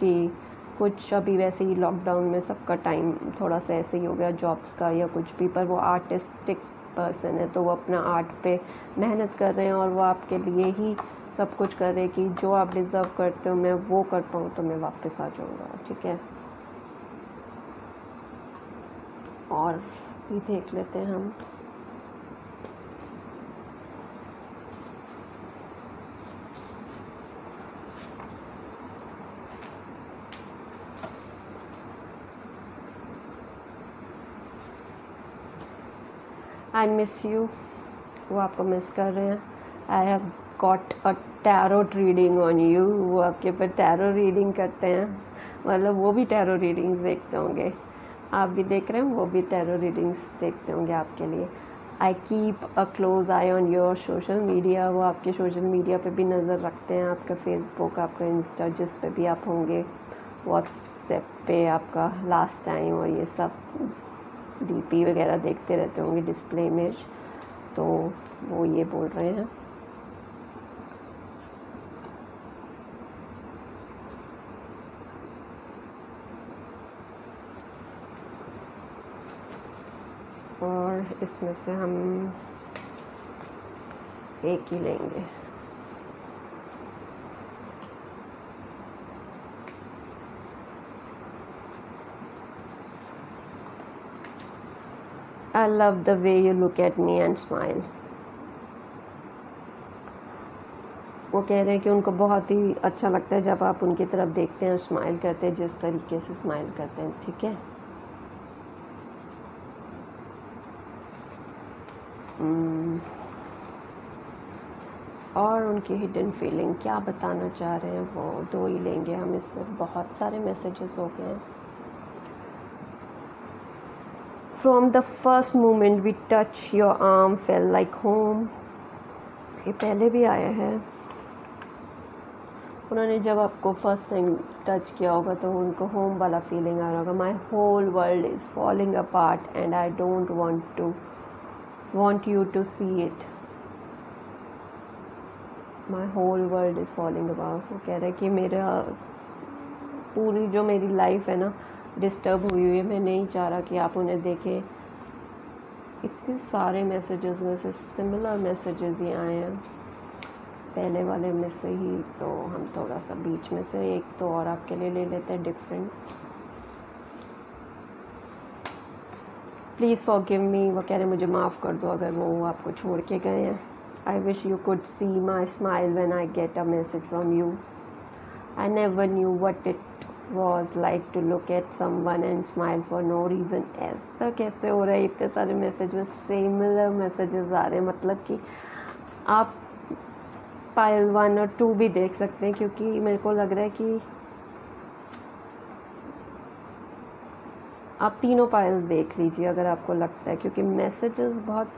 कि कुछ, अभी वैसे ही लॉकडाउन में सबका टाइम थोड़ा सा ऐसे ही हो गया जॉब्स का या कुछ भी, पर वो आर्टिस्टिक पर्सन है तो वो अपना आर्ट पे मेहनत कर रहे हैं और वो आपके लिए ही सब कुछ कर रहे हैं कि जो आप डिज़र्व करते हो मैं वो कर पाऊँ तो मैं वापस आ जाऊँगा, ठीक है? और भी देख लेते हैं हम। आई मिस यू, वो आपको मिस कर रहे हैं। I have got a tarot reading on you, वो आपके ऊपर टैरो रीडिंग करते हैं, मतलब वो भी टैरो रीडिंग्स देखते होंगे। आप भी देख रहे हैं, वो भी टैरो रीडिंग्स देखते होंगे आपके लिए। I keep a close I on your social media, वो आपके सोशल मीडिया पे भी नज़र रखते हैं, आपका फेसबुक, आपका इंस्टा, जिस पे भी आप होंगे, व्हाट्सएप पे आपका लास्ट टाइम, और ये सब डीपी वगैरह देखते रहते होंगे, डिस्प्ले इमेज। तो वो ये बोल रहे हैं। और इसमें से हम एक ही लेंगे। I love the way you look at me and smile. वो कह रहे हैं कि उनको बहुत ही अच्छा लगता है जब आप उनकी तरफ देखते हैं और स्माइल करते हैं, जिस तरीके से स्माइल करते हैं, ठीक है? और उनकी हिडन फीलिंग क्या बताना चाह रहे हैं, वो दो ही लेंगे हम, इससे बहुत सारे मैसेजेस हो गए हैं। From the first moment we touch your arm felt like home, ये पहले भी आया है। उन्होंने जब आपको फर्स्ट टाइम टच किया होगा तो उनको होम वाला फीलिंग आ रहा होगा। My whole world is falling apart and I don't want you to see it. My whole world is falling apart, वो कह रहे हैं कि मेरा पूरी जो मेरी लाइफ है ना डिस्टर्ब हुई हुई है, मैं नहीं चाह रहा कि आप उन्हें देखें। इतने सारे मैसेजेस में से सिमिलर मैसेजेस ही आए हैं पहले वाले में से ही, तो हम थोड़ा सा बीच में से एक तो और आपके लिए ले लेते हैं डिफरेंट। प्लीज़ फॉरगिव मी, वो कह रहे मुझे माफ़ कर दो अगर वो आपको छोड़ के गए हैं। I wish you could see my smile when I get a message from you. I never knew what it was like to look at someone and smile for no reason. ऐसा कैसे हो रहा है? इतने सारे मैसेजेस, सिमिलर मैसेजेस आ रहे हैं, मतलब कि आप पायल 1 और 2 भी देख सकते हैं, क्योंकि मेरे को लग रहा है कि आप तीनों पायल देख लीजिए अगर आपको लगता है, क्योंकि मैसेजेस बहुत,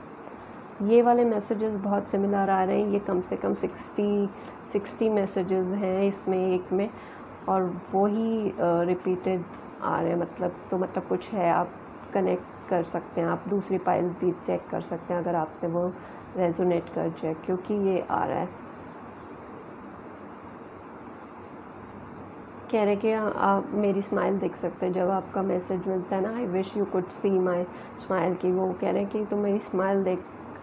ये वाले मैसेजेस बहुत सिमिलर आ रहे हैं। ये कम से कम 60 मैसेजेस हैं इसमें एक में, और वो ही रिपीटेड आ रहे हैं, मतलब कुछ है, आप कनेक्ट कर सकते हैं, आप दूसरी पाइल भी चेक कर सकते हैं अगर आपसे वो रेजोनेट कर जाए, क्योंकि ये आ रहा है। कह रहे कि आप मेरी स्माइल देख सकते हैं जब आपका मैसेज मिलता है ना, I wish you could see my smile की, वो कह रहे हैं कि तुम मेरी स्माइल देख,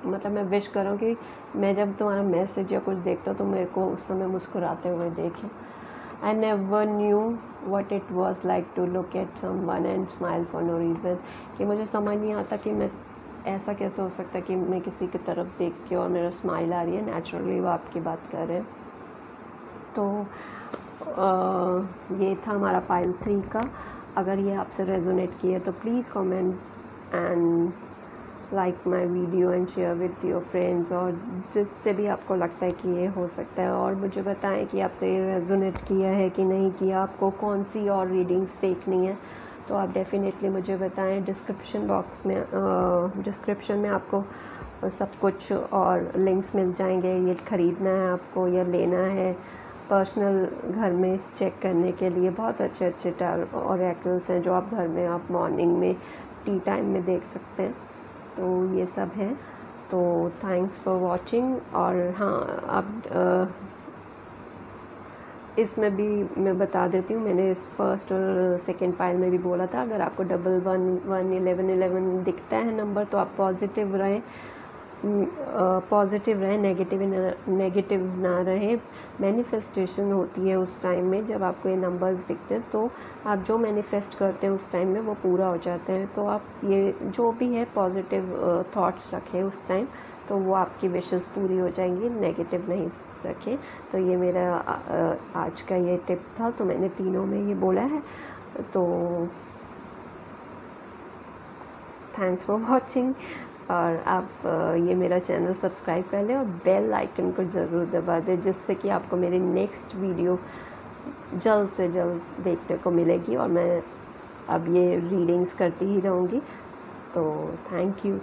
मतलब मैं विश करूँ कि मैं जब तुम्हारा मैसेज या कुछ देखता हूँ तो मेरे को उस समय मुस्कुराते हुए देखें। I never knew what it was like to look at someone and smile for no reason, कि मुझे समझ नहीं आता कि मैं ऐसा कैसे हो सकता है कि मैं किसी की तरफ देख के और मेरा स्माइल आ रही है, नेचुरली वो आपकी बात कर रहे हैं। तो ये था हमारा पाइल 3 का। अगर ये आपसे रेजोनेट किया तो please comment and like my video and share with your friends, और जिससे भी आपको लगता है कि ये हो सकता है, और मुझे बताएं कि आपसे ये रेजोनेट किया है कि नहीं किया, आपको कौन सी और रीडिंग्स देखनी है, तो आप डेफिनेटली मुझे बताएं। डिस्क्रिप्शन में आपको सब कुछ और लिंक्स मिल जाएंगे, ये ख़रीदना है आपको या लेना है पर्सनल घर में चेक करने के लिए, बहुत अच्छे अच्छे ऑरेकल्स हैं जो आप घर में आप मॉर्निंग में टी टाइम में देख सकते हैं। तो ये सब है। तो थैंक्स फॉर वॉचिंग। और हाँ, अब इसमें भी मैं बता देती हूँ, मैंने इस फर्स्ट और सेकंड पाइल में भी बोला था, अगर आपको 111111 दिखता है नंबर तो आप पॉजिटिव रहें, नेगेटिव ना रहे। मैनिफेस्टेशन होती है उस टाइम में जब आपको ये नंबर्स दिखते हैं, तो आप जो मैनिफेस्ट करते हैं उस टाइम में वो पूरा हो जाता है। तो आप ये जो भी है पॉजिटिव थॉट्स रखें उस टाइम, तो वो आपकी विशेस पूरी हो जाएंगी, नेगेटिव नहीं रखें। तो ये मेरा आज का ये टिप था, तो मैंने तीनों में ये बोला है। तो थैंक्स फॉर वॉचिंग, और आप ये मेरा चैनल सब्सक्राइब कर लें और बेल आइकन को ज़रूर दबा दें, जिससे कि आपको मेरी नेक्स्ट वीडियो जल्द से जल्द देखने को मिलेगी, और मैं अब ये रीडिंग्स करती ही रहूँगी। तो थैंक यू।